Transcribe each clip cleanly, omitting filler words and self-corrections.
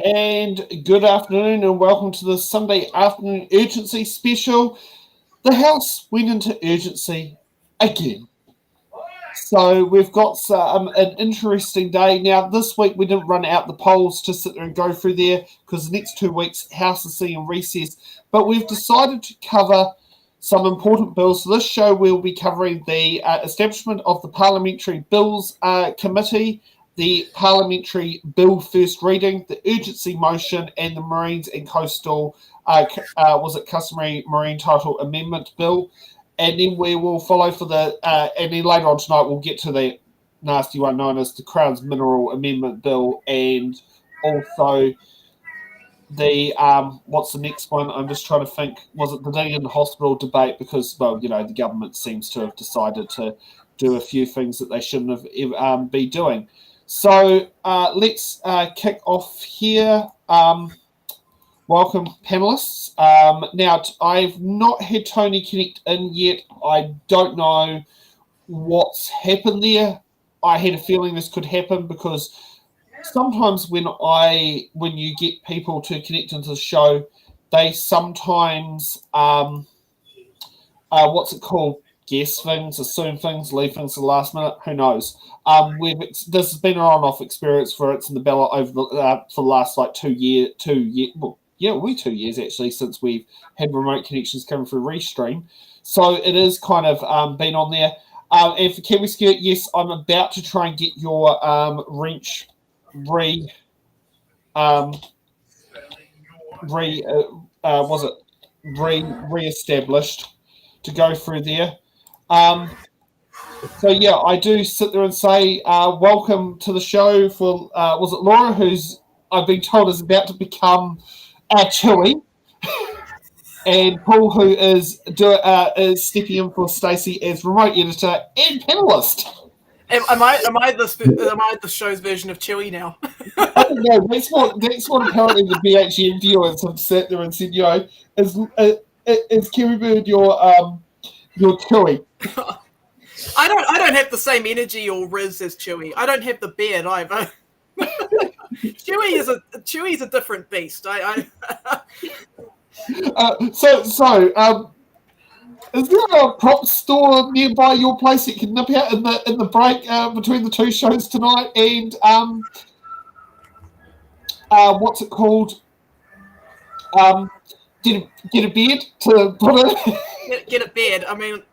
And good afternoon and welcome to the Sunday afternoon urgency special. The House went into urgency again. So we've got an interesting day. Now, this week we didn't run out the polls to sit there and go through there because the next 2 weeks, House is sitting in recess. But we've decided to cover some important bills. So this show we'll be covering the establishment of the Parliamentary Bills Committee, the Parliamentary Bill First Reading, the urgency motion, and the Marines and Coastal, Customary Marine Title Amendment Bill. And then we will follow for the, and then later on tonight we'll get to the nasty one known as the Crown's Mineral Amendment Bill, and also the, what's the next one? I'm just trying to think. Was it the Day in the Hospital debate? Because, well, you know, the government seems to have decided to do a few things that they shouldn't have be doing. So let's kick off here. Welcome, panelists. Now, I've not had Tony connect in yet. I don't know what's happened there. I had a feeling this could happen because sometimes when you get people to connect into the show, they sometimes, what's it called? Guess things, assume things, leave things to the last minute. Who knows? This has been an on-off experience for It's in the Ballot over for the last like 2 years. Well, yeah, we 2 years actually since we've had remote connections coming through Restream. So it is kind of been on there. And for Kiwi Skirt, yes, I'm about to try and get your wrench re-established to go through there. So yeah, I do sit there and say welcome to the show for was it Laura, who's I've been told is about to become Chewy, and Paul, who is stepping in for Stacey as remote editor and panelist. Am I the show's version of Chewy now? I don't know. That's what apparently the BHM viewers have sat there and said. You know, is Kerry Bird your Chewy? I don't have the same energy or riz as Chewy. I don't have the beard either. Chewy is a different beast. Is there a prop store nearby your place that you can nip out in the break between the two shows tonight? And what's it called? Get a beard to put in. Get a beard. I mean,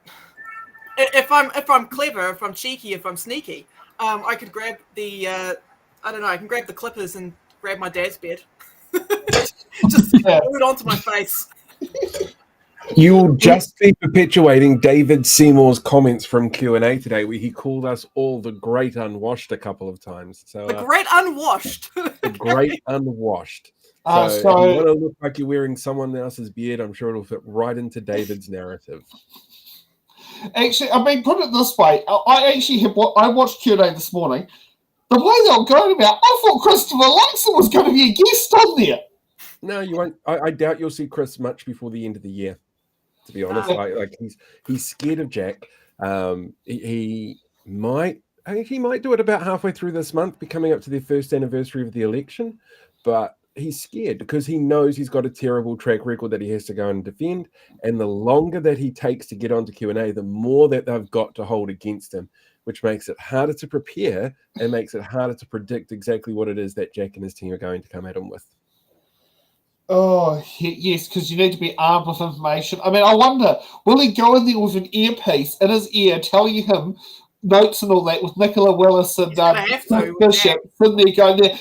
if I'm clever, if I'm cheeky, if I'm sneaky, I could grab the I can grab the clippers and grab my dad's beard. Just put it onto my face. You'll just be perpetuating David Seymour's comments from Q&A today, where he called us all the great unwashed a couple of times. So the great unwashed. The great unwashed. So if you want to look like you're wearing someone else's beard, I'm sure it'll fit right into David's narrative. Actually, I mean, put it this way. I watched Q&A this morning. The way they were going about, I thought Christopher Laxon was going to be a guest on there. No, you won't. I doubt you'll see Chris much before the end of the year, to be honest. He's scared of Jack. He might do it about halfway through this month, be coming up to the first anniversary of the election, but he's scared because he knows he's got a terrible track record that he has to go and defend. And the longer that he takes to get onto Q&A, the more that they've got to hold against him, which makes it harder to prepare and makes it harder to predict exactly what it is that Jack and his team are going to come at him with. Oh, yes, because you need to be armed with information. I mean, I wonder, will he go in there with an earpiece in his ear telling him notes and all that with Nicola Willis and Bishop sitting there going there,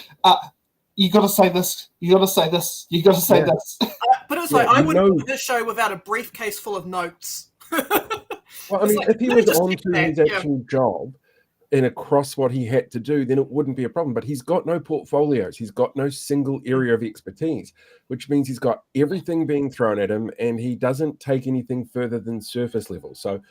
you got to say this, you got to say this, you got to say this. But it's like, I wouldn't do this show without a briefcase full of notes. Well, I mean, if he was on to his actual job and across what he had to do, then it wouldn't be a problem. But he's got no portfolios. He's got no single area of expertise, which means he's got everything being thrown at him and he doesn't take anything further than surface level. So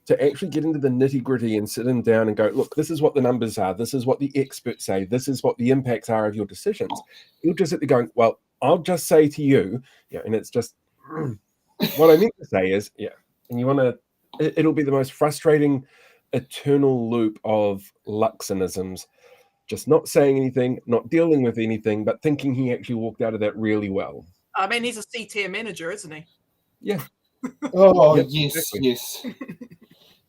to actually get into the nitty gritty and sit him down and go, look, this is what the numbers are. This is what the experts say. This is what the impacts are of your decisions. He'll just sit there going, well, I'll just say to you, and it's just what I meant to say is, and you want to, it'll be the most frustrating eternal loop of Luxonisms, just not saying anything, not dealing with anything, but thinking he actually walked out of that really well. I mean, he's a C-tier manager, isn't he? Yeah. Oh, yes, exactly. Yes.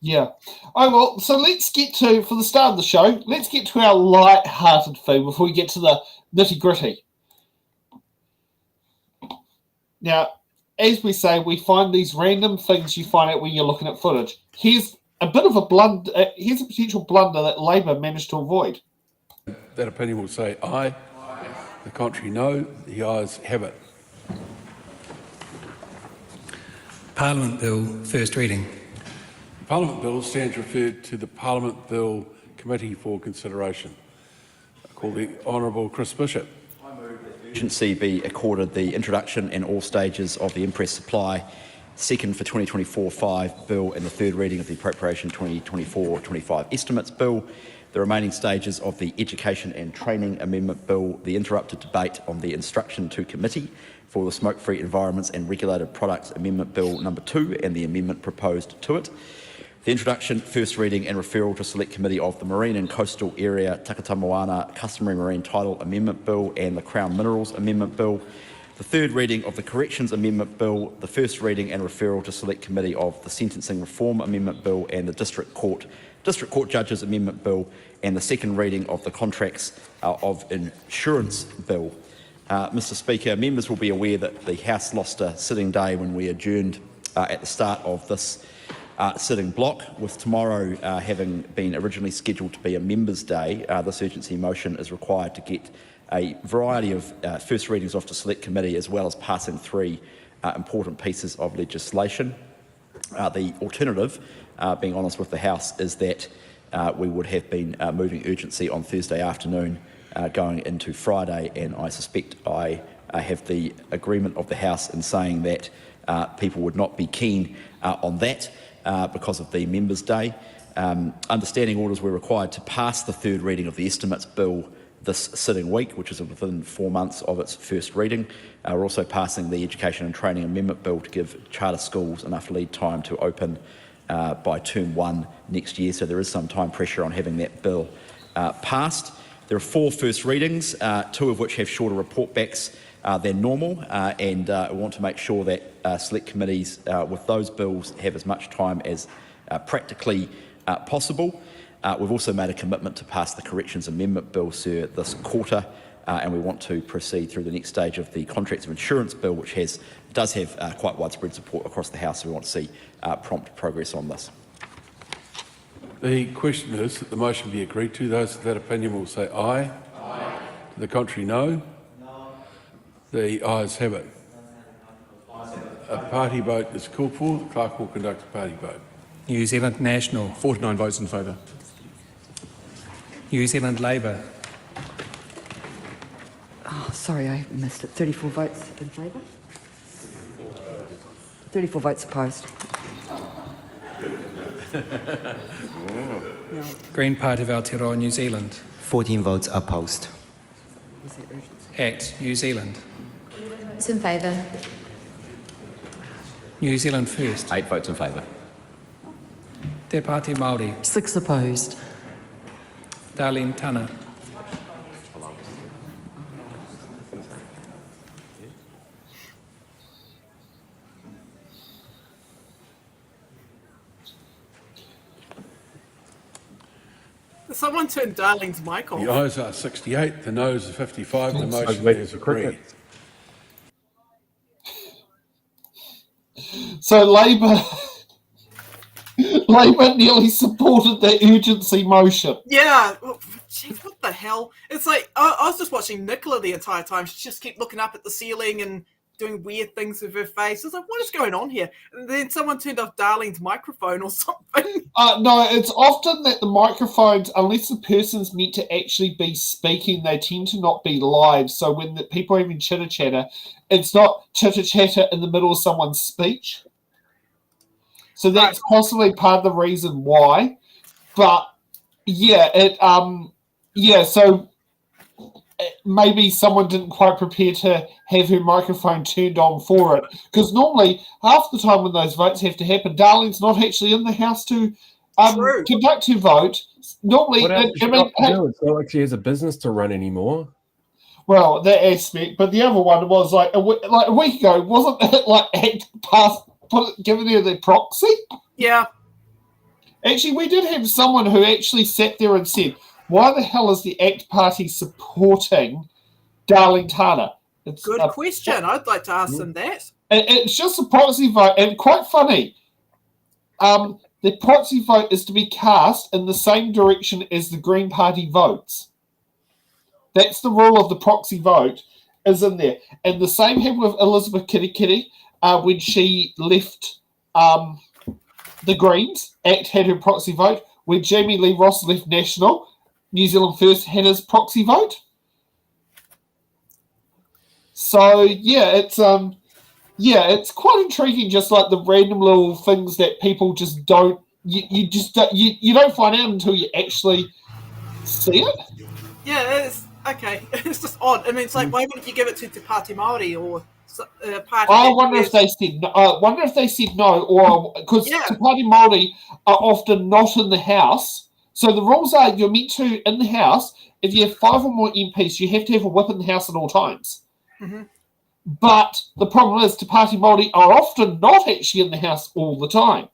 Yeah. Oh, well, so let's get to, for the start of the show, let's get to our light-hearted thing before we get to the nitty-gritty. Now, as we say, we find these random things you find out when you're looking at footage. Here's a bit of a blunder. Here's a potential blunder that Labour managed to avoid. That opinion will say aye. The contrary, no. The ayes have it. Parliament Bill, first reading. The Parliament Bill stands referred to the Parliament Bill Committee for consideration. I call the Honourable Chris Bishop. Urgency be accorded the introduction and all stages of the Impress Supply second for 2024-5 Bill and the third reading of the Appropriation 2024-25 Estimates Bill, the remaining stages of the Education and Training Amendment Bill, the interrupted debate on the Instruction to Committee for the Smoke-Free Environments and Regulated Products Amendment Bill number 2 and the amendment proposed to it, the introduction, first reading and referral to Select Committee of the Marine and Coastal Area Takutai Moana Customary Marine Title Amendment Bill and the Crown Minerals Amendment Bill, the third reading of the Corrections Amendment Bill, the first reading and referral to Select Committee of the Sentencing Reform Amendment Bill and the District Court Judges Amendment Bill, and the second reading of the Contracts of Insurance Bill. Mr Speaker, members will be aware that the House lost a sitting day when we adjourned at the start of this sitting block, with tomorrow having been originally scheduled to be a members' day. This urgency motion is required to get a variety of first readings off to Select Committee, as well as passing three important pieces of legislation. The alternative, being honest with the House, is that we would have been moving urgency on Thursday afternoon going into Friday, and I suspect I have the agreement of the House in saying that people would not be keen on that because of the Members' Day. Understanding orders were required to pass the third reading of the Estimates Bill this sitting week, which is within 4 months of its first reading. We're also passing the Education and Training Amendment Bill to give charter schools enough lead time to open by term 1 next year, so there is some time pressure on having that bill passed. There are 4 first readings, 2 of which have shorter report backs than normal, and we want to make sure that select committees with those bills have as much time as practically possible. We've also made a commitment to pass the Corrections Amendment Bill, sir, this quarter, and we want to proceed through the next stage of the Contracts of Insurance Bill, which does have quite widespread support across the House, so we want to see prompt progress on this. The question is that the motion be agreed to. Those of that opinion will say aye. Aye. To the contrary, no. No. The ayes have it. A party vote is called for. The clerk will conduct a party vote. New Zealand National. 49 votes in favour. New Zealand Labour. Oh, sorry, I missed it. 34 votes in favour. 34 votes opposed. Green Party of Aotearoa, New Zealand. 14 votes opposed. ACT, New Zealand. It's in favour. New Zealand First. 8 votes in favour. Te Pāti Māori. 6 opposed. Darlene Tana. Someone turned Darling's mic off. The ayes are 68, the noes are 55. The motion wait is for agreed. cricket. So Labour nearly supported the urgency motion. Yeah. Oh, jeez, what the hell? It's like, I was just watching Nicola the entire time. She just kept looking up at the ceiling and doing weird things with her face. I was like, what is going on here? And then someone turned off Darlene's microphone or something. No, it's often that the microphones, unless the person's meant to actually be speaking, they tend to not be live. So when the people are having chitter-chatter, it's not chitter-chatter in the middle of someone's speech. So that's possibly part of the reason why. But yeah, so maybe someone didn't quite prepare to have her microphone turned on for it. Because normally, half the time when those votes have to happen, Darlene's not actually in the House to conduct her vote. Normally, What else has she got to do? It's not like she has a business to run anymore. Well, that aspect, but the other one was like a week ago, wasn't it like giving her the proxy? Yeah. Actually, we did have someone who actually sat there and said, why the hell is the ACT Party supporting Darling Tana? It's Good question. I'd like to ask them that. It's just a proxy vote, and quite funny. The proxy vote is to be cast in the same direction as the Green Party votes. That's the rule of the proxy vote, is in there. And the same happened with Elizabeth Kitty when she left the Greens. ACT had her proxy vote. When Jamie Lee Ross left National, New Zealand First had his proxy vote. So it's quite intriguing, just like the random little things that people just don't you don't find out until you actually see it. Yeah, it's okay. It's just odd. I mean, it's like, why wouldn't you give it to Te Pāti Māori or party? I wonder if they said no. Or because Te Pāti Māori are often not in the House. So the rules are you're meant to, in the House, if you have 5 or more MPs, you have to have a whip in the House at all times. Mm-hmm. But the problem is Te Pāti Māori are often not actually in the House all the time.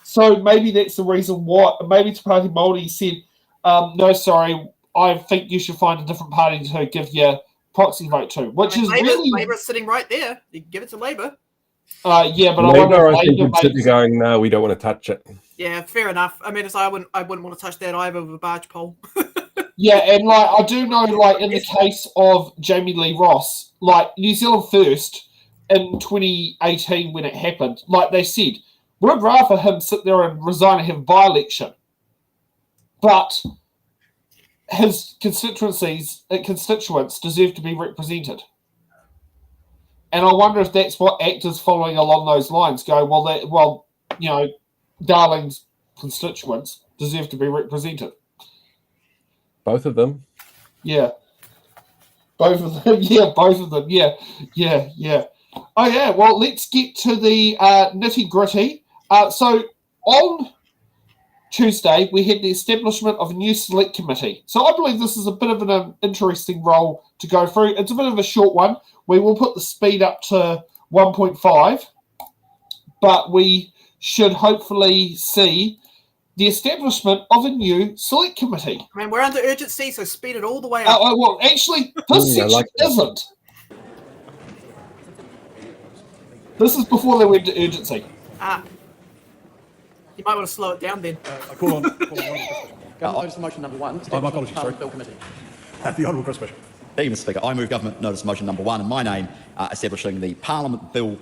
So maybe that's the reason why. Maybe Te Pāti Māori said, no, sorry, I think you should find a different party to give your proxy vote to. Which is really... Labour's sitting right there. You can give it to Labour. Yeah, but Labour, I think, would sit there going, no, we don't want to touch it. Yeah, fair enough. I mean, I wouldn't want to touch that either with a barge pole. Yeah, and I do know, in the case of Jamie Lee Ross, New Zealand First in 2018 when it happened, they said, we'd rather him sit there and resign and have a by-election. But his constituents deserve to be represented. And I wonder if that's what ACT is following along those lines. Darling's constituents deserve to be represented. Both of them. Yeah. Both of them. Yeah, both of them. Yeah. Oh, yeah. Well, let's get to the nitty-gritty. So on Tuesday, we had the establishment of a new select committee. So I believe this is a bit of an interesting role to go through. It's a bit of a short one. We will put the speed up to 1.5, but we should hopefully see the establishment of a new select committee. I mean, we're under urgency, so speed it all the way up. Well, actually, this section isn't. This is before they went to urgency. You might want to slow it down then. Call on. Notice motion number 1. My apologies, sorry. Bill Committee. The Honourable Chris Bishop. Thank you, Mr. Speaker. I move government notice motion number 1 in my name, establishing the Parliament Bill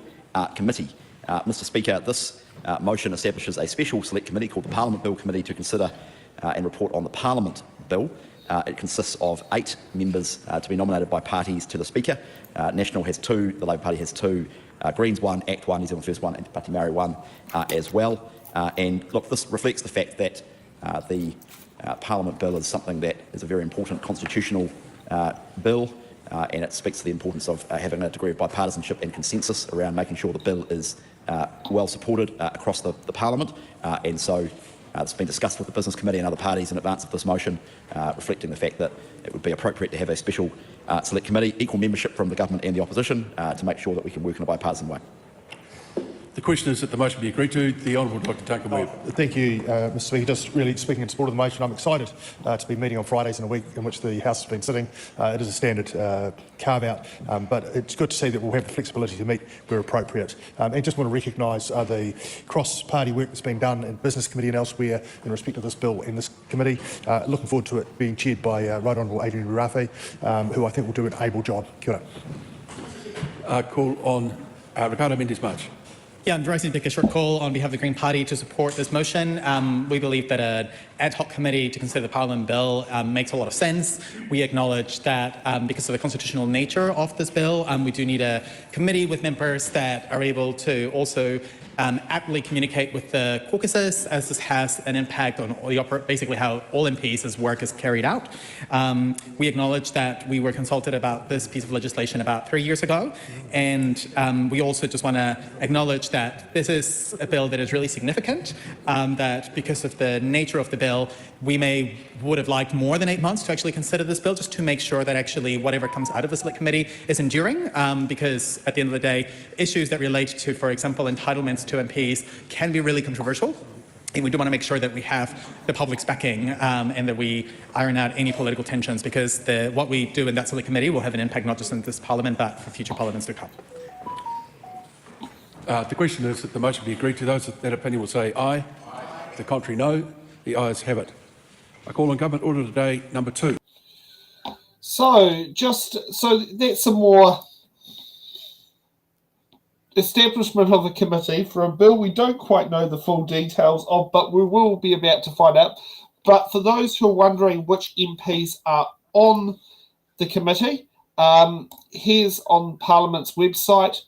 Committee. Mr. Speaker, this motion establishes a special select committee called the Parliament Bill Committee to consider and report on the Parliament Bill. It consists of 8 members to be nominated by parties to the Speaker. National has 2, the Labour Party has 2, Greens 1, ACT 1, New Zealand First 1 and Te Pāti Māori 1 as well. And look, this reflects the fact that the Parliament Bill is something that is a very important constitutional bill, and it speaks to the importance of having a degree of bipartisanship and consensus around making sure the bill is well supported across the Parliament. And so it's been discussed with the Business Committee and other parties in advance of this motion, reflecting the fact that it would be appropriate to have a special select committee, equal membership from the government and the opposition, to make sure that we can work in a bipartisan way. The question is that the motion be agreed to. The Honourable Dr Duncan Webb. Thank you, Mr Speaker. Just really speaking in support of the motion, I'm excited to be meeting on Fridays in a week in which the House has been sitting. It is a standard carve-out, but it's good to see that we'll have the flexibility to meet where appropriate. And just want to recognise the cross-party work that's been done in Business Committee and elsewhere in respect of this bill in this committee. Looking forward to it being chaired by Right Honourable Adrian Murafe, who I think will do an able job. Kia ora. Call on Ricardo Mendes-March. Yeah, I'm raising a short call on behalf of the Green Party to support this motion. We believe that an ad hoc committee to consider the Parliament bill makes a lot of sense. We acknowledge that because of the constitutional nature of this bill, we do need a committee with members that are able to also aptly communicate with the caucuses, as this has an impact on basically how all MPs' work is carried out. We acknowledge that we were consulted about this piece of legislation about 3 years ago, and we also just want to acknowledge that this is a bill that is really significant, that because of the nature of the bill, we would have liked more than 8 months to actually consider this bill, just to make sure that actually whatever comes out of the select committee is enduring, because at the end of the day, issues that relate to, for example, entitlements to MPs can be really controversial. And we do want to make sure that we have the public's backing and that we iron out any political tensions, because what we do in that select committee will have an impact not just in this Parliament but for future Parliaments to come. The question is that the motion be agreed to. Those of that opinion will say aye. The contrary, no. The ayes have it. I call on Government Order today, number 2. So that's some more establishment of a committee for a bill we don't quite know the full details of, but we will be about to find out. But for those who are wondering which MPs are on the committee, here's on Parliament's website.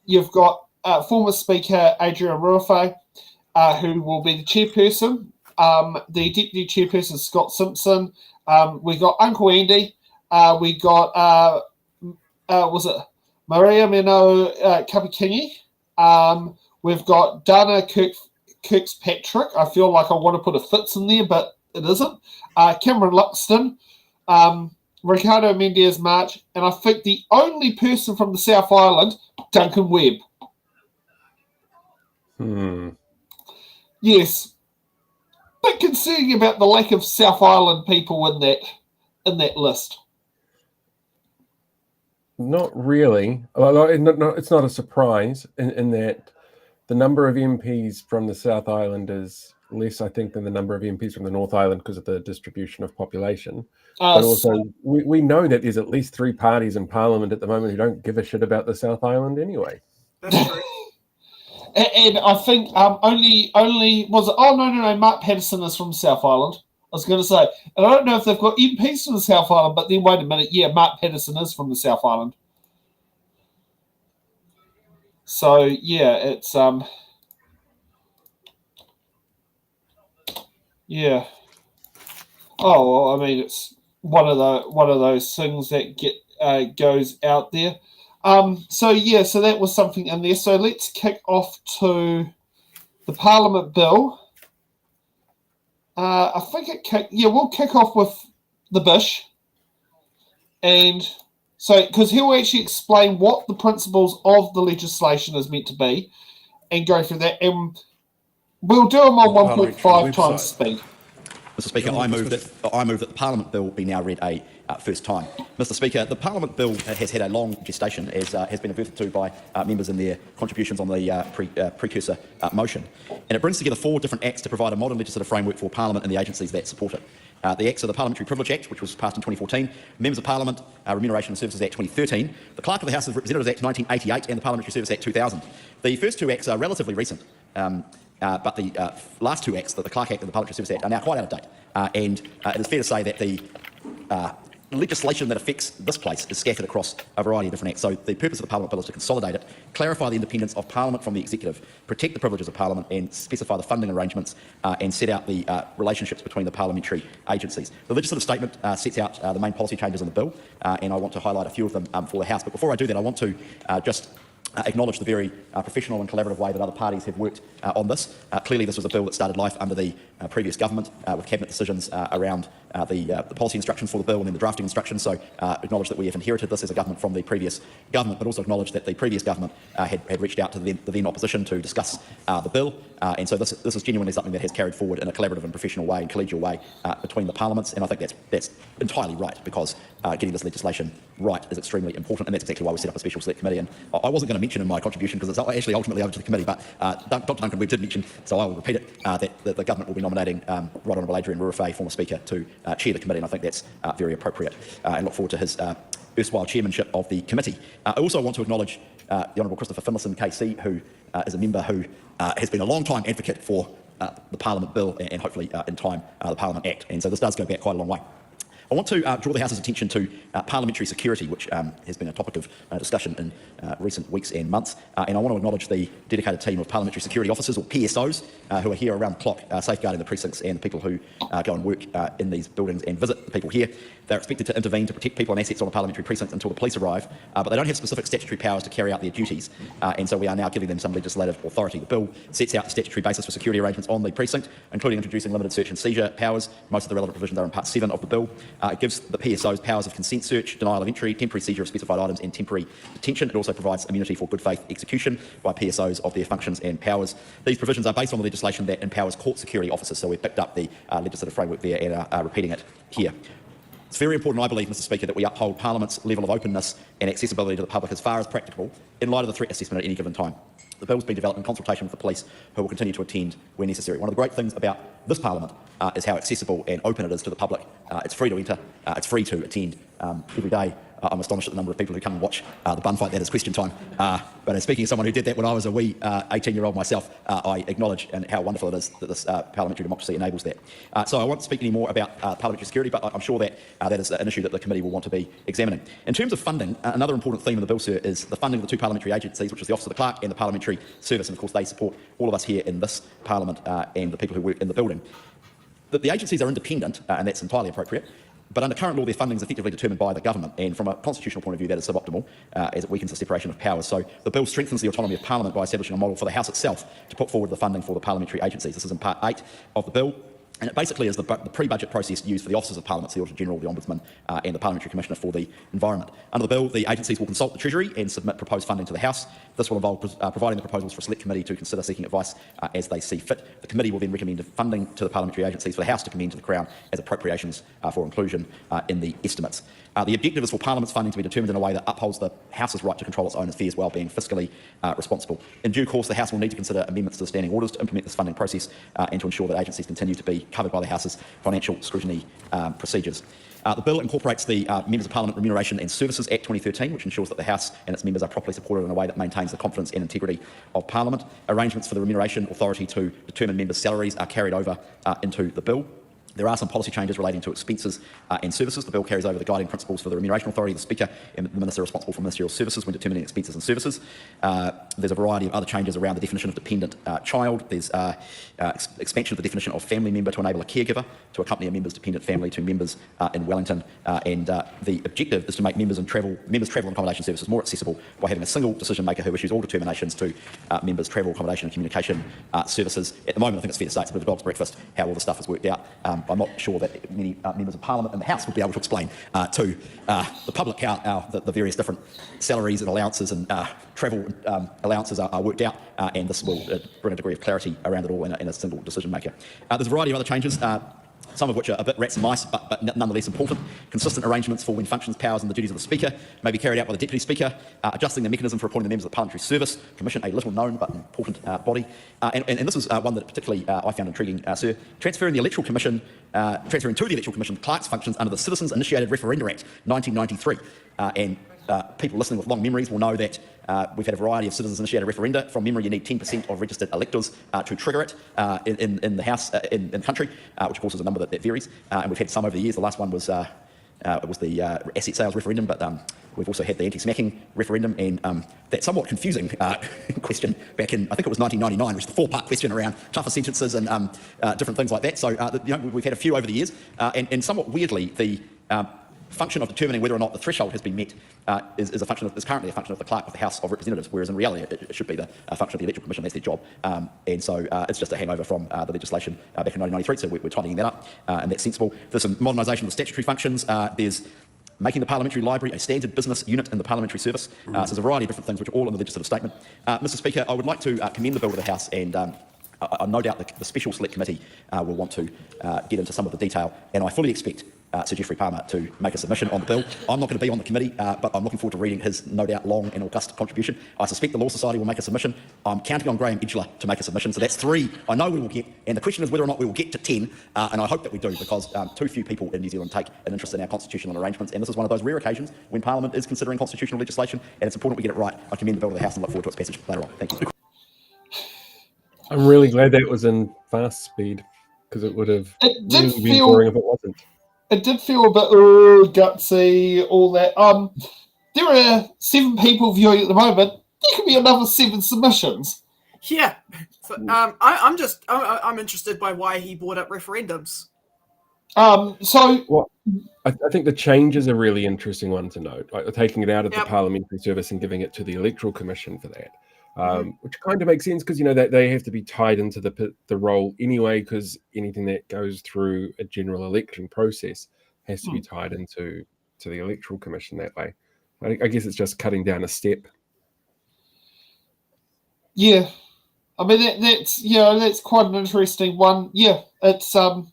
You've got former Speaker Adrian Murafe, who will be the chairperson. The deputy chairperson, Scott Simpson. We got Uncle Andy. We got, Maria Mino Kapikingi. We've got Dana Kirkpatrick. I feel like I want to put a Fitz in there, but it isn't. Cameron Luxton, Ricardo Mendes-March, and I think the only person from the South Island, Duncan Webb. Yes. Bit concerning about the lack of South Island people in that list. Not really. It's not a surprise in that the number of MPs from the South Island is less, I think, than the number of MPs from the North Island because of the distribution of population. But also, we know that there's at least 3 parties in Parliament at the moment who don't give a shit about the South Island anyway. That's true. And I think only was it? Oh no! Mark Patterson is from South Island. I was going to say, and I don't know if they've got MPs from the South Island, but then wait a minute, yeah, Mark Patterson is from the South Island. So yeah, it's yeah. Oh well, I mean, it's one of those things that goes out there. So that was something in there. So let's kick off to the Parliament bill. I think we'll kick off with the Bish. And so, because he'll actually explain what the principles of the legislation is meant to be and go through that. And we'll do them on 1.5 times speed. Mr Speaker, I move that the Parliament bill be now read a first time. Mr Speaker, the Parliament bill has had a long gestation, as has been adverted to by members in their contributions on the precursor motion. And it brings together 4 different acts to provide a modern legislative framework for Parliament and the agencies that support it. The acts are the Parliamentary Privilege Act, which was passed in 2014, Members of Parliament Remuneration and Services Act 2013, the Clerk of the House of Representatives Act 1988 and the Parliamentary Service Act 2000. The first 2 acts are relatively recent. But the last 2 acts, the Clerk Act and the Parliamentary Service Act, are now quite out of date. And it is fair to say that the legislation that affects this place is scattered across a variety of different acts. So the purpose of the Parliament bill is to consolidate it, clarify the independence of Parliament from the Executive, protect the privileges of Parliament and specify the funding arrangements and set out the relationships between the parliamentary agencies. The legislative statement sets out the main policy changes in the bill and I want to highlight a few of them for the House. But before I do that, I want to just acknowledge the very professional and collaborative way that other parties have worked on this. Clearly, this was a bill that started life under the previous government with cabinet decisions around the policy instructions for the bill and then the drafting instructions. So acknowledge that we have inherited this as a government from the previous government, but also acknowledge that the previous government had reached out to the then opposition to discuss the bill. And so this is genuinely something that has carried forward in a collaborative and professional way and collegial way between the parliaments. And I think that's entirely right, because getting this legislation right is extremely important, and that's exactly why we set up a special select committee. And I wasn't going to mention in my contribution, because it's actually ultimately over to the committee, but Dr Duncan Webb did mention, so I will repeat it, that the government will be nominating Right Honourable Adrian Ruafei, former Speaker, to chair the committee, and I think that's very appropriate, and look forward to his erstwhile chairmanship of the committee. I also want to acknowledge the Honourable Christopher Finlayson KC, who is a member who has been a long-time advocate for the Parliament Bill and hopefully in time the Parliament Act, and so this does go back quite a long way. I want to draw the House's attention to parliamentary security, which has been a topic of discussion in recent weeks and months. And I want to acknowledge the dedicated team of parliamentary security officers, or PSOs, who are here around the clock, safeguarding the precincts and the people who go and work in these buildings and visit the people here. They're expected to intervene to protect people and assets on a parliamentary precinct until the police arrive, but they don't have specific statutory powers to carry out their duties. And so we are now giving them some legislative authority. The bill sets out the statutory basis for security arrangements on the precinct, including introducing limited search and seizure powers. Most of the relevant provisions are in Part 7 of the bill. It gives the PSOs powers of consent search, denial of entry, temporary seizure of specified items and temporary detention. It also provides immunity for good faith execution by PSOs of their functions and powers. These provisions are based on the legislation that empowers court security officers, so we've picked up the legislative framework there and are repeating it here. It's very important, I believe, Mr Speaker, that we uphold Parliament's level of openness and accessibility to the public as far as practicable in light of the threat assessment at any given time. The bill has been developed in consultation with the police, who will continue to attend where necessary. One of the great things about this Parliament is how accessible and open it is to the public. It's free to enter, it's free to attend every day. I'm astonished at the number of people who come and watch the bun fight that is question time. But speaking as someone who did that when I was a wee 18-year-old myself, I acknowledge and how wonderful it is that this parliamentary democracy enables that. So I won't speak any more about parliamentary security, but I'm sure that that is an issue that the committee will want to be examining. In terms of funding, another important theme in the bill, sir, is the funding of the two parliamentary agencies, which is the Office of the Clerk and the Parliamentary Service, and of course they support all of us here in this Parliament and the people who work in the building. The agencies are independent, and that's entirely appropriate. But under current law, their funding is effectively determined by the government, and from a constitutional point of view, that is suboptimal, as it weakens the separation of powers. So the bill strengthens the autonomy of Parliament by establishing a model for the House itself to put forward the funding for the parliamentary agencies. This is in Part 8 of the bill. And it basically is the pre-budget process used for the officers of Parliament, the Auditor-General, the Ombudsman and the Parliamentary Commissioner for the Environment. Under the bill, the agencies will consult the Treasury and submit proposed funding to the House. This will involve providing the proposals for a select committee to consider seeking advice as they see fit. The committee will then recommend funding to the parliamentary agencies for the House to commend to the Crown as appropriations for inclusion in the estimates. The objective is for Parliament's funding to be determined in a way that upholds the House's right to control its own affairs while being fiscally responsible. In due course, the House will need to consider amendments to the standing orders to implement this funding process and to ensure that agencies continue to be covered by the House's financial scrutiny procedures. The bill incorporates the Members of Parliament Remuneration and Services Act 2013, which ensures that the House and its members are properly supported in a way that maintains the confidence and integrity of Parliament. Arrangements for the Remuneration Authority to determine members' salaries are carried over into the bill. There are some policy changes relating to expenses and services. The bill carries over the guiding principles for the Remuneration Authority, the Speaker and the Minister responsible for ministerial services when determining expenses and services. There's a variety of other changes around the definition of dependent child. There's expansion of the definition of family member to enable a caregiver to accompany a member's dependent family to members in Wellington. And the objective is to make members' travel and accommodation services more accessible by having a single decision maker who issues all determinations to members' travel, accommodation and communication services. At the moment, I think it's fair to say it's a bit of a dog's breakfast how all this stuff has worked out. I'm not sure that many members of Parliament and the House would be able to explain to the public how the various different salaries and allowances and travel allowances are worked out, and this will bring a degree of clarity around it all in a single decision maker. There's a variety of other changes. Some of which are a bit rats and mice, but nonetheless important. Consistent arrangements for when functions, powers and the duties of the Speaker may be carried out by the Deputy Speaker, adjusting the mechanism for appointing the members of the Parliamentary Service Commission, a little known but important body. And this is one that particularly I found intriguing, sir. Transferring to the Electoral Commission the clerk's functions under the Citizens Initiated Referenda Act 1993. People listening with long memories will know that we've had a variety of citizens-initiated referenda. From memory, you need 10% of registered electors to trigger it in the House, in the country, which of course is a number that varies. And we've had some over the years. The last one was the asset sales referendum, but we've also had the anti-smacking referendum and that somewhat confusing question back in, I think it was 1999, which is the 4-part question around tougher sentences and different things like that. So we've had a few over the years, and somewhat weirdly, the function of determining whether or not the threshold has been met is currently a function of the clerk of the House of Representatives, whereas in reality it should be the function of the Electoral Commission. That's their job, and so it's just a hangover from the legislation back in 1993. So we're tidying that up, and that's sensible. There's some modernisation of the statutory functions. There's making the Parliamentary Library a standard business unit in the Parliamentary Service. So there's a variety of different things which are all in the legislative statement. Mr. Speaker, I would like to commend the bill to the House, and no doubt the Special Select Committee will want to get into some of the detail, and I fully expect Sir Geoffrey Palmer to make a submission on the bill. I'm not going to be on the committee, but I'm looking forward to reading his no doubt long and august contribution. I suspect the Law Society will make a submission. I'm counting on Graham Edgler to make a submission, so that's 3 I know we will get, and the question is whether or not we will get to 10, and I hope that we do, because too few people in New Zealand take an interest in our constitutional arrangements, and this is one of those rare occasions when Parliament is considering constitutional legislation, and it's important we get it right. I commend the bill to the House and look forward to its passage later on. Thank you. I'm really glad that was in fast speed, because it would have really been boring if it wasn't. It did feel a bit gutsy, all that. There are 7 people viewing at the moment. There could be another 7 submissions. Yeah. So, I'm interested by why he brought up referendums. Well, I think the change is a really interesting one to note, like taking it out of the Parliamentary Service and giving it to the Electoral Commission for that. Which kind of makes sense because, they have to be tied into the role anyway, because anything that goes through a general election process has to be tied into the Electoral Commission that way. I guess it's just cutting down a step. Yeah. I mean, that's quite an interesting one. Yeah, it's... I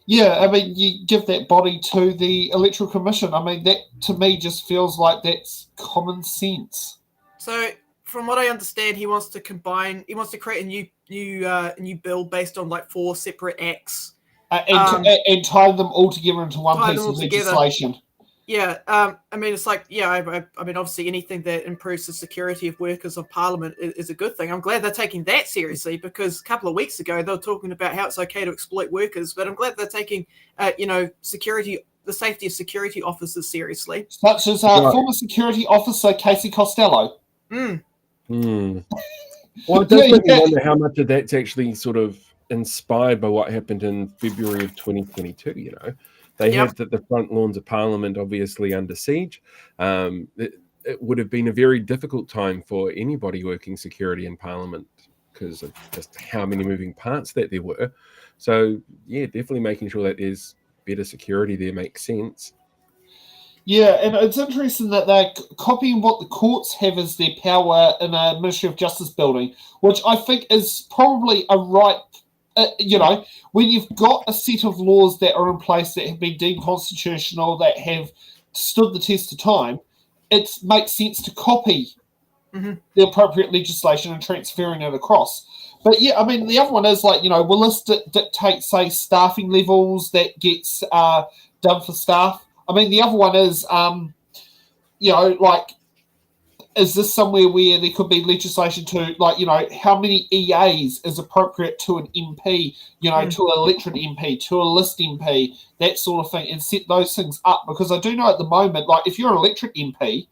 mean, you give that body to the Electoral Commission. I mean, that to me just feels like that's common sense. So... From what I understand, he wants to create a new bill based on like 4 separate acts. And tie them all together into one piece of legislation. Yeah, I mean, it's like, I mean, obviously anything that improves the security of workers of Parliament is a good thing. I'm glad they're taking that seriously, because a couple of weeks ago they were talking about how it's okay to exploit workers, but I'm glad they're taking, the safety of security officers seriously. Such as former security officer Casey Costello. Well, it does make me wonder how much of that's actually sort of inspired by what happened in February of 2022. They had the front lawns of Parliament obviously under siege. It would have been a very difficult time for anybody working security in Parliament because of just how many moving parts that there were. So, definitely making sure that there's better security there makes sense. Yeah, and it's interesting that they're copying what the courts have as their power in a Ministry of Justice building, which I think is probably a right, when you've got a set of laws that are in place that have been deemed constitutional, that have stood the test of time, it makes sense to copy the appropriate legislation and transferring it across. But I mean, the other one is like, will this dictate, say, staffing levels that gets done for staff? I mean, the other one is, is this somewhere where there could be legislation to, how many EAs is appropriate to an MP, to an electorate MP, to a list MP, that sort of thing, and set those things up? Because I do know at the moment, like, if you're an electorate MP,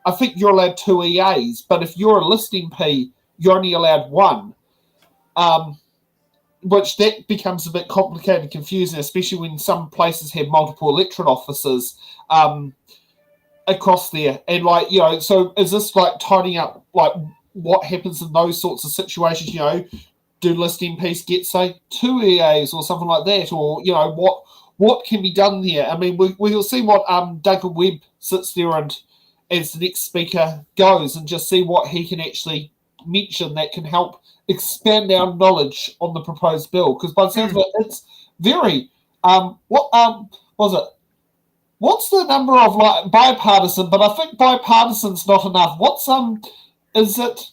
I think you're allowed 2 EAs, but if you're a list MP, you're only allowed 1. Which that becomes a bit complicated and confusing, especially when some places have multiple electorate officers across there. And so is this like tidying up like what happens in those sorts of situations? Do list MPs get, say, 2 EAs or something like that? Or, what can be done there? I mean, we'll see what Duncan Webb sits there and as the next speaker goes, and just see what he can actually mention that can help expand our knowledge on the proposed bill, because by the sounds of it, it's very what was it? What's the number of like bipartisan? But I think bipartisan's not enough. What's is it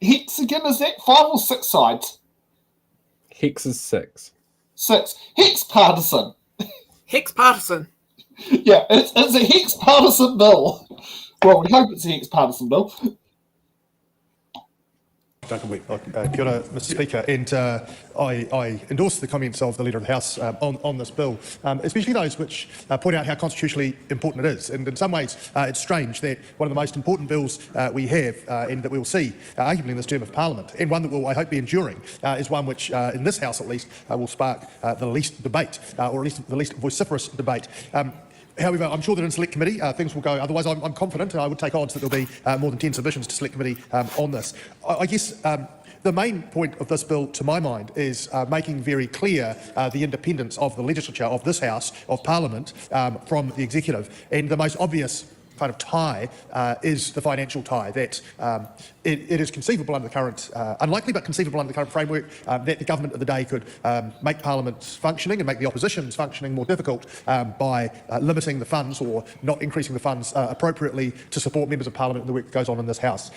hex again? Is that 5 or 6 sides? Hex is 6. 6. Hex partisan. Hex partisan. Yeah, it's a hex partisan bill. Well, we hope it's a hex partisan bill. Duncan Webb. Kia ora, Mr. Speaker, and I endorse the comments of the Leader of the House on this bill, especially those which point out how constitutionally important it is. And in some ways, it's strange that one of the most important bills we have, and that we will see, arguably in this term of Parliament, and one that will, I hope, be enduring, is one which, in this House at least, will spark the least debate, or at least the least vociferous debate. However, I'm sure that in Select Committee things will go. Otherwise, I'm confident, and I would take odds that there'll be more than 10 submissions to Select Committee on this. I guess the main point of this bill, to my mind, is making very clear the independence of the legislature, of this House, of Parliament, from the executive. And the most obvious kind of tie is the financial tie, that it is conceivable under the current, unlikely but conceivable under the current framework, that the government of the day could make Parliament's functioning and make the opposition's functioning more difficult by limiting the funds or not increasing the funds appropriately to support members of Parliament and the work that goes on in this House.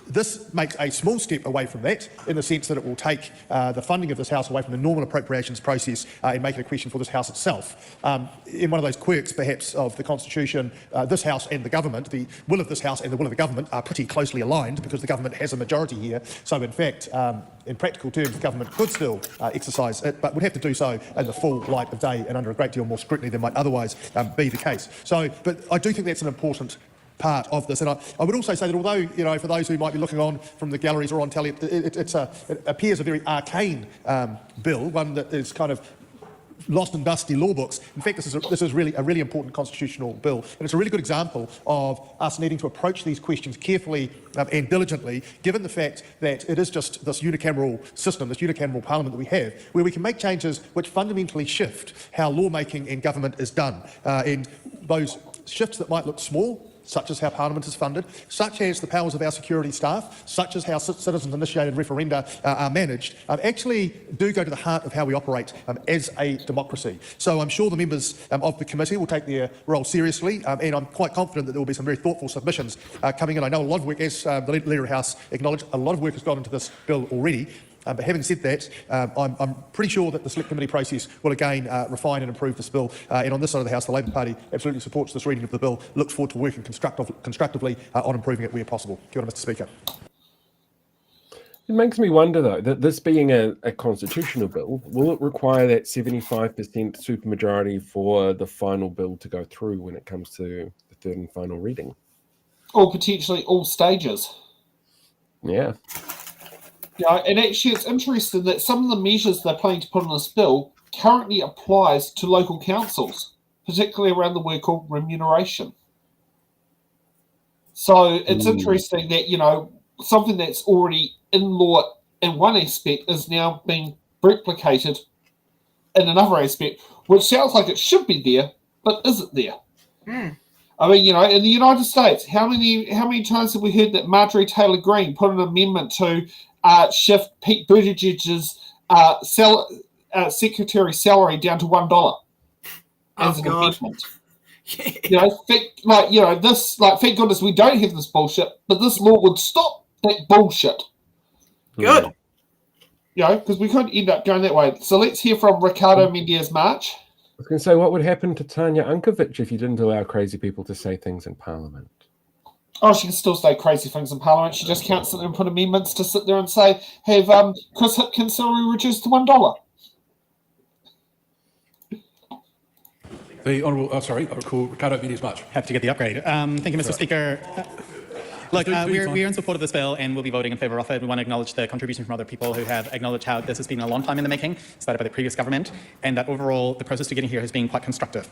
This makes a small step away from that, in the sense that it will take the funding of this House away from the normal appropriations process and make it a question for this House itself. In one of those quirks, perhaps, of the Constitution, this House and the government, the will of this House and the will of the government are pretty closely aligned, because the government has a majority here. So, in fact, in practical terms, the government could still exercise it, but would have to do so in the full light of day and under a great deal more scrutiny than might otherwise be the case. So, but I do think that's an important part of this. And I would also say that although, you know, for those who might be looking on from the galleries or on telly, it appears a very arcane bill, one that is kind of lost in dusty law books. In fact, this is really a really important constitutional bill, and it's a really good example of us needing to approach these questions carefully and diligently, given the fact that it is just this unicameral system, this unicameral parliament that we have, where we can make changes which fundamentally shift how lawmaking and government is done. And those shifts that might look small, such as how Parliament is funded, such as the powers of our security staff, such as how citizens-initiated referenda are managed, actually do go to the heart of how we operate as a democracy. So I'm sure the members of the committee will take their role seriously, and I'm quite confident that there will be some very thoughtful submissions coming in. I know a lot of work, as the Leader of the House acknowledged, a lot of work has gone into this bill already. But having said that, I'm pretty sure that the Select Committee process will again refine and improve this bill. And on this side of the House, the Labor Party absolutely supports this reading of the bill, looks forward to working constructively on improving it where possible. Kia ora, Mr. Speaker. It makes me wonder, though, that this being a constitutional bill, will it require that 75% supermajority for the final bill to go through when it comes to the third and final reading? Or potentially all stages. Yeah. Yeah, and actually it's interesting that some of the measures they're planning to put in this bill currently applies to local councils, particularly around the word called remuneration. So it's interesting that, you know, something that's already in law in one aspect is now being replicated in another aspect, which sounds like it should be there, but isn't there? I mean, you know, in the United States, how many times have we heard that Marjorie Taylor Greene put an amendment to shift Pete Buttigieg's secretary salary down to $1 as an impeachment? You know, thank goodness we don't have this bullshit, but this law would stop that bullshit. Good. You know, because we could end up going that way. So let's hear from Ricardo Mendez March. I was going to say, what would happen to Tanya Unkovic if you didn't allow crazy people to say things in Parliament? Oh, she can still say crazy things in Parliament. She just can't sit there and put amendments to sit there and say, have Chris Hipkins' salary reduced to $1. The Honourable, I recall Ricardo Mendez March. Have to get the upgrade. Thank you, Mr. Speaker. Look, we're in support of this bill and we'll be voting in favour of it. We want to acknowledge the contribution from other people who have acknowledged how this has been a long time in the making, started by the previous government, and that overall the process to getting here has been quite constructive.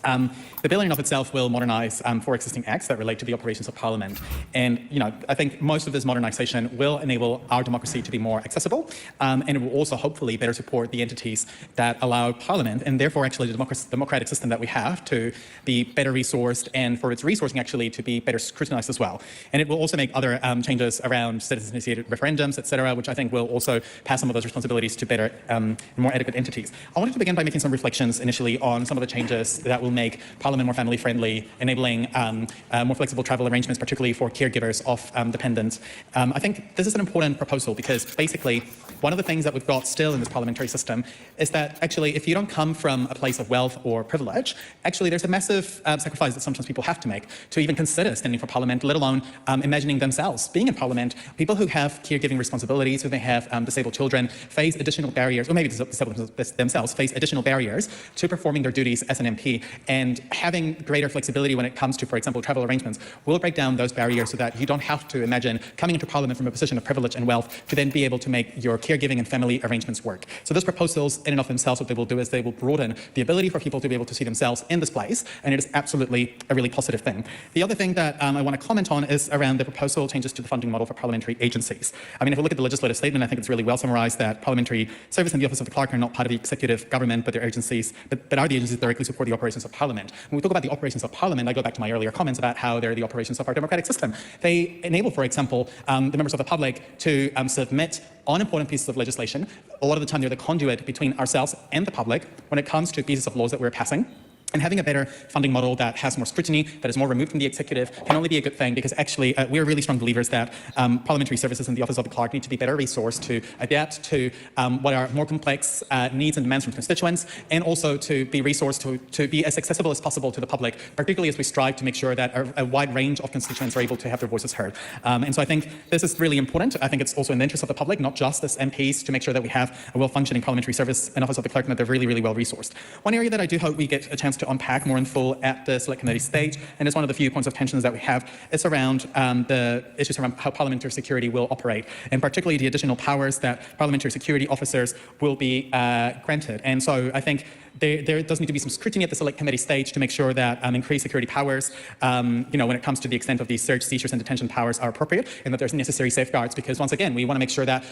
The bill in and of itself will modernise 4 existing acts that relate to the operations of Parliament. And, you know, I think most of this modernisation will enable our democracy to be more accessible, and it will also hopefully better support the entities that allow Parliament, and therefore actually the democratic system that we have, to be better resourced, and for its resourcing actually to be better scrutinised as well. And it will also make other changes around citizen-initiated referendums, etc., which I think will also pass some of those responsibilities to better, more adequate entities. I wanted to begin by making some reflections initially on some of the changes that will make Parliament more family-friendly, enabling more flexible travel arrangements, particularly for caregivers of dependents. I think this is an important proposal because basically one of the things that we've got still in this parliamentary system is that actually if you don't come from a place of wealth or privilege, actually there's a massive sacrifice that sometimes people have to make to even consider standing for Parliament, let alone imagining themselves being in Parliament. People who have caregiving responsibilities, who they have disabled children, face additional barriers, or maybe disabled themselves, face additional barriers to performing their duties as an MP. And having greater flexibility when it comes to, for example, travel arrangements will break down those barriers so that you don't have to imagine coming into Parliament from a position of privilege and wealth to then be able to make your caregiving and family arrangements work. So those proposals in and of themselves, what they will do is they will broaden the ability for people to be able to see themselves in this place, and it is absolutely a really positive thing. The other thing that I want to comment on is around the proposal changes to the funding model for parliamentary agencies. I mean, if we look at the legislative statement, I think it's really well summarised that parliamentary service and the Office of the Clerk are not part of the executive government, but they're agencies, but are the agencies that directly support the operations of Parliament. When we talk about the operations of Parliament, I go back to my earlier comments about how they're the operations of our democratic system. They enable, for example, the members of the public to submit on important pieces of legislation. A lot of the time, they're the conduit between ourselves and the public when it comes to pieces of laws that we're passing. And having a better funding model that has more scrutiny, that is more removed from the executive, can only be a good thing, because actually we're really strong believers that parliamentary services and the Office of the Clerk need to be better resourced to adapt to what are more complex needs and demands from constituents, and also to be resourced to be as accessible as possible to the public, particularly as we strive to make sure that a wide range of constituents are able to have their voices heard. And so I think this is really important. I think it's also in the interest of the public, not just as MPs, to make sure that we have a well-functioning parliamentary service and Office of the Clerk, and that they're really, really well resourced. One area that I do hope we get a chance to unpack more in full at the Select Committee stage, and it's one of the few points of tensions that we have, is around the issues around how parliamentary security will operate, and particularly the additional powers that parliamentary security officers will be granted. And so I think there does need to be some scrutiny at the Select Committee stage to make sure that increased security powers, when it comes to the extent of these search, seizures, and detention powers are appropriate, and that there's necessary safeguards, because once again, we want to make sure that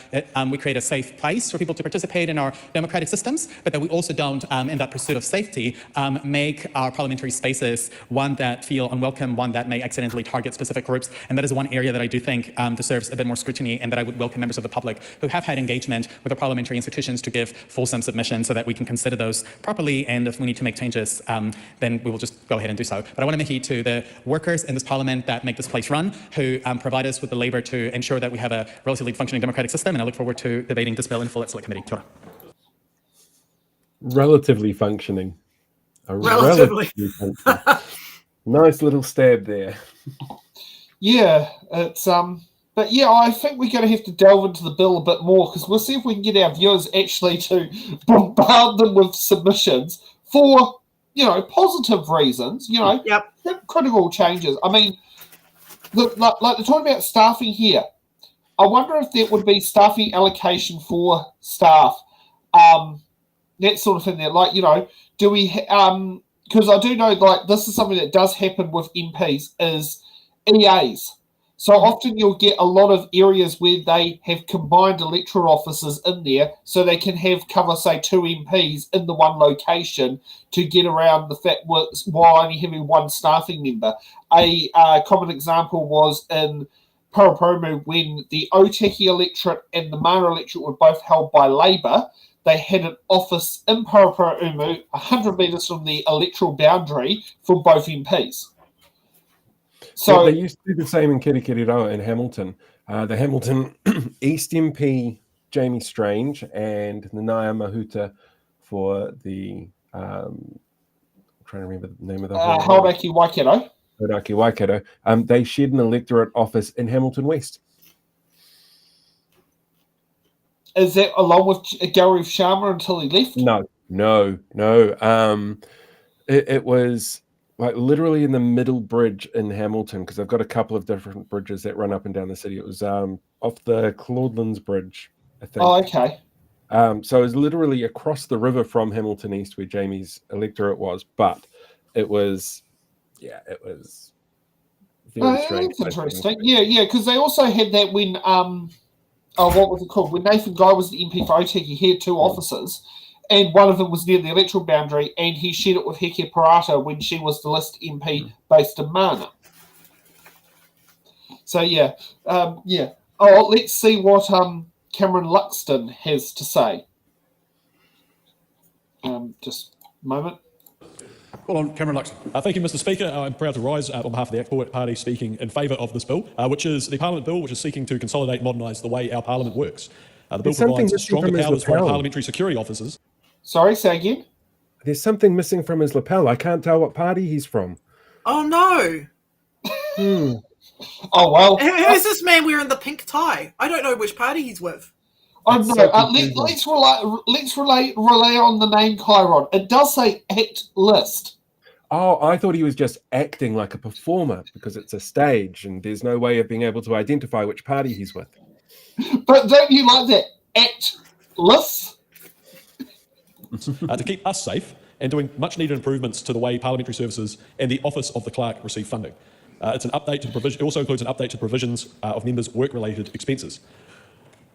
we create a safe place for people to participate in our democratic systems, but that we also don't, in that pursuit of safety, make our parliamentary spaces one that feel unwelcome, one that may accidentally target specific groups. And that is one area that I do think deserves a bit more scrutiny, and that I would welcome members of the public who have had engagement with the parliamentary institutions to give fulsome submissions so that we can consider those properly, and if we need to make changes, then we will just go ahead and do so. But I want to make heed to the workers in this parliament that make this place run, who provide us with the labour to ensure that we have a relatively functioning democratic system, and I look forward to debating this bill in full at Select Committee. Kia ora. Relatively functioning. Relatively. Functioning. Nice little stab there. Yeah, it's but yeah, I think we're going to have to delve into the bill a bit more, because we'll see if we can get our viewers actually to bombard them with submissions for, positive reasons, Yep. critical changes. I mean, like they're talking about staffing here. I wonder if there would be staffing allocation for staff, that sort of thing there. Like, do we, because I do know, like, this is something that does happen with MPs, is EAs. So often you'll get a lot of areas where they have combined electoral officers in there, so they can have cover, say, 2 MPs in the one location to get around the fact while only having one staffing member. A common example was in Paraparaumu, when the Otaki electorate and the Mana electorate were both held by Labour. They had an office in Paraparaumu, 100 metres from the electoral boundary, for both MPs. So they used to do the same in Kirikiriroa in Hamilton. The Hamilton East MP, Jamie Strange, and Nanaya Mahuta for the, I'm trying to remember the name of the Hauraki Waikato. Hauraki Waikato. They shared an electorate office in Hamilton West. Is that along with Gaurav Sharma until he left? No. It was like literally in the middle bridge in Hamilton, because I've got a couple of different bridges that run up and down the city. It was off the Claudelands Bridge, I think. Oh, okay. So it was literally across the river from Hamilton East, where Jamie's electorate was, but it was very strange. That's interesting. Yeah, because they also had that when what was it called? When Nathan Guy was the MP for Otaki, he had 2 offices, and one of them was near the electoral boundary, and he shared it with Heke Parata when she was the list MP based in Mana. So yeah. Oh, let's see what Cameron Luxton has to say. Just a moment. Well, on Cameron Luxton. Thank you, Mr. Speaker. I'm proud to rise on behalf of the ACT Party speaking in favour of this bill, which is the Parliament bill, which is seeking to consolidate and modernise the way our Parliament works. The bill provides stronger powers for parliamentary security officers. Sorry, say again? There's something missing from his lapel. I can't tell what party he's from. Oh, no. Oh, well. Who's this man wearing the pink tie? I don't know which party he's with. Let's rely on the name Chiron. It does say ACT list. Oh, I thought he was just acting like a performer because it's a stage and there's no way of being able to identify which party he's with. But don't you like that actless? To keep us safe and doing much needed improvements to the way parliamentary services and the Office of the Clerk receive funding. It's an update to the provision. It also includes an update to provisions of members' work-related expenses.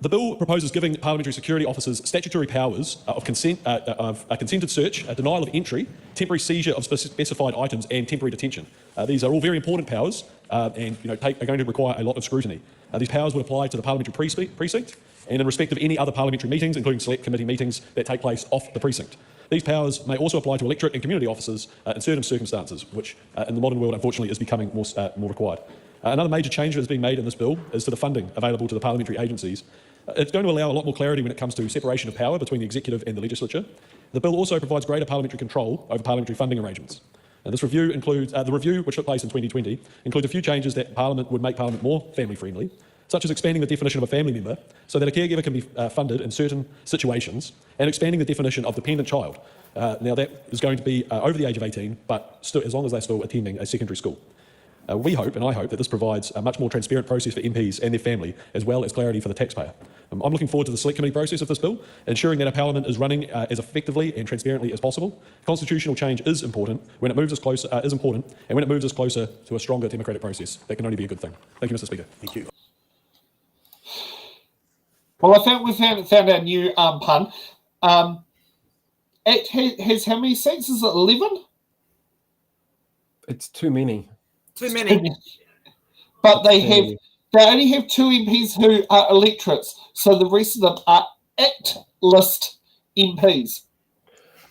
The bill proposes giving parliamentary security officers statutory powers of a consented search, a denial of entry, temporary seizure of specified items, and temporary detention. These are all very important powers, and are going to require a lot of scrutiny. These powers would apply to the parliamentary precinct, and in respect of any other parliamentary meetings, including select committee meetings that take place off the precinct. These powers may also apply to electorate and community officers in certain circumstances, which in the modern world, unfortunately, is becoming more required. Another major change that is being made in this bill is to the funding available to the parliamentary agencies. It's going to allow a lot more clarity when it comes to separation of power between the executive and the legislature. The bill also provides greater parliamentary control over parliamentary funding arrangements. This review includes the review, which took place in 2020, includes a few changes that Parliament would make Parliament more family-friendly, such as expanding the definition of a family member so that a caregiver can be funded in certain situations, and expanding the definition of dependent child. Now that is going to be over the age of 18, but still, as long as they're still attending a secondary school. We hope, and I hope, that this provides a much more transparent process for MPs and their family, as well as clarity for the taxpayer. I'm looking forward to the select committee process of this bill, ensuring that our Parliament is running as effectively and transparently as possible. Constitutional change is important when it moves us closer, and when it moves us closer to a stronger democratic process. That can only be a good thing. Thank you, Mr. Speaker. Thank you. Well, I think we found our new pun. It has how many seats? Is it 11? It's too many. Too many. But they only have 2 MPs who are electorates, so the rest of them are act-list MPs.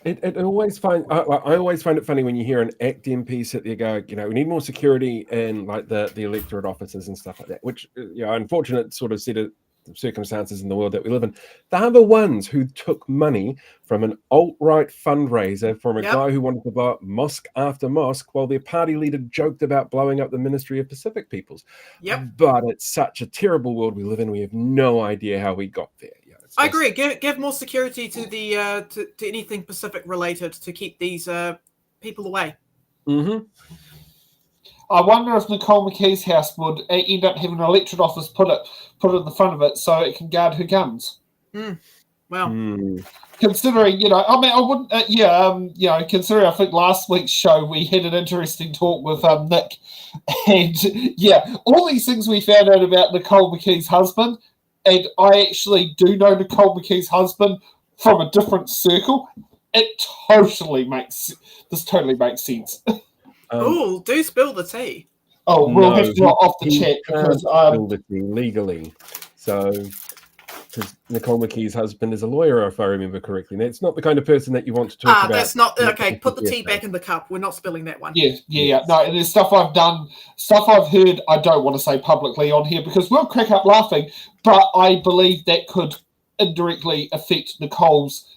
I always find it funny when you hear an ACT MP sit there go, we need more security in like the electorate offices and stuff like that, which unfortunate sort of set of circumstances in the world that we live in. They're the ones who took money from an alt-right fundraiser from a guy who wanted to blow up mosque after mosque while their party leader joked about blowing up the Ministry of Pacific Peoples. But it's such a terrible world we live in. We have no idea how we got there. I agree. Give more security to the to anything Pacific related to keep these people away. Mm-hmm. I wonder if Nicole McKee's house would end up having an electorate office put in the front of it so it can guard her guns. Well, considering I wouldn't. Considering I think last week's show we had an interesting talk with Nick, and all these things we found out about Nicole McKee's husband, and I actually do know Nicole McKee's husband from a different circle. It totally makes sense. Do spill the tea. Oh, we'll have to go off the chat because spill the tea legally. So, because Nicole McKee's husband is a lawyer, if I remember correctly. Now, it's not the kind of person that you want to talk about. That's not okay. Put the tea back in the cup. We're not spilling that one. Yeah. No, and there's stuff I've done, stuff I've heard. I don't want to say publicly on here because we'll crack up laughing. But I believe that could indirectly affect Nicole's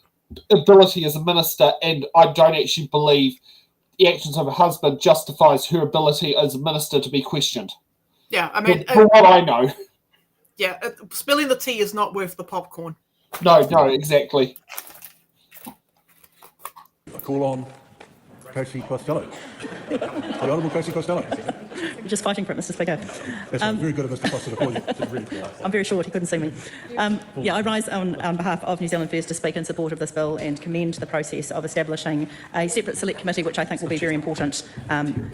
ability as a minister, and I don't actually believe the actions of her husband justifies her ability as a minister to be questioned. Yeah, I mean, from what I know. Yeah, spilling the tea is not worth the popcorn. No, exactly. I call on Kosi Costello. The Honourable Kosi Costello. Just fighting for it, Mr. Speaker. That's very good of Mr. Costello. I'm very short, he couldn't see me. I rise on behalf of New Zealand First to speak in support of this bill and commend the process of establishing a separate select committee, which I think will be very important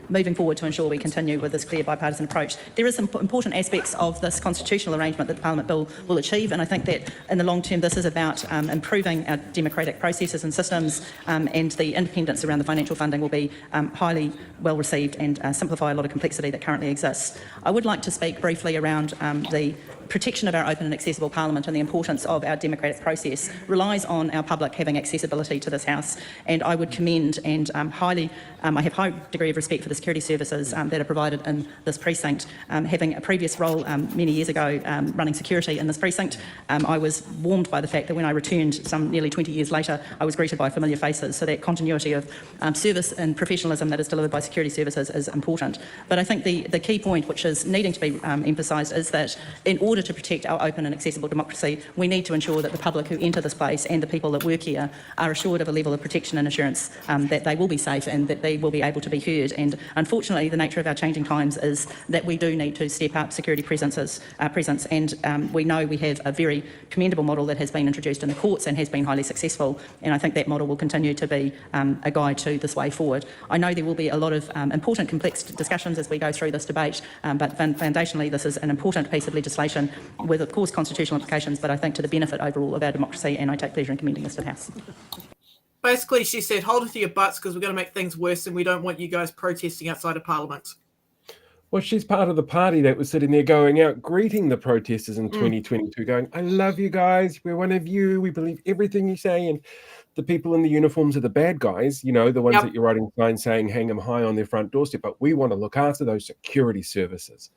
moving forward to ensure we continue with this clear bipartisan approach. There are some important aspects of this constitutional arrangement that the Parliament bill will achieve, and I think that in the long term this is about improving our democratic processes and systems, and the independence around the financial funding will be highly well received and simplify a lot of complexity that currently exists. I would like to speak briefly around the protection of our open and accessible Parliament, and the importance of our democratic process relies on our public having accessibility to this House, and I would commend and I have high degree of respect for the security services that are provided in this precinct. Having a previous role many years ago running security in this precinct, I was warmed by the fact that when I returned some nearly 20 years later, I was greeted by familiar faces, so that continuity of service and professionalism that is delivered by security services is important. But I think think the key point which is needing to be emphasised is that in order to protect our open and accessible democracy, we need to ensure that the public who enter this place and the people that work here are assured of a level of protection and assurance that they will be safe and that they will be able to be heard. And unfortunately, the nature of our changing times is that we do need to step up security presence, and we know we have a very commendable model that has been introduced in the courts and has been highly successful, and I think that model will continue to be a guide to this way forward. I know there will be a lot of important complex discussions as we go through this debate, but foundationally this is an important piece of legislation with, of course, constitutional implications, but I think to the benefit overall of our democracy, and I take pleasure in commending this to the House. Basically, she said, hold it to your butts because we're going to make things worse and we don't want you guys protesting outside of Parliament. Well, she's part of the party that was sitting there going out, greeting the protesters in 2022, going, I love you guys, we're one of you, we believe everything you say, and the people in the uniforms are the bad guys, you know, the ones that you're writing signs saying hang them high on their front doorstep, but we want to look after those security services.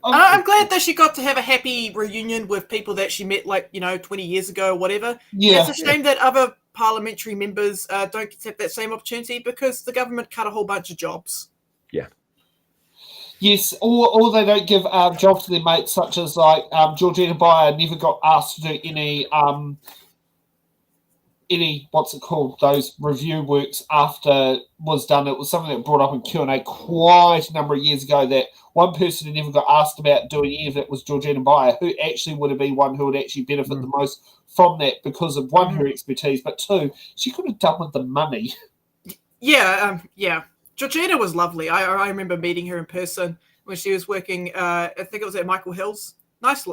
I'm glad that she got to have a happy reunion with people that she met, 20 years ago or whatever. Yeah. It's a shame that other parliamentary members don't get that same opportunity because the government cut a whole bunch of jobs. Yeah. Yes, or they don't give jobs to their mates, such as Georgina Beyer never got asked to do any what's it called, those review works after it was done. It was something that brought up in Q&A quite a number of years ago that one person who never got asked about doing any of it was Georgina Beyer, who actually would have been one who would actually benefit the most from that because of, one, her expertise, but two, she could have done with the money. Yeah. Georgina was lovely. I remember meeting her in person when she was working, I think it was at Michael Hill's. Nice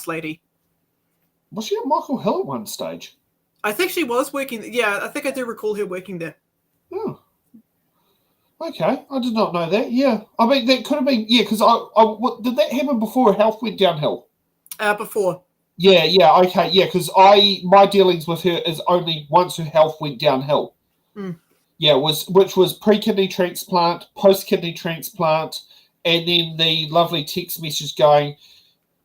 lady. Was she at Michael Hill at one stage? I think she was working. Yeah, I think I do recall her working there. Oh. Okay, I did not know that. Yeah. I mean, that could have been, because did that happen before health went downhill? Before. Yeah, okay, yeah, because my dealings with her is only once her health went downhill. Yeah, which was pre-kidney transplant, post-kidney transplant, and then the lovely text message going,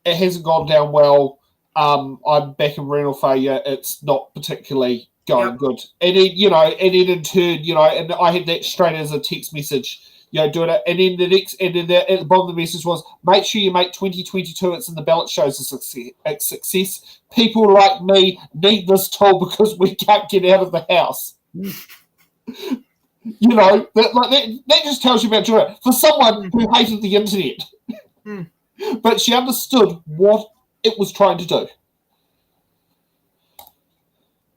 it hasn't gone down well, I'm back in renal failure, it's not particularly going good. And then, in turn, and I had that straight as a text message, doing it, and then at the bottom of the message was, make sure you make 2022, it's in the ballot, shows a success. People like me need this tool because we can't get out of the house. That just tells you about Joy. For someone who hated the internet. But she understood what it was trying to do.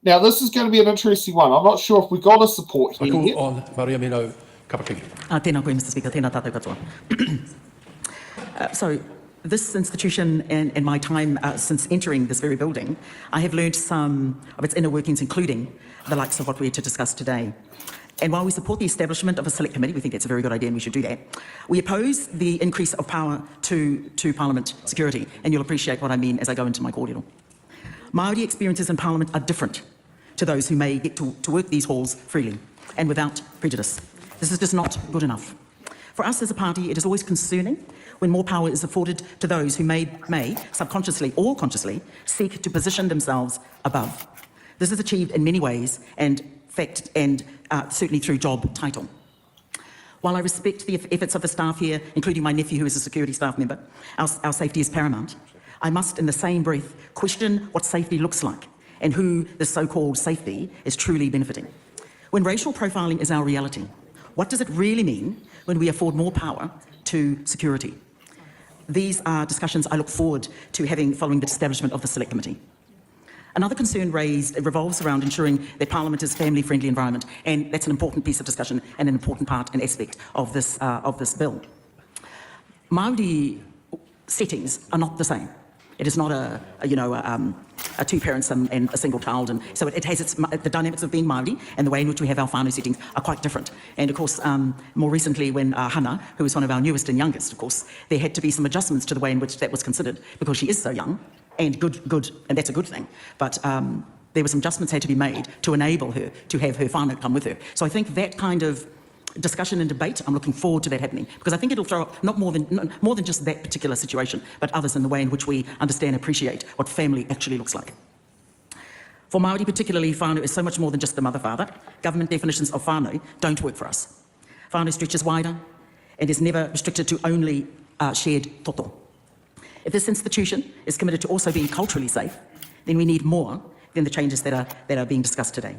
Now, this is going to be an interesting one. I'm not sure if we got a support here. I call on Maria Mino Kapakiki. Tēnā koe, Mr. Speaker. Tēnā tātou katoa. So, this institution and my time since entering this very building, I have learned some of its inner workings, including the likes of what we are to discuss today. And while we support the establishment of a select committee, we think that's a very good idea and we should do that, we oppose the increase of power to Parliament security, and you'll appreciate what I mean as I go into my kōrero. Māori experiences in Parliament are different to those who may get to work these halls freely and without prejudice. This is just not good enough. For us as a party, it is always concerning when more power is afforded to those who may subconsciously or consciously seek to position themselves above. This is achieved in many ways, and certainly through job title. While I respect the efforts of the staff here, including my nephew who is a security staff member, our safety is paramount. I must in the same breath question what safety looks like and who the so-called safety is truly benefiting. When racial profiling is our reality, what does it really mean when we afford more power to security? These are discussions I look forward to having following the establishment of the Select Committee. Another concern raised revolves around ensuring that Parliament is a family-friendly environment, and that's an important piece of discussion and an important part and aspect of this bill. Māori settings are not the same. It is not a two parents and a single child, and so it has the dynamics of being Māori, and the way in which we have our whānau settings are quite different. And of course, more recently when Hannah, who is one of our newest and youngest, of course, there had to be some adjustments to the way in which that was considered, because she is so young, and good, and that's a good thing. But there were some adjustments had to be made to enable her to have her whānau come with her. So I think that kind of discussion and debate, I'm looking forward to that happening, because I think it'll throw up not more than just that particular situation, but others in the way in which we understand and appreciate what family actually looks like. For Māori particularly, whānau is so much more than just the mother-father. Government definitions of whānau don't work for us. Whānau stretches wider, and is never restricted to only shared toto. If this institution is committed to also being culturally safe, then we need more than the changes that are being discussed today.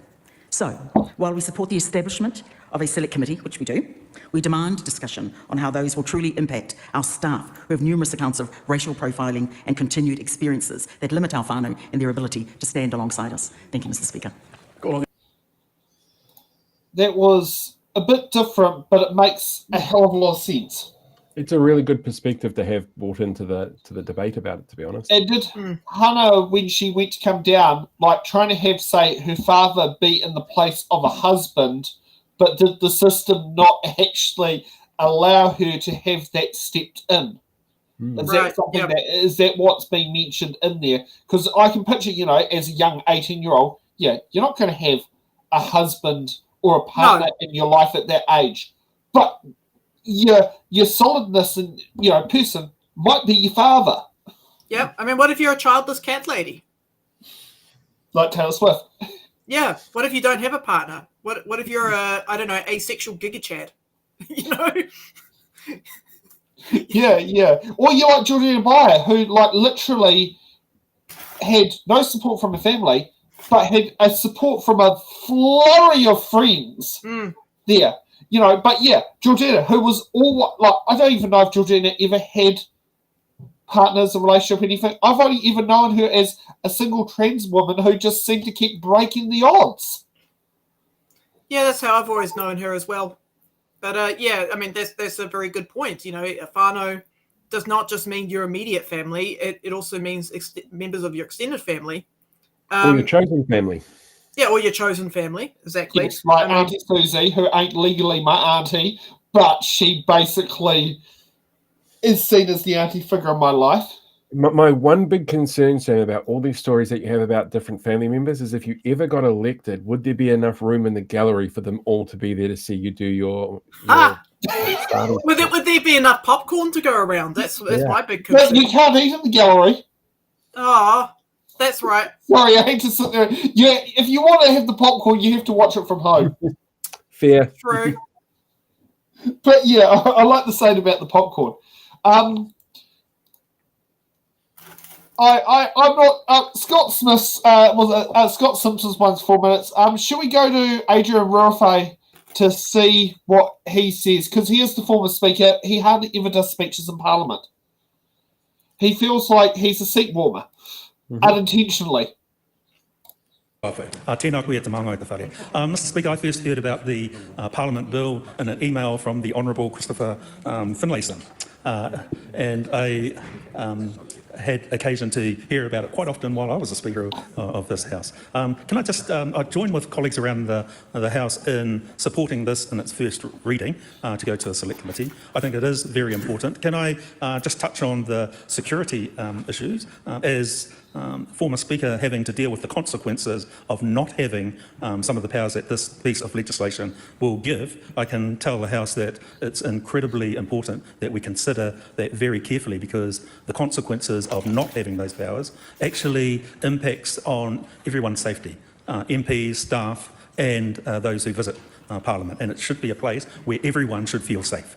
So, while we support the establishment of a select committee, which we do, we demand discussion on how those will truly impact our staff who have numerous accounts of racial profiling and continued experiences that limit our whānau in their ability to stand alongside us. Thank you, Mr. Speaker. That was a bit different, but it makes a hell of a lot of sense. It's a really good perspective to have brought into the debate about it, to be honest. And did Hannah, when she went to come down, like trying to have, say, her father be in the place of a husband, but did the system not actually allow her to have that stepped in? Is that something is that what's being mentioned in there? Because I can picture, as a young 18-year-old, you're not going to have a husband or a partner in your life at that age. But your solidness and person might be your father. Yep. I mean, what if you're a childless cat lady? Like Taylor Swift. Yeah. What if you don't have a partner? What if you're a, I don't know, asexual gigachad? Yeah. Or you're like Georgina Byer, who literally had no support from her family, but had a support from a flurry of friends there. But Georgina, who was I don't even know if Georgina ever had partners, a relationship, anything. I've only ever known her as a single trans woman who just seemed to keep breaking the odds. Yeah, that's how I've always known her as well. But I mean, that's a very good point. A whānau does not just mean your immediate family. It also means members of your extended family. Or your chosen family. Yeah, or your chosen family, exactly. Yes, like Auntie Susie, who ain't legally my auntie, but she basically is seen as the auntie figure of my life. My one big concern, Sam, about all these stories that you have about different family members is if you ever got elected, would there be enough room in the gallery for them all to be there to see you do your would there be enough popcorn to go around? That's my big concern. But you can't eat in the gallery. Oh, that's right. Sorry, I hate to sit there. Yeah, if you want to have the popcorn, you have to watch it from home. Fair. True. But yeah, I like the saying about the popcorn. I'm not. Scott Smith's Scott Simpson's one's 4 minutes. Should we go to Adrian Ruafei to see what he says? Because he is the former speaker. He hardly ever does speeches in Parliament. He feels like he's a seat warmer, unintentionally. Mr. Speaker, I first heard about the Parliament bill in an email from the Honourable Christopher Finlayson, and I had occasion to hear about it quite often while I was a Speaker of this House. Can I just I join with colleagues around the House in supporting this in its first reading to go to a select committee. I think it is very important. Can I just touch on the security issues as former Speaker having to deal with the consequences of not having some of the powers that this piece of legislation will give? I can tell the House that it's incredibly important that we consider that very carefully, because the consequences of not having those powers actually impacts on everyone's safety, MPs, staff and those who visit Parliament, and it should be a place where everyone should feel safe.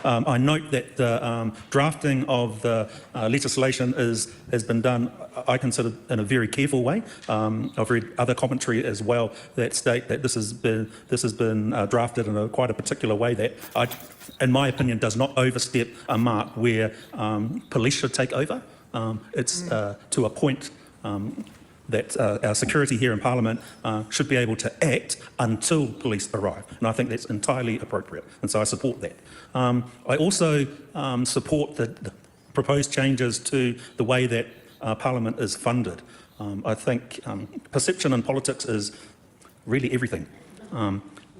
I note that the drafting of the legislation has been done, I consider, in a very careful way. I've read other commentary as well that state that this has been drafted in quite a particular way that, in my opinion, does not overstep a mark where police should take over. It's to a point that our security here in Parliament should be able to act until police arrive. And I think that's entirely appropriate. And so I support that. I also support the proposed changes to the way that Parliament is funded. I think perception in politics is really everything.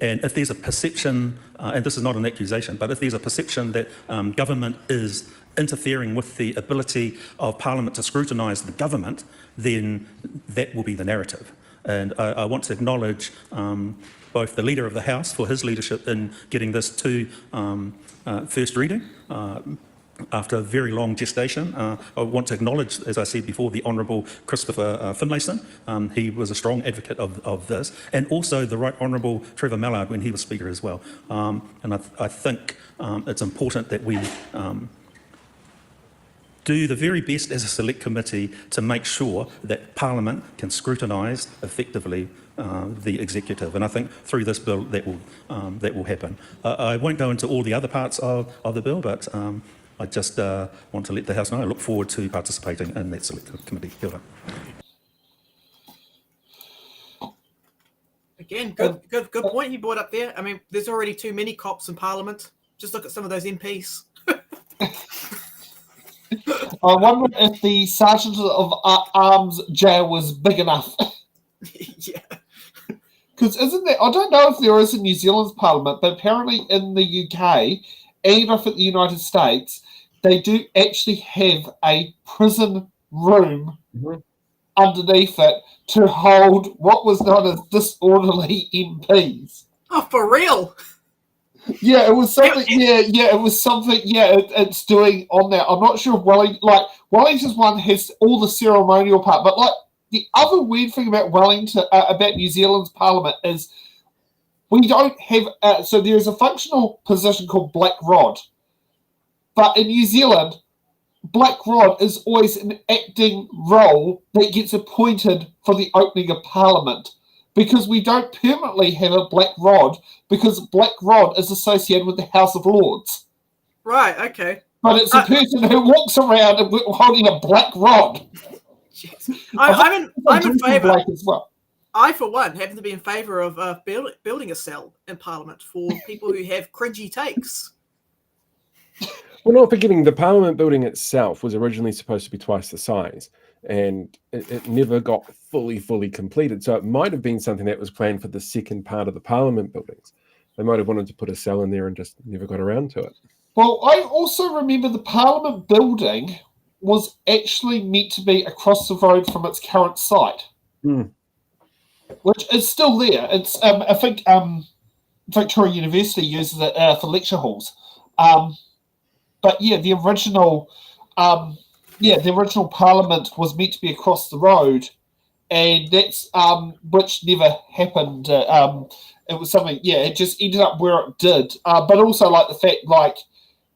And if there's a perception, and this is not an accusation, but if there's a perception that government is interfering with the ability of Parliament to scrutinise the government, then that will be the narrative. And I want to acknowledge both the Leader of the House for his leadership in getting this to first reading, after a very long gestation. I want to acknowledge, as I said before, the Honourable Christopher Finlayson. He was a strong advocate of this, and also the Right Honourable Trevor Mallard when he was Speaker as well. And I think it's important that we do the very best as a select committee to make sure that Parliament can scrutinise effectively the executive, and I think through this bill that will happen. I won't go into all the other parts of the bill, but I just want to let the House know I look forward to participating in that select committee. Kia ora. Again, good point you brought up there. I mean, there's already too many cops in Parliament. Just look at some of those MPs. I wonder if the Sergeant of Arms jail was big enough. Yeah. Because isn't there, I don't know if there is in New Zealand's Parliament, but apparently in the UK and I think the United States, they do actually have a prison room underneath it to hold what was known as disorderly MPs. Oh, for real? Yeah, it was something. It was something. Yeah, it's doing on that. I'm not sure if Wellington's one has all the ceremonial part, but like the other weird thing about Wellington, about New Zealand's Parliament is we don't have. So there is a functional position called Black Rod, but in New Zealand, Black Rod is always an acting role that gets appointed for the opening of Parliament. Because we don't permanently have a Black Rod, because Black Rod is associated with the House of Lords. Right, okay. But it's a person who walks around holding a black rod. I'm in favour. As well. I, for one, happen to be in favour of building a cell in Parliament for people who have cringy takes. Well, not forgetting the Parliament building itself was originally supposed to be twice the size, and it never got fully completed. So it might have been something that was planned for the second part of the Parliament buildings. They might have wanted to put a cell in there and just never got around to it. Well, I also remember the Parliament building was actually meant to be across the road from its current site, which is still there. It's I think Victoria University uses it for lecture halls. But yeah, the original Parliament was meant to be across the road, and that's which never happened. It was something, it just ended up where it did. But also, like the fact, like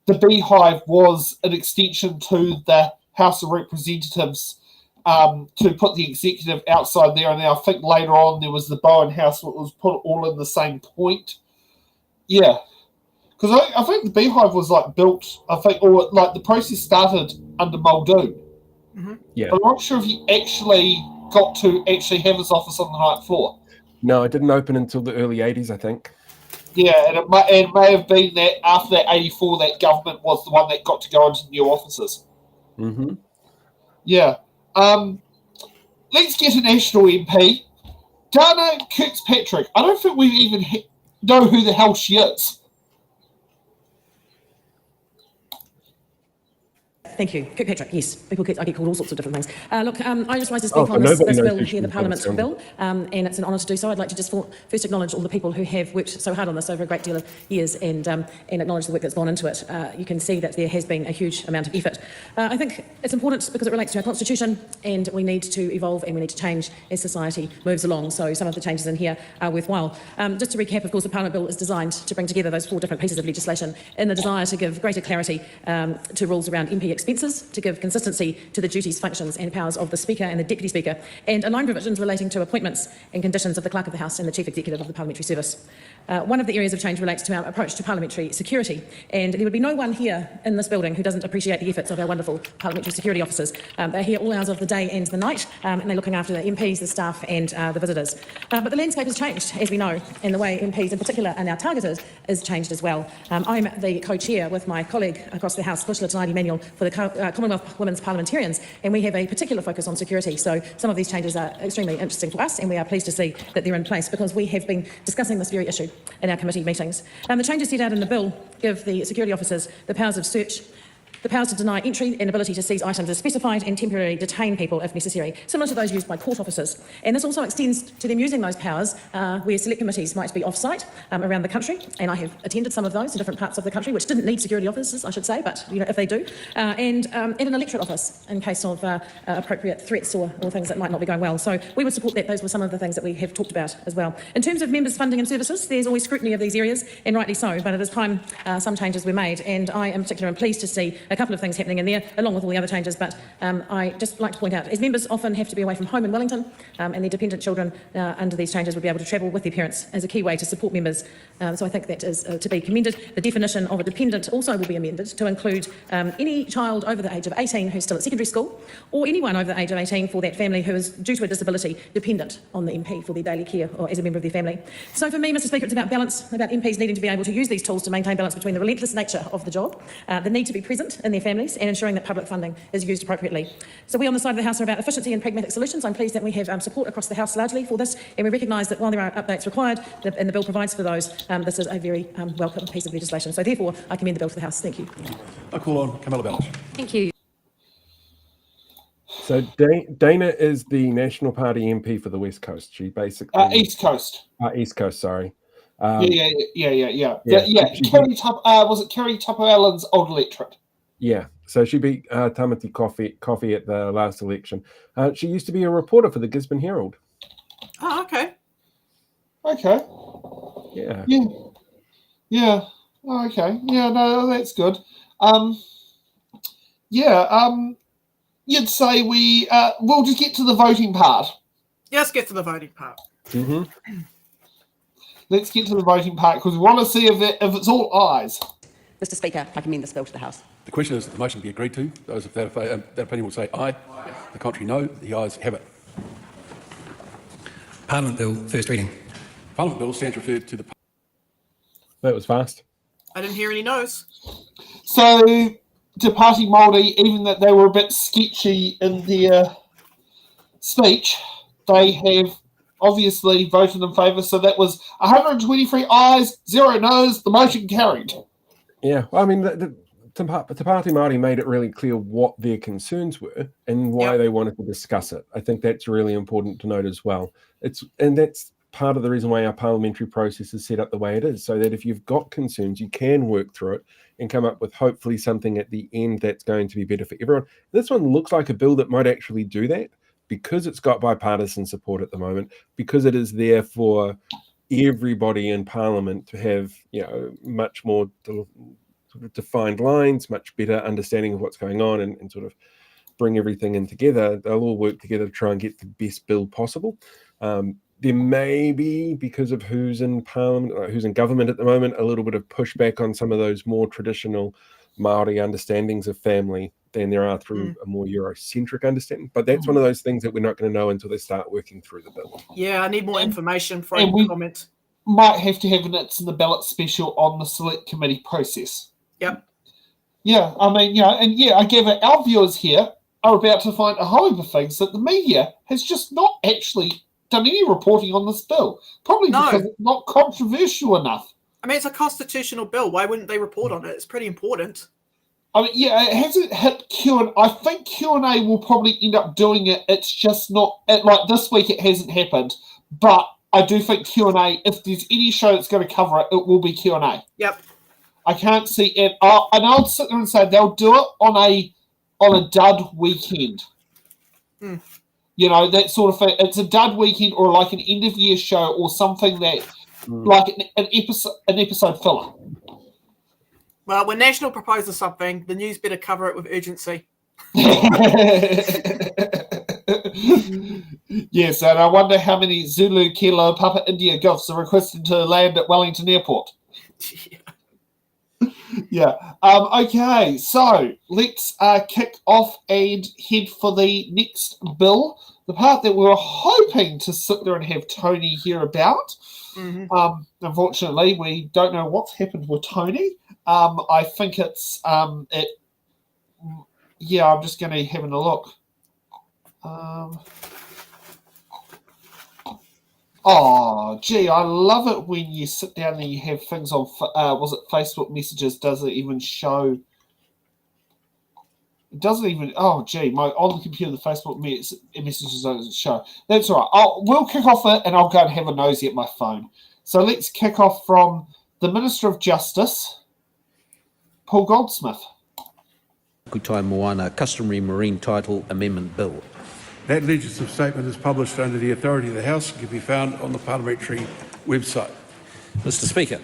the Beehive was an extension to the House of Representatives to put the executive outside there, and then I think later on there was the Bowen House, that was put all in the same point. Yeah. Because I think the Beehive was like built, I think, or like the process started under Muldoon. Yeah. But I'm not sure if he actually got to actually have his office on the ninth floor. No, it didn't open until the early 80s, I think. Yeah, and it may have been that after that 84, that government was the one that got to go into new offices. Yeah. Let's get a national MP. Dana Kirkpatrick. I don't think we even know who the hell she is. Thank you. Kirkpatrick, yes. I get called all sorts of different things. Look, I just rise to speak on this bill here, the Parliament bill, and it's an honour to do so. I'd like to just first acknowledge all the people who have worked so hard on this over a great deal of years and acknowledge the work that's gone into it. You can see that there has been a huge amount of effort. I think it's important because it relates to our Constitution, and we need to evolve and we need to change as society moves along. So some of the changes in here are worthwhile. Just to recap, of course, the Parliament bill is designed to bring together those 4 different pieces of legislation in the desire to give greater clarity to rules around MP expenses, to give consistency to the duties, functions and powers of the Speaker and the Deputy Speaker, and align provisions relating to appointments and conditions of the Clerk of the House and the Chief Executive of the Parliamentary Service. One of the areas of change relates to our approach to parliamentary security, and there would be no one here in this building who doesn't appreciate the efforts of our wonderful parliamentary security officers. They're here all hours of the day and the night, and they're looking after the MPs, the staff and the visitors. But the landscape has changed, as we know, and the way MPs in particular are now targeted is changed as well. I'm the co-chair with my colleague across the House, Kushla Tanadi Manuel, for the Commonwealth Women's Parliamentarians, and we have a particular focus on security. So some of these changes are extremely interesting for us, and we are pleased to see that they're in place because we have been discussing this very issue in our committee meetings. The changes set out in the bill give the security officers the powers of search, The powers to deny entry and ability to seize items as specified and temporarily detain people if necessary, similar to those used by court officers. And this also extends to them using those powers where select committees might be off-site around the country, and I have attended some of those in different parts of the country, which didn't need security officers, I should say, but if they do, and an electorate office in case of appropriate threats or things that might not be going well. So we would support that. Those were some of the things that we have talked about as well. In terms of members' funding and services, there's always scrutiny of these areas, and rightly so, but it is time some changes were made, and I in particular am pleased to see a couple of things happening in there, along with all the other changes, but I just like to point out, as members often have to be away from home in Wellington, and their dependent children under these changes would be able to travel with their parents as a key way to support members. So I think that is to be commended. The definition of a dependent also will be amended to include any child over the age of 18 who's still at secondary school, or anyone over the age of 18 for that family who is, due to a disability, dependent on the MP for their daily care or as a member of their family. So for me, Mr Speaker, it's about balance, about MPs needing to be able to use these tools to maintain balance between the relentless nature of the job, the need to be present in their families, and ensuring that public funding is used appropriately. So we on the side of the House are about efficiency and pragmatic solutions. I'm pleased that we have support across the House largely for this, and we recognise that while there are updates required, and the bill provides for those, this is a very welcome piece of legislation. So therefore, I commend the bill to the House. Thank you. I call on Camilla Belch. Thank you. So Dana is the National Party MP for the West Coast. She basically East Coast. East Coast, sorry. Yeah. Was it Kerry Tupper Allen's old electorate? Yeah. So she beat Timothy Coffey at the last election. She used to be a reporter for the Gisborne Herald. Oh, okay. Okay. Yeah. Yeah. Oh, okay. Yeah. No, that's good. You'd say we'll just get to the voting part. Yeah, let's get to the voting part. Mm-hmm. Let's get to the voting part because we want to see if it's all ayes. Mr Speaker, I commend this bill to the House. The question is that the motion be agreed to. Those of that opinion will say aye. The contrary, no. The ayes have it. Parliament Bill, first reading. Parliament Bill stands referred to the... That was fast. I didn't hear any no's. So, to Party Māori, even that they were a bit sketchy in their speech, they have obviously voted in favour. So that was 123 ayes, 0 no's, the motion carried. Yeah, well, I mean, the Party Māori made it really clear what their concerns were and why they wanted to discuss it. I think that's really important to note as well. And that's part of the reason why our parliamentary process is set up the way it is, so that if you've got concerns, you can work through it and come up with hopefully something at the end that's going to be better for everyone. This one looks like a bill that might actually do that because it's got bipartisan support at the moment, because it is there for everybody in Parliament to have, much more sort of defined lines, much better understanding of what's going on, and sort of bring everything in together. They'll all work together to try and get the best bill possible. There may be, because of who's in Parliament, or who's in government at the moment, a little bit of pushback on some of those more traditional Māori understandings of family than there are through a more Eurocentric understanding. But that's one of those things that we're not going to know until they start working through the bill. Yeah, I need more information before I can comment. Might have to have an It's in the Ballot special on the select committee process. Yep. Yeah, I mean, I gather our viewers here are about to find a whole heap of things that the media has just not actually done any reporting on this bill. Probably because it's not controversial enough. I mean, it's a constitutional bill. Why wouldn't they report on it? It's pretty important. I mean, it hasn't hit Q&A. I think Q&A will probably end up doing it. It's just not, like this week it hasn't happened. But I do think Q&A, if there's any show that's going to cover it, it will be Q&A. Yep. I can't see it. And I'll sit there and say they'll do it on a dud weekend. That sort of thing. It's a dud weekend or like an end of year show or something that, like an episode filler. Well, when National proposes something, the news better cover it with urgency. Yes, and I wonder how many Zulu, Kilo, Papa India ghosts are requested to land at Wellington Airport. Yeah. Okay, so let's kick off and head for the next bill. The part that we were hoping to sit there and have Tony here about. Unfortunately, we don't know what's happened with Tony. I think it's I'm just going to have a look. Oh, gee, I love it when you sit down and you have things on, was it Facebook messages? Does it even show It doesn't even. Oh, gee, on the computer, the Facebook messages doesn't show. That's all right. We'll kick off it, and I'll go and have a nosy at my phone. So let's kick off from the Minister of Justice, Paul Goldsmith. Takutai Moana Customary Marine Title Amendment Bill. That legislative statement is published under the authority of the House and can be found on the parliamentary website. Mr. Speaker,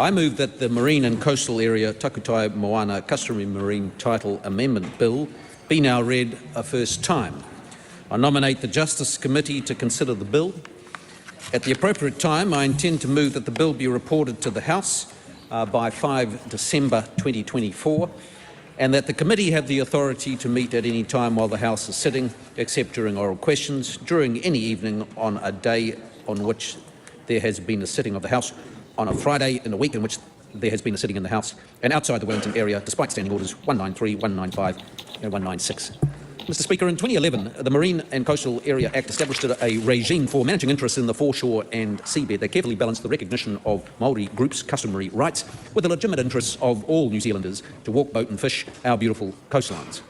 I move that the Marine and Coastal Area Takutai Moana Customary Marine Title Amendment Bill be now read a first time. I nominate the Justice Committee to consider the bill. At the appropriate time, I intend to move that the bill be reported to the House by 5 December 2024, and that the committee have the authority to meet at any time while the House is sitting, except during oral questions, during any evening on a day on which there has been a sitting of the House, on a Friday in a week in which there has been a sitting in the House, and outside the Wellington area, despite Standing Orders 193, 195 and 196. Mr. Speaker, in 2011, the Marine and Coastal Area Act established a regime for managing interests in the foreshore and seabed that carefully balanced the recognition of Māori groups' customary rights with the legitimate interests of all New Zealanders to walk, boat and fish our beautiful coastlines.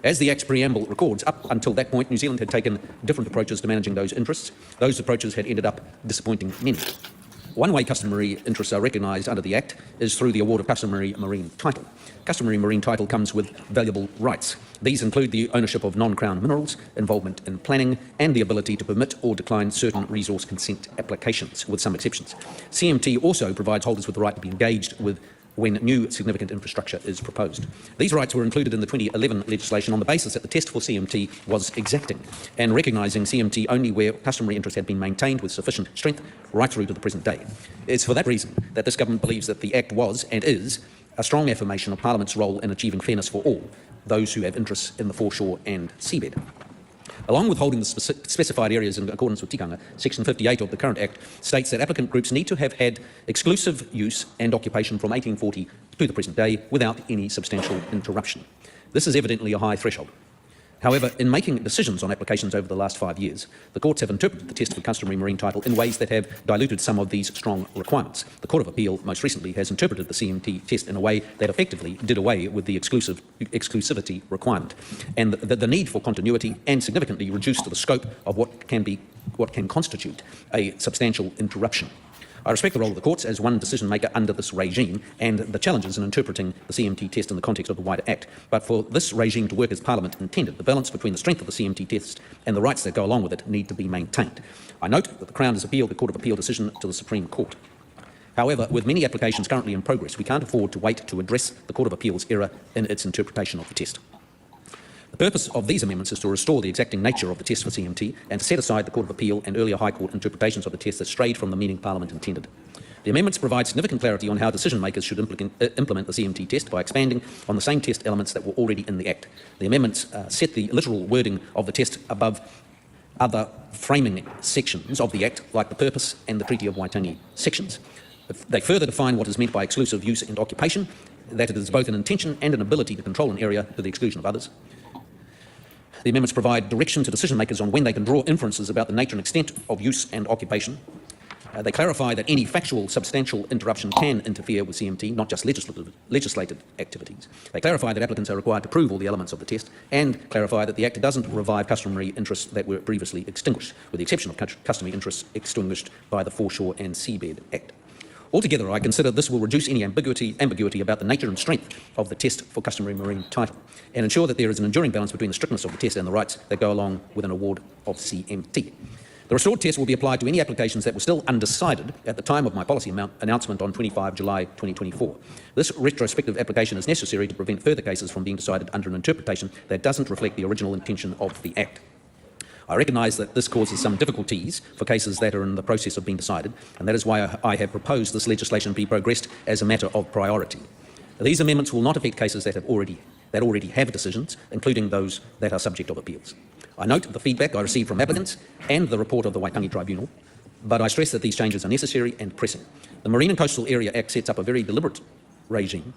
As the Act's preamble records, up until that point, New Zealand had taken different approaches to managing those interests. Those approaches had ended up disappointing many. One way customary interests are recognised under the Act is through the award of customary marine title. Customary marine title comes with valuable rights. These include the ownership of non-crown minerals, involvement in planning, and the ability to permit or decline certain resource consent applications, with some exceptions. CMT also provides holders with the right to be engaged with when new significant infrastructure is proposed. These rights were included in the 2011 legislation on the basis that the test for CMT was exacting, and recognising CMT only where customary interests had been maintained with sufficient strength right through to the present day. It's for that reason that this government believes that the Act was, and is, a strong affirmation of Parliament's role in achieving fairness for all, those who have interests in the foreshore and seabed. Along with holding the specified areas in accordance with tikanga, Section 58 of the current Act states that applicant groups need to have had exclusive use and occupation from 1840 to the present day without any substantial interruption. This is evidently a high threshold. However, in making decisions on applications over the last 5 years, the courts have interpreted the test for customary marine title in ways that have diluted some of these strong requirements. The Court of Appeal, most recently, has interpreted the CMT test in a way that effectively did away with the exclusivity requirement, and the need for continuity, and significantly reduced the scope of what can constitute a substantial interruption. I respect the role of the courts as one decision maker under this regime and the challenges in interpreting the CMT test in the context of the wider Act. But for this regime to work as Parliament intended, the balance between the strength of the CMT test and the rights that go along with it need to be maintained. I note that the Crown has appealed the Court of Appeal decision to the Supreme Court. However, with many applications currently in progress, we can't afford to wait to address the Court of Appeal's error in its interpretation of the test. The purpose of these amendments is to restore the exacting nature of the test for CMT and to set aside the Court of Appeal and earlier High Court interpretations of the test that strayed from the meaning Parliament intended. The amendments provide significant clarity on how decision makers should implement the CMT test by expanding on the same test elements that were already in the Act. The amendments set the literal wording of the test above other framing sections of the Act, like the purpose and the Treaty of Waitangi sections. They further define what is meant by exclusive use and occupation, that it is both an intention and an ability to control an area to the exclusion of others. The amendments provide direction to decision makers on when they can draw inferences about the nature and extent of use and occupation. They clarify that any factual substantial interruption can interfere with CMT, not just legislative activities. They clarify that applicants are required to prove all the elements of the test, and clarify that the Act doesn't revive customary interests that were previously extinguished, with the exception of customary interests extinguished by the Foreshore and Seabed Act. Altogether, I consider this will reduce any ambiguity about the nature and strength of the test for customary marine title, and ensure that there is an enduring balance between the strictness of the test and the rights that go along with an award of CMT. The restored test will be applied to any applications that were still undecided at the time of my policy announcement on 25 July 2024. This retrospective application is necessary to prevent further cases from being decided under an interpretation that doesn't reflect the original intention of the Act. I recognise that this causes some difficulties for cases that are in the process of being decided, and that is why I have proposed this legislation be progressed as a matter of priority. These amendments will not affect cases that already have decisions, including those that are subject of appeals. I note the feedback I received from applicants and the report of the Waitangi Tribunal, but I stress that these changes are necessary and pressing. The Marine and Coastal Area Act sets up a very deliberate regime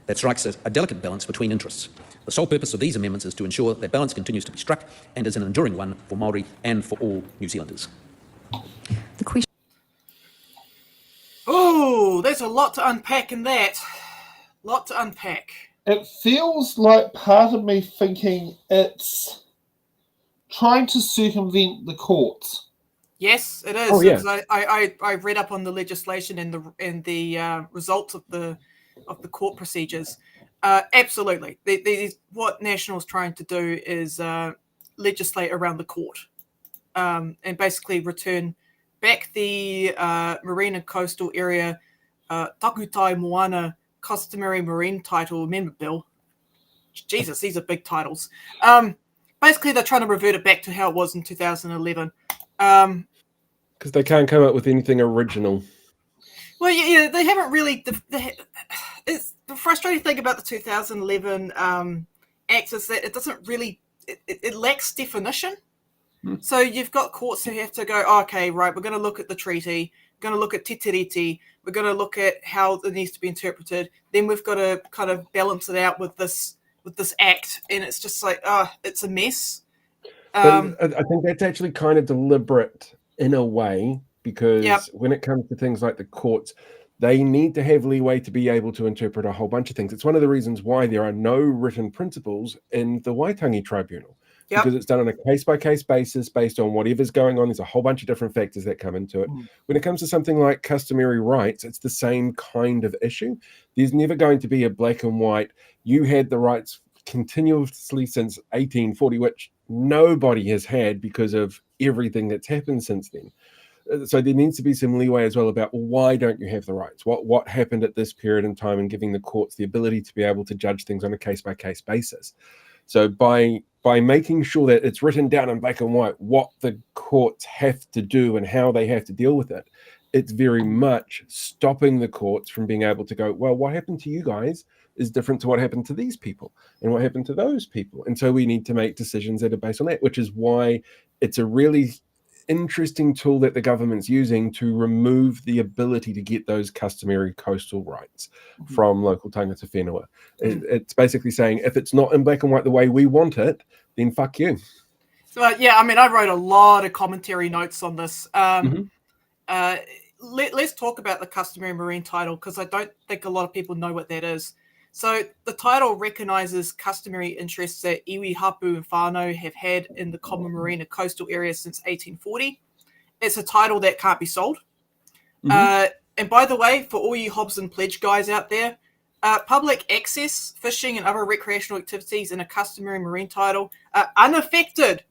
that strikes a delicate balance between interests. The sole purpose of these amendments is to ensure that balance continues to be struck and is an enduring one for Māori and for all New Zealanders. The question. Oh, there's a lot to unpack in that. Lot to unpack. it feels like part of me thinking it's trying to circumvent the courts. Yes, it is. Oh, yeah. I read up on the legislation and the results of the court procedures. Absolutely, what National's trying to do is legislate around the court, and basically return back the marine and coastal area Takutai Moana Customary Marine Title Amendment Bill. Jesus, these are big titles. Basically, they're trying to revert it back to how it was in 2011. Because they can't come up with anything original. Well, yeah, they haven't really. It's the frustrating thing about the 2011 Act is that it doesn't really. It lacks definition. So you've got courts who have to go, okay, right, we're going to look at the treaty, we're going to look at te tiriti, we're going to look at how it needs to be interpreted. Then we've got to kind of balance it out with this act, and it's just like, it's a mess. But I think that's actually kind of deliberate in a way, because when it comes to things like the courts, they need to have leeway to be able to interpret a whole bunch of things. It's one of the reasons why there are no written principles in the Waitangi Tribunal, because it's done on a case-by-case basis based on whatever's going on. There's a whole bunch of different factors that come into it. When it comes to something like customary rights, it's the same kind of issue. There's never going to be a black and white, you had the rights continuously since 1840, which nobody has had because of everything that's happened since then. So there needs to be some leeway as well about, well, why don't you have the rights? What happened at this period in time, and giving the courts the ability to be able to judge things on a case-by-case basis. So by making sure that it's written down in black and white what the courts have to do and how they have to deal with it, it's very much stopping the courts from being able to go, well, what happened to you guys is different to what happened to these people and what happened to those people. And so we need to make decisions that are based on that, which is why it's a really interesting tool that the government's using to remove the ability to get those customary coastal rights from local tangata whenua. It's basically saying, if it's not in black and white the way we want it, then fuck you. So yeah, I mean, I wrote a lot of commentary notes on this. Let's talk about the customary marine title, because I don't think a lot of people know what that is. So the title recognises customary interests that iwi, hapu and whānau have had in the common marine and coastal areas since 1840. It's a title that can't be sold. And by the way, for all you Hobson Pledge guys out there, public access, fishing and other recreational activities in a customary marine title are unaffected.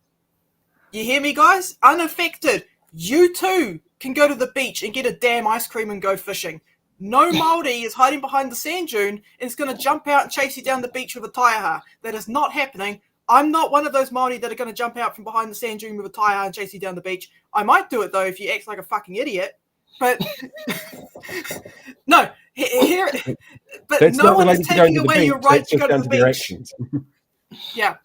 You hear me, guys? Unaffected. You too can go to the beach and get a damn ice cream and go fishing. No Māori is hiding behind the sand dune and is going to jump out and chase you down the beach with a taiaha. That is not happening. I'm not one of those Māori that are going to jump out from behind the sand dune with a taiaha and chase you down the beach. I might do it, though, if you act like a fucking idiot. But no, but that's no one is related to going taking to the away beach. your right That's to just go to down the to their beach. actions. Yeah.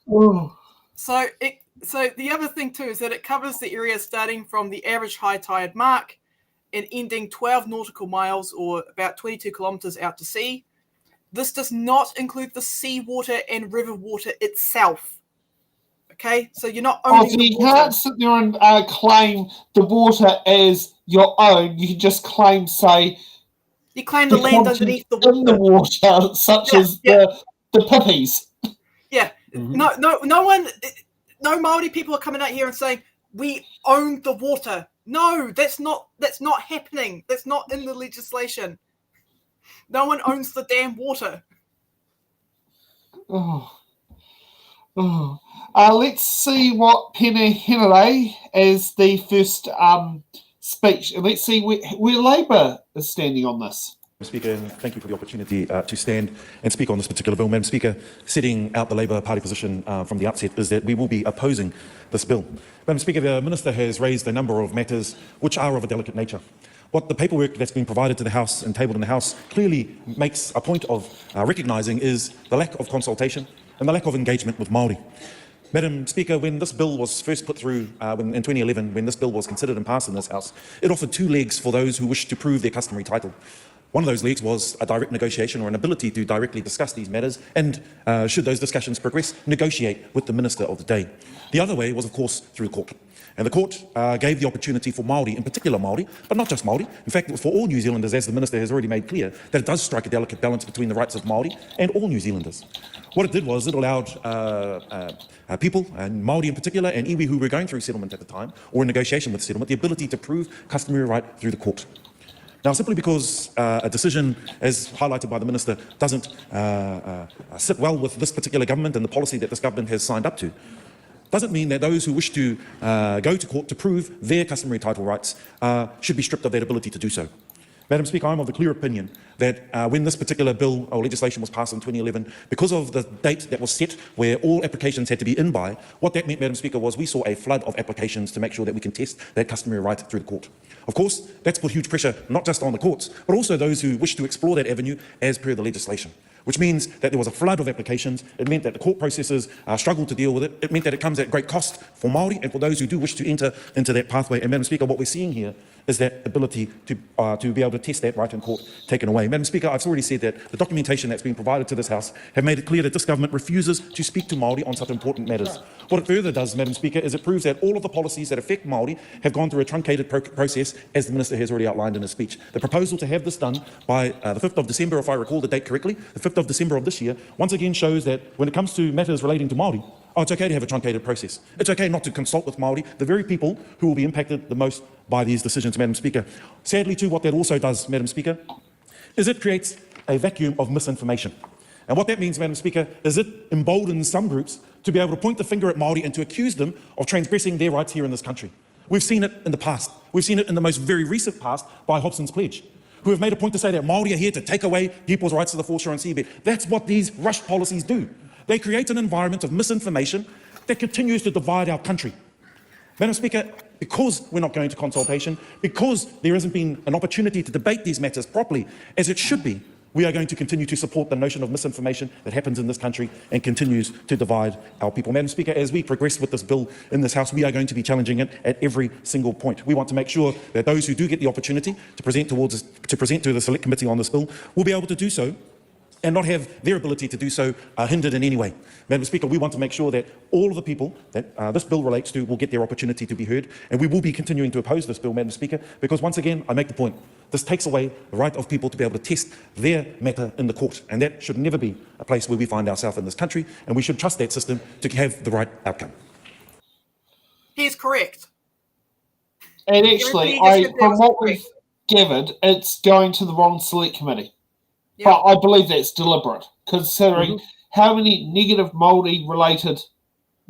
So the other thing, too, is that it covers the area starting from the average high tide mark and ending 12 nautical miles, or about 22 kilometres out to sea. This does not include the seawater and river water itself. Okay? So you're not owning so the you water. can't sit there and claim the water as your own. You can just claim, say, you claim the land underneath the water. In the water, such as the pippies. Yeah. No one, no Māori people are coming out here and saying, we own the water. No, that's not happening. That's not in the legislation. No one owns the damn water. Let's see what Pene Henare as the first speech, and let's see where Labour is standing on this. Madam Speaker, and thank you for the opportunity to stand and speak on this particular bill. Madam Speaker, setting out the Labour Party position from the outset is that we will be opposing this bill. Madam Speaker, the Minister has raised a number of matters which are of a delicate nature. What the paperwork that's been provided to the House and tabled in the House clearly makes a point of recognising is the lack of consultation and the lack of engagement with Māori. Madam Speaker, when this bill was first put through in 2011, when this bill was considered and passed in this House, it offered two legs for those who wished to prove their customary title. One of those legs was a direct negotiation, or an ability to directly discuss these matters and, should those discussions progress, negotiate with the Minister of the day. The other way was, of course, through court. And the court gave the opportunity for Māori, in particular Māori, but not just Māori. In fact, it was for all New Zealanders, as the Minister has already made clear, that it does strike a delicate balance between the rights of Māori and all New Zealanders. What it did was it allowed people, and Māori in particular, and iwi who were going through settlement at the time, or in negotiation with settlement, the ability to prove customary right through the court. Now, simply because a decision, as highlighted by the Minister, doesn't sit well with this particular government and the policy that this government has signed up to, doesn't mean that those who wish to go to court to prove their customary title rights should be stripped of that ability to do so. Madam Speaker, I'm of the clear opinion that when this particular bill or legislation was passed in 2011, because of the date that was set where all applications had to be in by, what that meant, Madam Speaker, was we saw a flood of applications to make sure that we can test that customary right through the court. Of course, that's put huge pressure not just on the courts, but also those who wish to explore that avenue as per the legislation, which means that there was a flood of applications. It meant that the court processes struggled to deal with it. It meant that it comes at great cost for Māori and for those who do wish to enter into that pathway. And Madam Speaker, what we're seeing here is that ability to be able to test that right in court taken away. Madam Speaker, I've already said that the documentation that's been provided to this House have made it clear that this government refuses to speak to Māori on such important matters. What it further does, Madam Speaker, is it proves that all of the policies that affect Māori have gone through a truncated process, as the Minister has already outlined in his speech. The proposal to have this done by the 5th of December, if I recall the date correctly, the 5th of December of this year, once again shows that when it comes to matters relating to Māori, it's okay to have a truncated process. It's okay not to consult with Māori, the very people who will be impacted the most by these decisions, Madam Speaker. Sadly, too, what that also does, Madam Speaker, is it creates a vacuum of misinformation. And what that means, Madam Speaker, is it emboldens some groups to be able to point the finger at Māori and to accuse them of transgressing their rights here in this country. We've seen it in the past. We've seen it in the most very recent past by Hobson's Pledge, who have made a point to say that Māori are here to take away people's rights to the foreshore and seabed. That's what these rush policies do. They create an environment of misinformation that continues to divide our country. Madam Speaker, because we're not going to consultation, because there hasn't been an opportunity to debate these matters properly as it should be, we are going to continue to support the notion of misinformation that happens in this country and continues to divide our people. Madam Speaker, as we progress with this bill in this House, we are going to be challenging it at every single point. We want to make sure that those who do get the opportunity to present to the Select Committee on this bill will be able to do so and not have their ability to do so hindered in any way. Madam Speaker, we want to make sure that all of the people that this bill relates to will get their opportunity to be heard, and we will be continuing to oppose this bill, Madam Speaker, because once again, I make the point, this takes away the right of people to be able to test their matter in the court, and that should never be a place where we find ourselves in this country, and we should trust that system to have the right outcome. He's correct. And actually, from what we've gathered, it's going to the wrong Select Committee. Yep. But I believe that's deliberate, considering how many negative Māori-related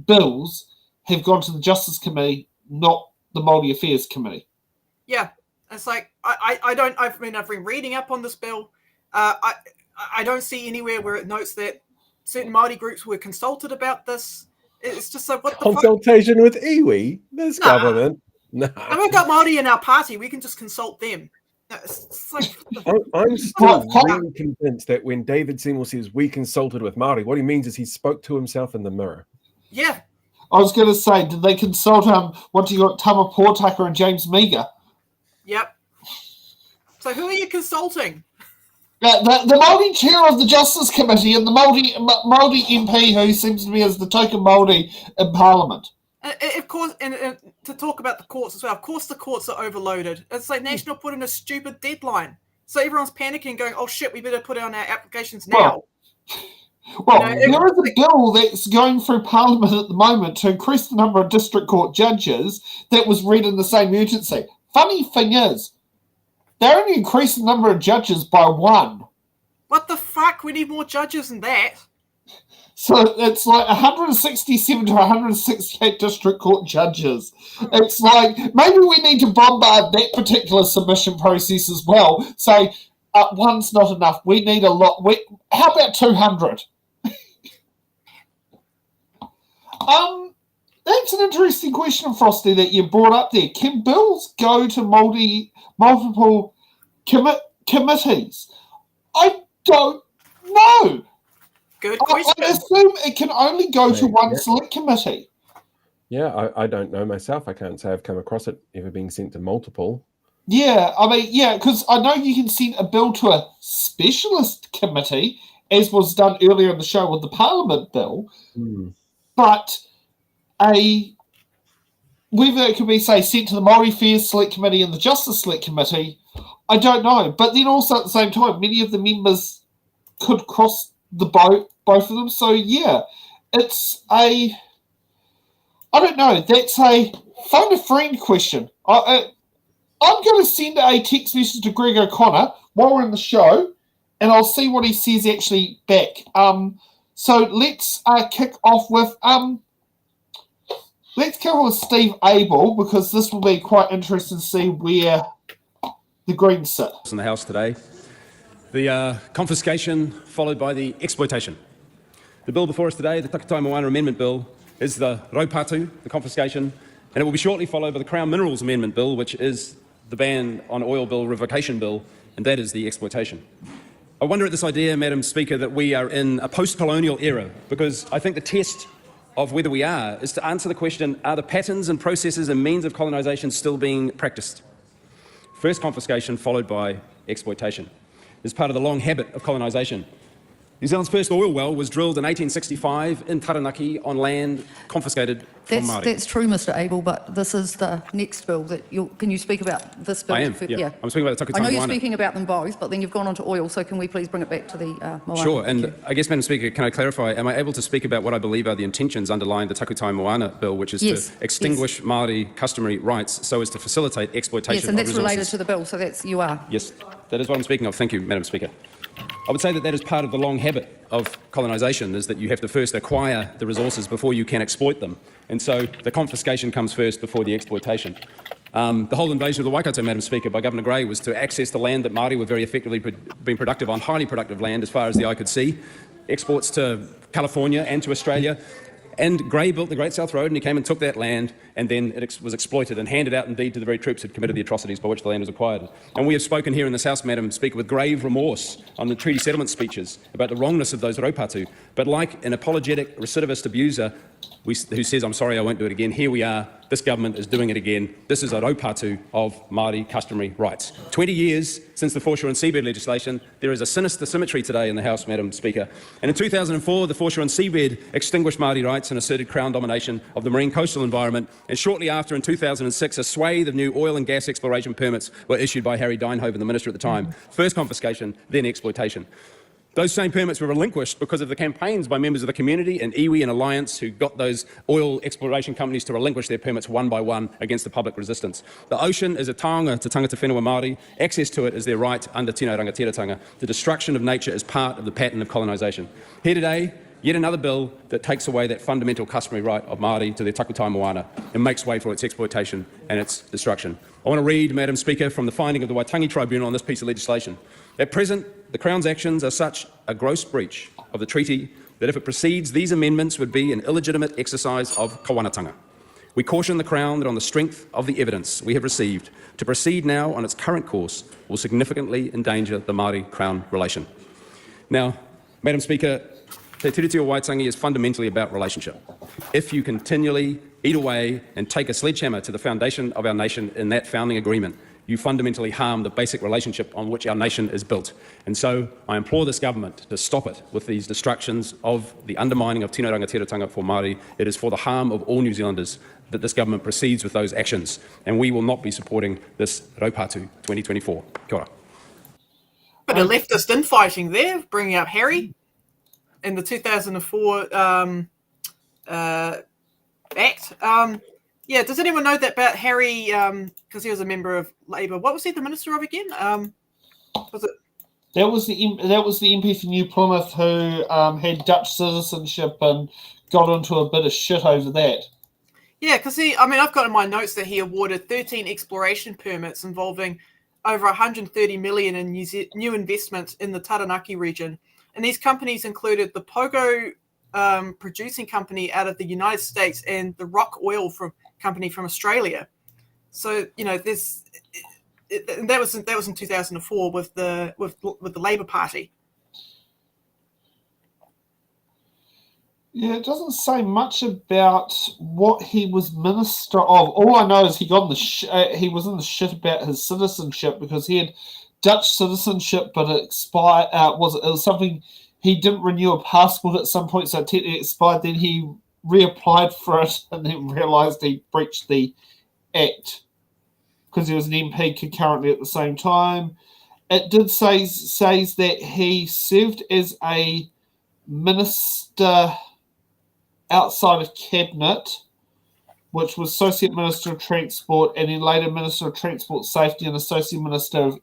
bills have gone to the Justice Committee, not the Māori Affairs Committee. Yeah, it's like I've been reading up on this bill. I don't see anywhere where it notes that certain Māori groups were consulted about this. It's just like, what the consultation with iwi? This government. No. And we've got Māori in our party. We can just consult them. It's like, I'm still really convinced that when David Seymour says we consulted with Māori, what he means is he spoke to himself in the mirror. Yeah. I was going to say, did they consult him once you got Tama Pōtaka and James Meagher? Yep. So who are you consulting? The Māori chair of the Justice Committee and the Māori MP who seems to be as the token Māori in Parliament. Of course, and to talk about the courts as well, of course the courts are overloaded. It's like National put in a stupid deadline. So everyone's panicking, going, oh shit, we better put on our applications now. Well, there is a bill that's going through Parliament at the moment to increase the number of district court judges that was read in the same urgency. Funny thing is, they only increased the number of judges by 1. What the fuck? We need more judges than that. So it's like 167 to 168 district court judges. It's like, maybe we need to bombard that particular submission process as well. Say, one's not enough. We need a lot. How about 200? That's an interesting question, Frosty, that you brought up there. Can bills go to multiple committees? I don't know. Good question. I assume it can only go to one Select Committee. Yeah, I don't know myself. I can't say I've come across it ever being sent to multiple. Yeah, I mean, because I know you can send a bill to a specialist committee, as was done earlier in the show with the Parliament bill, but a whether it could be, say, sent to the Māori Affairs Select Committee and the Justice Select Committee, I don't know. But then also at the same time, many of the members could cross the boat, both of them. So, yeah, it's a... I don't know. That's a phone a friend question. I'm going to send a text message to Greg O'Connor while we're in the show, and I'll see what he says actually back. So let's kick off with Steve Abel, because this will be quite interesting to see where the Greens sit. In the House today, the confiscation followed by the exploitation. The bill before us today, the Takutai Moana Amendment Bill, is the raupatu, the confiscation, and it will be shortly followed by the Crown Minerals Amendment Bill, which is the ban on oil bill revocation bill, and that is the exploitation. I wonder at this idea, Madam Speaker, that we are in a post-colonial era, because I think the test of whether we are is to answer the question, are the patterns and processes and means of colonisation still being practised? First confiscation followed by exploitation. As part of the long habit of colonisation. New Zealand's first oil well was drilled in 1865 in Taranaki on land confiscated from Māori. That's true, Mr. Abel, but this is the next bill that can you speak about this bill? I am, yeah. I'm speaking about the Takutai I know you're Moana. speaking about them both, but then you've gone on to oil, so can we please bring it back to the Moana? Sure, and I guess, Madam Speaker, can I clarify, am I able to speak about what I believe are the intentions underlying the Takutai Moana bill, which is to extinguish Māori customary rights so as to facilitate exploitation Yes, and of that's resources? related to the bill, so that's, you are. Yes, that is what I'm speaking of. Thank you, Madam Speaker. I would say that is part of the long habit of colonisation, is that you have to first acquire the resources before you can exploit them. And so the confiscation comes first before the exploitation. The whole invasion of the Waikato, Madam Speaker, by Governor Gray was to access the land that Māori were very effectively being productive on, highly productive land as far as the eye could see, exports to California and to Australia. And Gray built the Great South Road, and he came and took that land, and then it was exploited and handed out indeed to the very troops who had committed the atrocities by which the land was acquired. And we have spoken here in this House, Madam Speaker, with grave remorse on the treaty settlement speeches about the wrongness of those raupatu. But like an apologetic recidivist abuser who says, I'm sorry, I won't do it again, here we are, this government is doing it again. This is a raupatu of Māori customary rights. 20 years since the foreshore and seabed legislation, there is a sinister symmetry today in the House, Madam Speaker. And in 2004, the foreshore and seabed extinguished Māori rights and asserted Crown domination of the marine coastal environment. And shortly after, in 2006, a swathe of new oil and gas exploration permits were issued by Harry Deinhoven, the Minister at the time. First confiscation, then exploitation. Those same permits were relinquished because of the campaigns by members of the community and iwi and Alliance who got those oil exploration companies to relinquish their permits one by one against the public resistance. The ocean is a taonga to tangata whenua Māori. Access to it is their right under tino rangatiratanga. The destruction of nature is part of the pattern of colonisation. Here today, yet another bill that takes away that fundamental customary right of Māori to their Takutai Moana and makes way for its exploitation and its destruction. I want to read, Madam Speaker, from the finding of the Waitangi Tribunal on this piece of legislation. At present, the Crown's actions are such a gross breach of the treaty that if it proceeds, these amendments would be an illegitimate exercise of kawanatanga. We caution the Crown that on the strength of the evidence we have received, to proceed now on its current course will significantly endanger the Māori-Crown relation. Now, Madam Speaker, Te Tiriti o Waitangi is fundamentally about relationship. If you continually eat away and take a sledgehammer to the foundation of our nation in that founding agreement, you fundamentally harm the basic relationship on which our nation is built. And so I implore this government to stop it with these destructions of the undermining of tino rangatiratanga for Māori. It is for the harm of all New Zealanders that this government proceeds with those actions, and we will not be supporting this raupatu 2024. Kia ora. But a leftist infighting there, bringing up Harry in the 2004 Act. Yeah, does anyone know that about Harry? Because he was a member of Labour. What was he the minister of again? Was it? That was the MP for New Plymouth who had Dutch citizenship and got into a bit of shit over that. Yeah, because I've got in my notes that he awarded 13 exploration permits involving over 130 million in new investment in the Taranaki region, and these companies included the Pogo producing company out of the United States and the Rock Oil company from Australia. So that was in 2004 with the Labour Party. Yeah, it doesn't say much about what he was minister of. All I know is he got he was in the shit about his citizenship because he had Dutch citizenship, but it expired. It was something he didn't renew a passport at some point, so it expired. Then he reapplied for it and then realised he breached the Act because he was an MP concurrently at the same time. It did says that he served as a minister outside of Cabinet, which was Associate Minister of Transport, and then later Minister of Transport Safety and Associate Minister of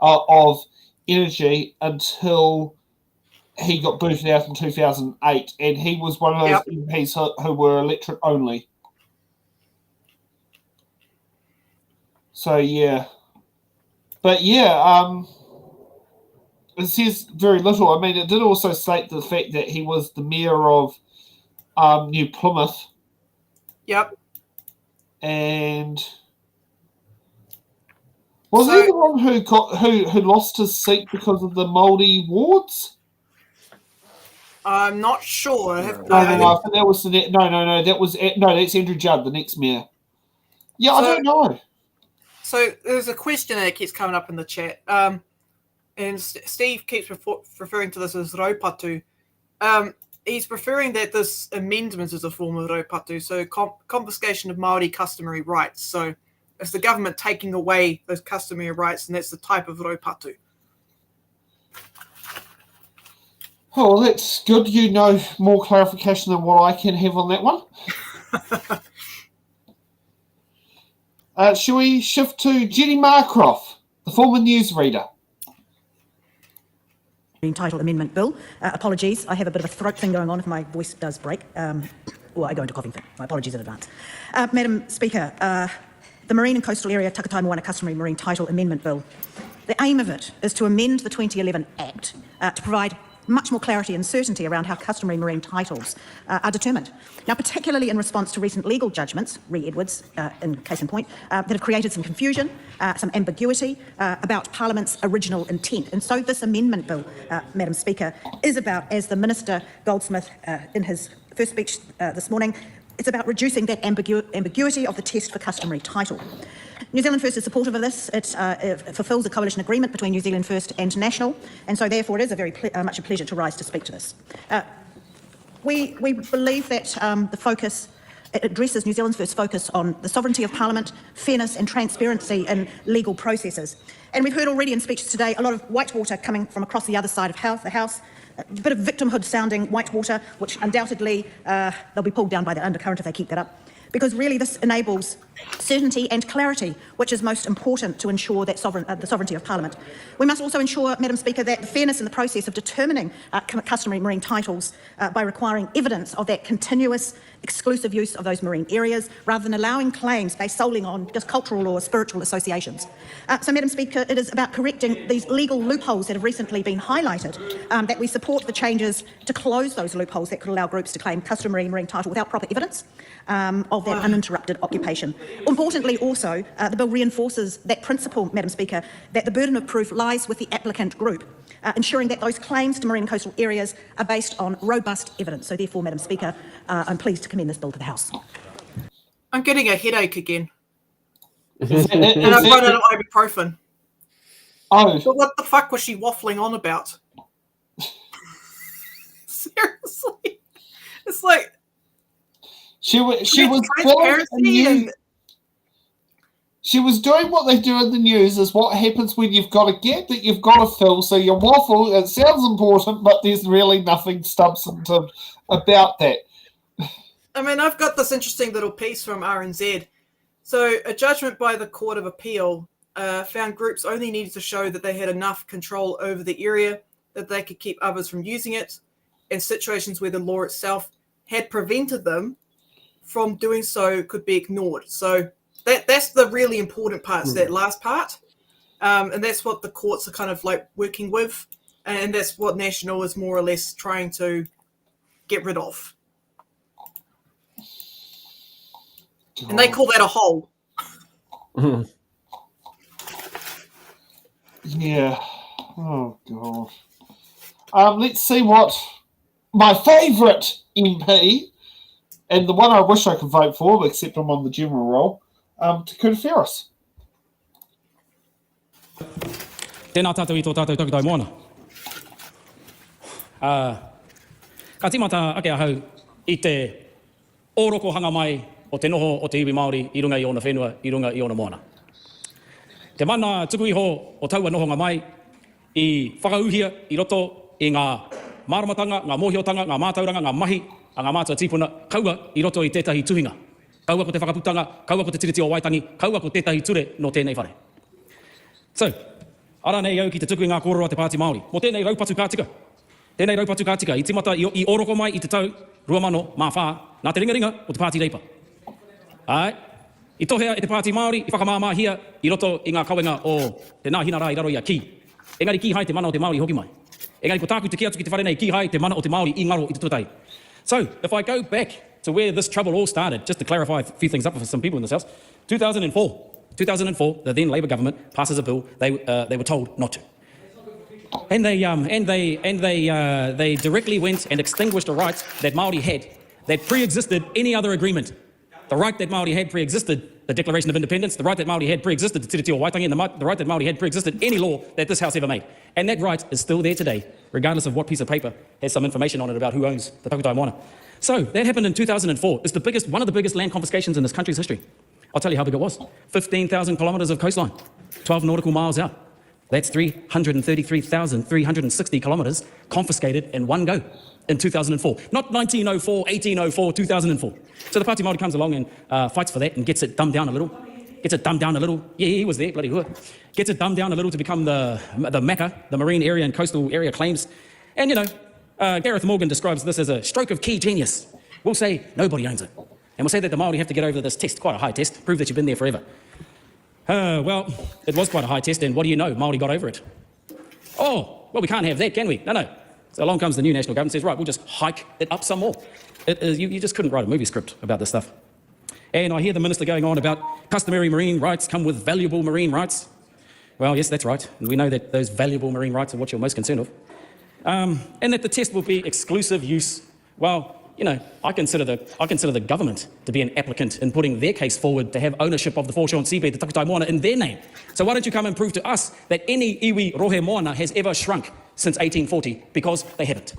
of Energy until he got booted out in 2008, and he was one of those MPs who were electorate only. So yeah, but yeah, it says very little. I mean, it did also state the fact that he was the mayor of New Plymouth. Yep. And was he the one who lost his seat because of the Māori wards? I'm not sure. I think that was that's Andrew Judd, the next mayor. Yeah, I don't know. So there's a question that keeps coming up in the chat, and Steve keeps referring to this as raupatu. He's referring that this amendment is a form of raupatu, so confiscation of Māori customary rights. So it's the government taking away those customary rights, and that's the type of raupatu. Oh, well, that's good. You know more clarification than what I can have on that one. Shall we shift to Jenny Marcroft, the former newsreader? Title Amendment Bill. Apologies, I have a bit of a throat thing going on if my voice does break. Or I go into coughing fit. My apologies in advance. Madam Speaker, the Marine and Coastal Area Takutai Moana Customary Marine Title Amendment Bill. The aim of it is to amend the 2011 Act to provide much more clarity and certainty around how customary marine titles are determined. Now, particularly in response to recent legal judgments, re Edwards, in case in point, that have created some confusion, some ambiguity about Parliament's original intent. And so this amendment bill, Madam Speaker, is about, as the Minister Goldsmith in his first speech this morning, it's about reducing that ambiguity of the test for customary title. New Zealand First is supportive of this. It fulfils a coalition agreement between New Zealand First and National, and so therefore it is a very much a pleasure to rise to speak to this. We believe that the focus, it addresses New Zealand's First focus on the sovereignty of Parliament, fairness and transparency in legal processes. And we've heard already in speeches today a lot of whitewater coming from across the other side of the House, a bit of victimhood-sounding whitewater, which undoubtedly they'll be pulled down by the undercurrent if they keep that up. Because really this enables certainty and clarity, which is most important to ensure that the sovereignty of Parliament. We must also ensure, Madam Speaker, that the fairness in the process of determining customary marine titles by requiring evidence of that continuous exclusive use of those marine areas, rather than allowing claims based solely on just cultural or spiritual associations. So, Madam Speaker, it is about correcting these legal loopholes that have recently been highlighted, that we support the changes to close those loopholes that could allow groups to claim customary marine title without proper evidence of that uninterrupted occupation. Importantly also, the bill reinforces that principle, Madam Speaker, that the burden of proof lies with the applicant group, ensuring that those claims to marine and coastal areas are based on robust evidence. So therefore, Madam Speaker, I'm pleased to commend this bill to the House. I'm getting a headache again. And I've run out of ibuprofen. Oh. But what the fuck was she waffling on about? Seriously. It's like... She was doing what they do in the news, is what happens when you've got a gap that you've got to fill. So you waffle, it sounds important, but there's really nothing substantive about that. I mean, I've got this interesting little piece from RNZ. So a judgment by the Court of Appeal found groups only needed to show that they had enough control over the area that they could keep others from using it, in situations where the law itself had prevented them from doing so could be ignored. So that's the really important part, that last part. And that's what the courts are kind of like working with. And that's what National is more or less trying to get rid of. God. And they call that a hole. Yeah. Oh, God. Let's see what my favourite MP, and the one I wish I could vote for, except I'm on the general roll, Takutai Ferris. Tēnā tātou I tō tātou Takutai Moana. Ka tīmata ake ahau i te oroko hanga mai o te noho o te iwi Māori i runga i ona whenua, i runga i ona Moana. Te mana tuku iho o taua nohonga mai i whakauhia i roto i ngā māramatanga, ngā mōhiotanga, ngā mātauranga, ngā mahi, a ngā mātua tīpuna, kaua i roto i tētahi tuhinga. Kaua ko te whakaputanga, kaua ko te tiriti o Waitangi, kaua ko tētahi ture no tēnei whare. So, ara nei au ki te tuku i ngā kōrero te Pāti Māori. Mo tēnei raupatu kā tika. Tēnei raupatu kā tika, i timata i oroko mai i te tau 2004, nā te ringaringa o te Pāti Reipa. Ai, i tohea e te Pāti Māori, i whakamāmāhia i roto i ngā kawenga o te nā hinara i raro i a ki. Engari ki hai te mana o te Māori hoki mai. Engari ko tāku te ki atu ki te whare nei, ki hai te mana o te Māori i ngaro i te tuatai. So, if I go back to where this trouble all started, just to clarify a few things up for some people in this house, 2004, the then Labour government passes a bill they were told not to. And they directly went and extinguished a right that Māori had that pre-existed any other agreement. The right that Māori had pre-existed the Declaration of Independence, the right that Māori had pre-existed the Tiriti o Waitangi, and the right that Māori had pre-existed any law that this House ever made. And that right is still there today, regardless of what piece of paper has some information on it about who owns the Takutai Moana. So that happened in 2004. It's one of the biggest land confiscations in this country's history. I'll tell you how big it was. 15,000 kilometres of coastline, 12 nautical miles out. That's 333,360 kilometres confiscated in one go in 2004. Not 1904, 1804, 2004. So the Pāti Māori comes along and fights for that and gets it dumbed down a little. Yeah, he was there, bloody hua. Gets it dumbed down a little to become the MACA, the Marine Area and Coastal Area Claims. And, Gareth Morgan describes this as a stroke of key genius. We'll say nobody owns it. And we'll say that the Māori have to get over this test, quite a high test, prove that you've been there forever. Well, it was quite a high test, and what do you know? Māori got over it. Oh, well, we can't have that, can we? No. So along comes the new national government and says, right, we'll just hike it up some more. You just couldn't write a movie script about this stuff. And I hear the minister going on about customary marine rights come with valuable marine rights. Well, yes, that's right. And we know that those valuable marine rights are what you're most concerned with. And that the test will be exclusive use. Well, I consider the government to be an applicant in putting their case forward to have ownership of the foreshore and seabed, the Takutai Moana, in their name. So why don't you come and prove to us that any iwi rohe moana has ever shrunk since 1840, because they haven't.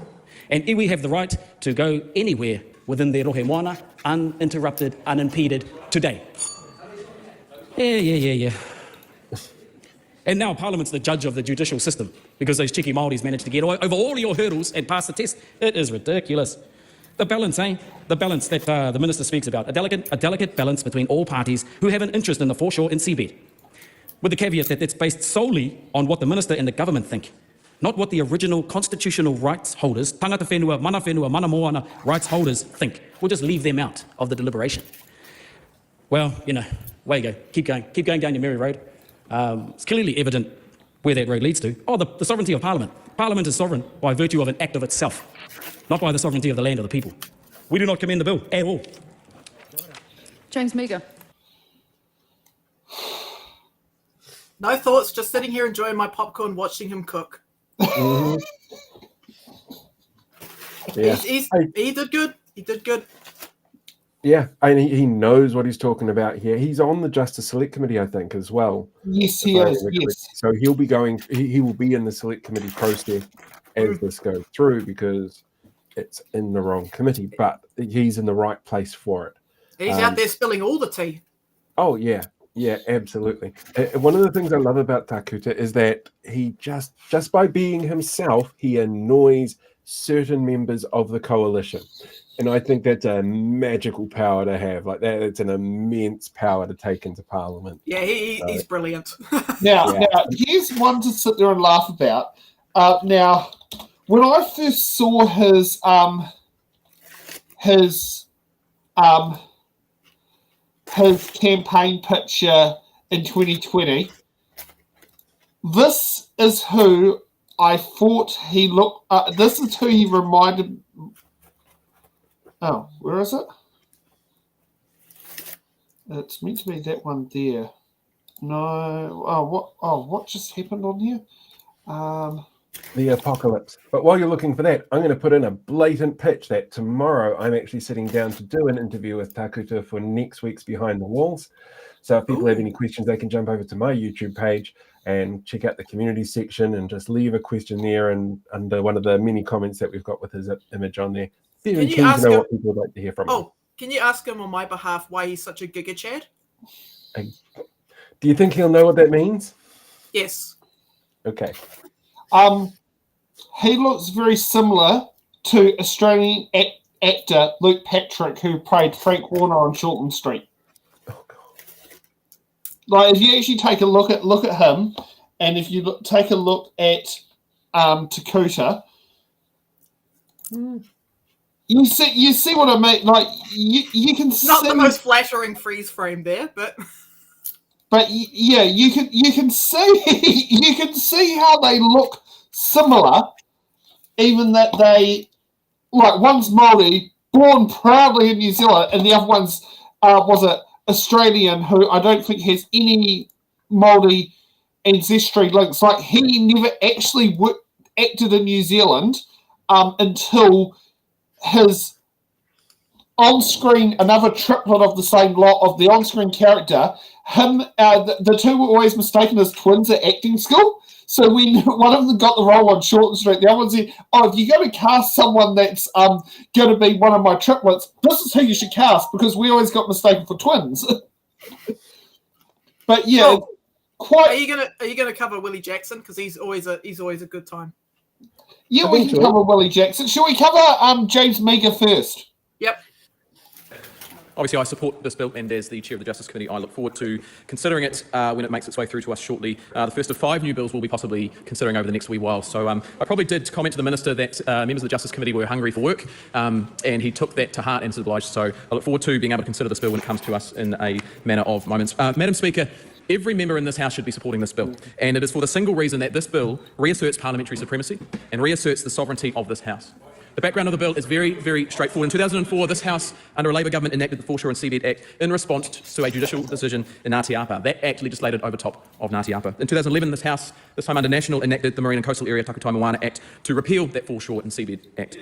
And iwi have the right to go anywhere within their rohe moana, uninterrupted, unimpeded, today. Yeah. And now Parliament's the judge of the judicial system, because those cheeky Māoris managed to get over all your hurdles and pass the test. It is ridiculous. The balance, The balance that the Minister speaks about. A delicate balance between all parties who have an interest in the foreshore and seabed. With the caveat that it's based solely on what the Minister and the government think, not what the original constitutional rights holders, tangata whenua, mana moana rights holders think. We'll just leave them out of the deliberation. Well, way you go. Keep going down your merry road. It's clearly evident where that road leads to. Oh, the sovereignty of Parliament. Parliament is sovereign by virtue of an act of itself, not by the sovereignty of the land or the people. We do not commend the bill at all. James Meagher. No thoughts, just sitting here enjoying my popcorn, watching him cook. Mm-hmm. Yeah. He did good. Yeah, and he knows what he's talking about here. He's on the Justice Select Committee, I think, as well. Yes, he is. Yes. So he will be in the Select Committee process as this goes through, because it's in the wrong committee, but he's in the right place for it. He's out there spilling all the tea. Oh, yeah. Yeah, absolutely. One of the things I love about Takuta is that he just by being himself, he annoys certain members of the coalition. And I think that's a magical power to have. Like that, it's an immense power to take into Parliament. Yeah, he's brilliant. Now, here's one to sit there and laugh about. Now, when I first saw his campaign picture in 2020, this is who I thought he looked. This is who he reminded. Oh, where is it? It's meant to be that one there. No. What just happened on here? The apocalypse. But while you're looking for that, I'm going to put in a blatant pitch that tomorrow I'm actually sitting down to do an interview with Takuta for next week's Behind the Walls. So if people have any questions, they can jump over to my YouTube page and check out the community section and just leave a question there, and under one of the many comments that we've got with his image on there, Very keen to know what people would like to hear from him. Oh, can you ask him on my behalf why he's such a giga Chad? Do you think he'll know what that means? Yes. Okay. He looks very similar to Australian actor Luke Patrick, who played Frank Warner on Shortland Street. Oh God! Like, if you actually take a look at him, and if you take a look at Takutai, you see what I mean. Like, you can see not the most flattering freeze frame there, but yeah, you can see how they look similar, even that they, like, one's Māori, born proudly in New Zealand, and the other one's was an Australian who I don't think has any Māori ancestry links. Like, he never actually acted in New Zealand until his on-screen, another triplet of the same lot of the on-screen character, the two were always mistaken as twins at acting school. So when one of them got the role on Shortland Street, the other one said, "Oh, if you're going to cast someone that's going to be one of my triplets, this is who you should cast, because we always got mistaken for twins." But yeah, are you gonna cover Willie Jackson, because he's always a good time? Yeah, we can cover Willie Jackson. Shall we cover James Meagher first? Yep. Obviously, I support this bill, and as the Chair of the Justice Committee, I look forward to considering it when it makes its way through to us shortly. The first of 5 new bills we'll be possibly considering over the next wee while. So I probably did comment to the Minister that members of the Justice Committee were hungry for work, and he took that to heart and is obliged. So I look forward to being able to consider this bill when it comes to us in a manner of moments. Madam Speaker, every member in this House should be supporting this bill, and it is for the single reason that this bill reasserts parliamentary supremacy and reasserts the sovereignty of this House. The background of the bill is very, very straightforward. In 2004, this House, under a Labor government, enacted the Foreshore and Seabed Act in response to a judicial decision in Ngāti Apa. That act legislated over top of Ngāti Apa. In 2011, this House, this time under National, enacted the Marine and Coastal Area Takutai Moana Act to repeal that Foreshore and Seabed Act.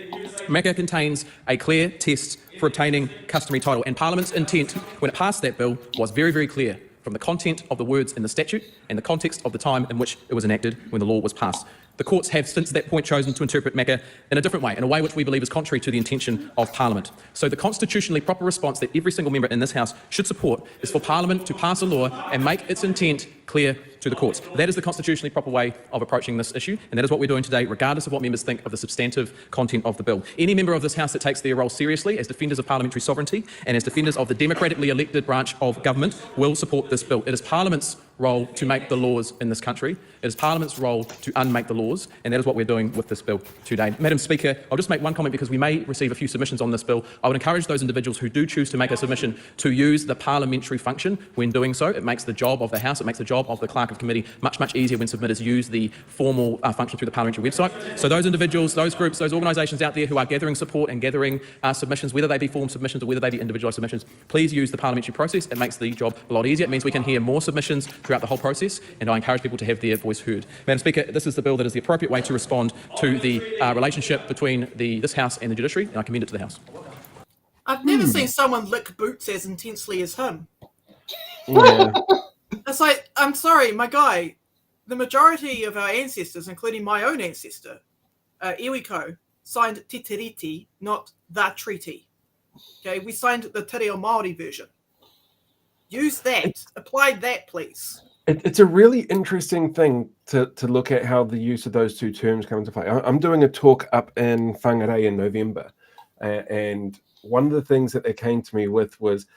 MACA contains a clear test for obtaining customary title, and Parliament's intent when it passed that bill was very, very clear from the content of the words in the statute and the context of the time in which it was enacted when the law was passed. The courts have since that point chosen to interpret MACA in a different way, in a way which we believe is contrary to the intention of Parliament. So the constitutionally proper response that every single member in this House should support is for Parliament to pass a law and make its intent clear to the courts. That is the constitutionally proper way of approaching this issue, and that is what we're doing today, regardless of what members think of the substantive content of the bill. Any member of this House that takes their role seriously as defenders of parliamentary sovereignty and as defenders of the democratically elected branch of government will support this bill. It is Parliament's role to make the laws in this country. It is Parliament's role to unmake the laws, and that is what we're doing with this bill today. Madam Speaker, I'll just make one comment because we may receive a few submissions on this bill. I would encourage those individuals who do choose to make a submission to use the parliamentary function when doing so. It makes the job of the House, it makes the job of the Clerk of Committee much, much easier when submitters use the formal function through the parliamentary website. So those individuals, those groups, those organisations out there who are gathering support and gathering submissions, whether they be form submissions or whether they be individualised submissions, please use the parliamentary process. It makes the job a lot easier. It means we can hear more submissions throughout the whole process, and I encourage people to have their voice heard. Madam Speaker, this is the bill that is the appropriate way to respond to the relationship between this House and the judiciary, and I commend it to the House. I've never seen someone lick boots as intensely as him. Yeah. It's like, I'm sorry, my guy, the majority of our ancestors, including my own ancestor, Iwiko, signed Te Tiriti, not the treaty. Okay, we signed the Te Reo Māori version. Use that. Apply that, please. It's a really interesting thing to look at how the use of those two terms come into play. I'm doing a talk up in Whangarei in November, and one of the things that they came to me with was,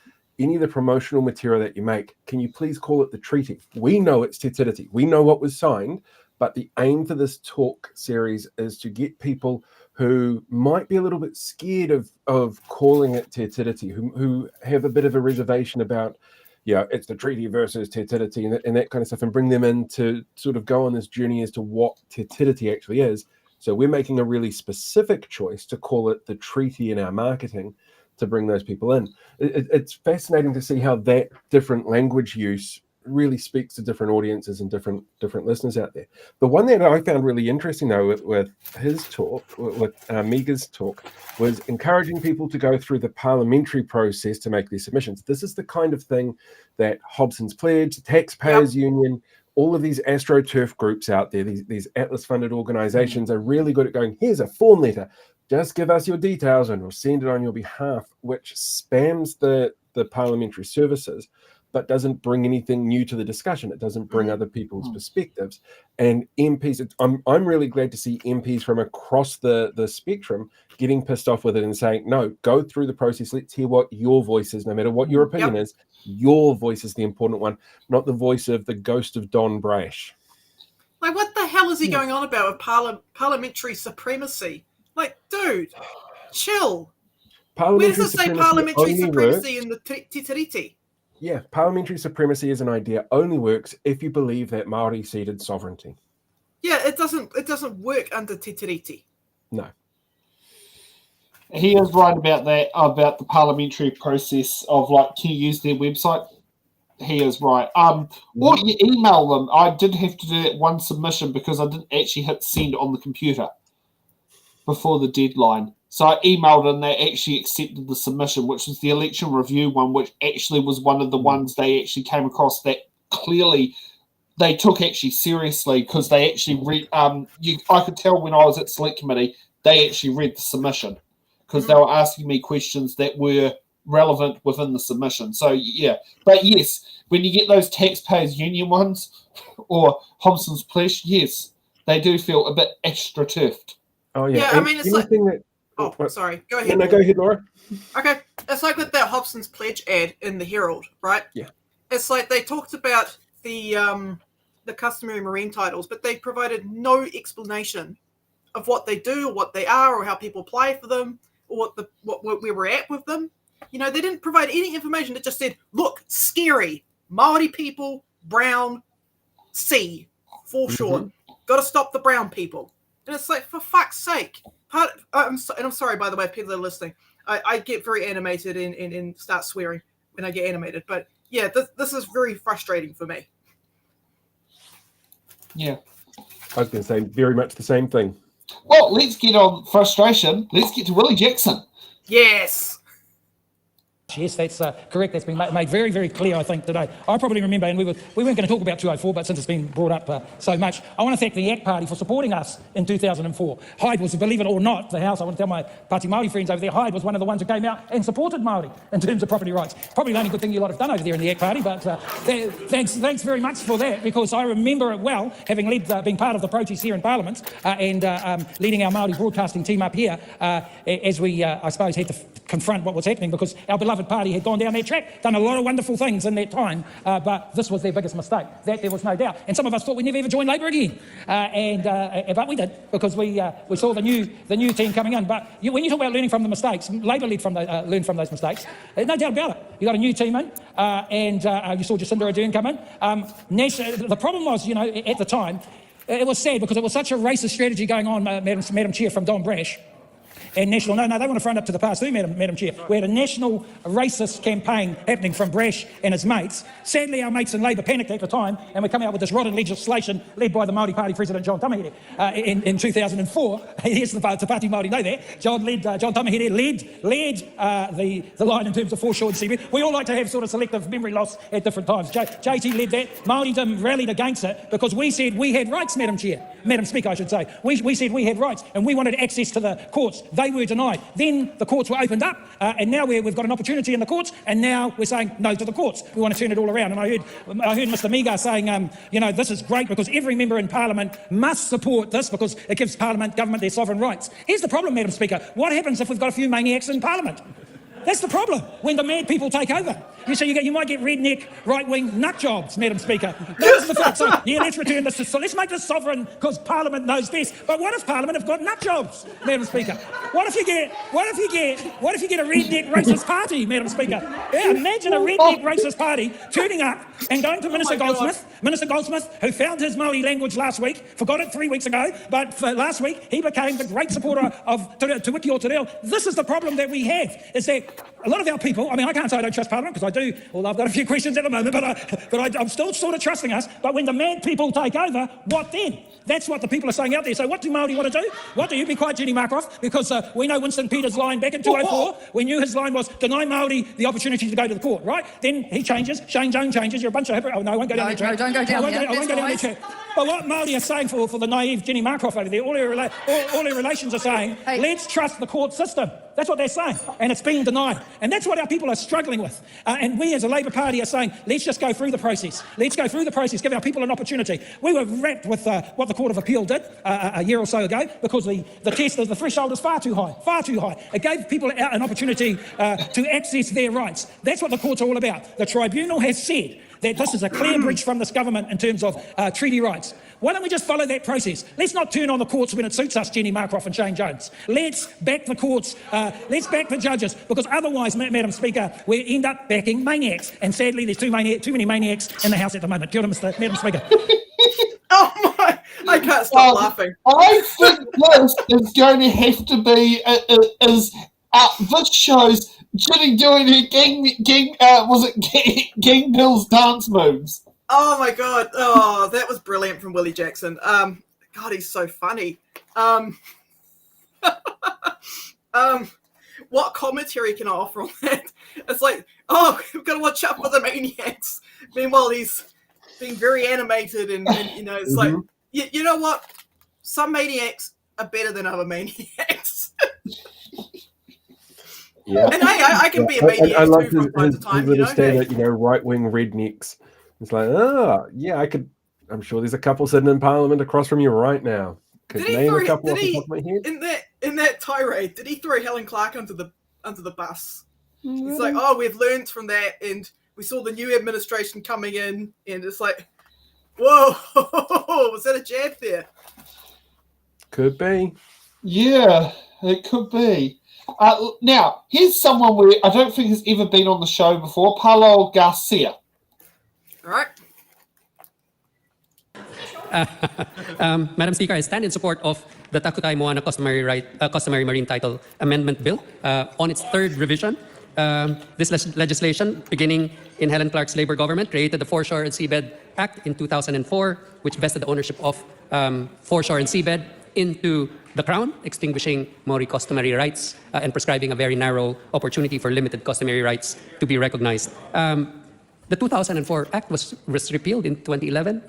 any of the promotional material that you make, can you please call it the treaty? We know it's Te Tiriti. We know what was signed, but the aim for this talk series is to get people who might be a little bit scared of calling it Te Tiriti, who have a bit of a reservation about, it's the treaty versus Te Tiriti and that kind of stuff, and bring them in to sort of go on this journey as to what Te Tiriti actually is. So we're making a really specific choice to call it the treaty in our marketing to bring those people in. It's fascinating to see how that different language use really speaks to different audiences and different listeners out there. The one that I found really interesting, though, with his talk, with Meagher's talk, was encouraging people to go through the parliamentary process to make these submissions. This is the kind of thing that Hobson's Pledge, the Taxpayers Union, all of these AstroTurf groups out there, these Atlas-funded organisations are really good at going, here's a form letter, just give us your details and we'll send it on your behalf, which spams the parliamentary services, but doesn't bring anything new to the discussion. It doesn't bring other people's perspectives. And MPs, I'm really glad to see MPs from across the spectrum getting pissed off with it and saying, no, go through the process. Let's hear what your voice is, no matter what your opinion is. Your voice is the important one, not the voice of the ghost of Don Brash. Like, what the hell is he going on about with parliamentary supremacy? Like, dude, chill. Where does it say parliamentary supremacy in the Titiriti? Yeah, parliamentary supremacy as an idea only works if you believe that Māori ceded sovereignty. Yeah, it doesn't work under Titiriti. No. He is right about that, about the parliamentary process of, like, can you use their website? He is right. Or you email them. I did have to do that one submission because I didn't actually hit send on the computer before the deadline. So I emailed and they actually accepted the submission, which was the election review one, which actually was one of the ones they actually came across that clearly they took actually seriously, because they actually read. I could tell when I was at select committee, they actually read the submission because they were asking me questions that were relevant within the submission. So yeah, but yes, when you get those taxpayers union ones or Hobson's Pledge, yes, they do feel a bit extra turfed. Oh yeah, I mean, it's like. Sorry. Go ahead. No, go ahead, Laura. Okay. It's like with that Hobson's Pledge ad in the Herald, right? Yeah. It's like they talked about the customary marine titles, but they provided no explanation of what they do or what they are or how people apply for them or where we're at with them. You know, they didn't provide any information. It just said, look, scary. Māori people, brown, sea, foreshore. Got to stop the brown people. And it's like, for fuck's sake. I'm sorry, by the way, people that are listening. I get very animated and start swearing when I get animated. But yeah, this is very frustrating for me. Yeah. I was going to say very much the same thing. Well, let's get on frustration. Let's get to Willie Jackson. Yes. Yes, that's correct. That's been made very, very clear, I think, today. I probably remember, and we weren't going to talk about 204, but since it's been brought up so much, I want to thank the ACT Party for supporting us in 2004. Hyde was, believe it or not, the House, I want to tell my Pāti Māori friends over there, Hyde was one of the ones who came out and supported Māori in terms of property rights. Probably the only good thing you lot have done over there in the ACT Party, but thanks very much for that, because I remember it well, having led, being part of the protest here in Parliament and leading our Māori broadcasting team up here as we, I suppose, had to confront what was happening, because our beloved party had gone down that track, done a lot of wonderful things in that time, but this was their biggest mistake. That there was no doubt. And some of us thought we'd never ever join Labour again, but we did, because we saw the new team coming in. But when you talk about learning from the mistakes, Labour learned from those mistakes. No doubt about it. You got a new team in, and you saw Jacinda Ardern come in. The problem was, you know, at the time, it was sad because it was such a racist strategy going on, Madam Chair, from Don Brash. And national, no, they want to front up to the past too, Madam Chair. We had a national racist campaign happening from Brash and his mates. Sadly, our mates in Labour panicked at the time, and we come out with this rotten legislation led by the Māori Party President John Tamahere in 2004. Yes, the Pāti Māori know that. John Tamahere led the line in terms of foreshore and seabed. We all like to have sort of selective memory loss at different times. JT led that. Māoridom rallied against it because we said we had rights, Madam Speaker, I should say. We said we had rights, and we wanted access to the courts. They were denied. Then the courts were opened up, and now we've got an opportunity in the courts, and now we're saying no to the courts. We want to turn it all around. And I heard Mr. Miga saying, you know, this is great because every member in Parliament must support this because it gives Parliament, government their sovereign rights. Here's the problem, Madam Speaker. What happens if we've got a few maniacs in Parliament? That's the problem, when the mad people take over. You might get redneck, right-wing nut jobs, Madam Speaker. Those are the facts. So, yeah, let's return this. So let's make this sovereign because Parliament knows best. But what if Parliament have got nut jobs, Madam Speaker? What if you get a redneck racist party, Madam Speaker? Yeah, imagine a redneck racist party turning up and going to Minister Goldsmith, who found his Māori language last week, forgot it 3 weeks ago, but for last week he became the great supporter of Te Wiki o Te Reo. This is the problem that we have, is that a lot of our people, I mean, I can't say I don't trust Parliament, because I do, although I've got a few questions at the moment, but I'm still sort of trusting us. But when the mad people take over, what then? That's what the people are saying out there. So what do Māori want to do? What do you? Be quiet, Jenny Markroft, because we know Winston Peters' line back in 2004. We knew his line was deny Māori the opportunity to go to the court, right? Then he changes, Shane Jones changes, you're a bunch of hypocrites. Oh, no, I won't go down that track. No, don't go down there. I won't go down that track. But what Māori are saying for the naive Jenny Markroft over there, all her relations are saying, let's trust the court system. That's what they're saying, and it's being denied. And that's what our people are struggling with. And we as a Labour Party are saying, let's just go through the process. Let's go through the process, give our people an opportunity. We were wrapped with what the Court of Appeal did a year or so ago, because the test of the threshold is far too high. It gave people an opportunity to access their rights. That's what the court's all about. The tribunal has said that this is a clear breach from this government in terms of treaty rights. Why don't we just follow that process? Let's not turn on the courts when it suits us, Jenny Markroft and Shane Jones. Let's back the courts, let's back the judges, because otherwise, Madam Speaker, we end up backing maniacs. And sadly, there's too many maniacs in the House at the moment. Kia ora, Madam Speaker. Oh my, I can't stop laughing. I think this is going to have to be, this shows Jenny doing her gang Bill's dance moves. Oh my god! Oh, that was brilliant from Willie Jackson. God, he's so funny. What commentary can I offer on that? It's like, oh, we've got to watch out for the maniacs. Meanwhile, he's being very animated, and you know, it's like, you know what? Some maniacs are better than other maniacs. Yeah, and I can be a maniac too from time to time. Right-wing rednecks. It's like, yeah, I'm sure there's a couple sitting in Parliament across from you right now. Could name a couple off the top of my head. In that tirade, did he throw Helen Clark under the bus? He's like, oh, we've learned from that, and we saw the new administration coming in, and it's like, whoa, was that a jab there? Could be. Yeah, it could be. Now, here's someone I don't think has ever been on the show before, Paulo Garcia. All right. Madam Speaker, I stand in support of the Takutai Moana Customary Marine Title Amendment Bill on its third revision. This legislation, beginning in Helen Clark's Labour government, created the Foreshore and Seabed Act in 2004, which vested the ownership of foreshore and seabed into the Crown, extinguishing Maori customary rights and prescribing a very narrow opportunity for limited customary rights to be recognized. The 2004 Act was repealed in 2011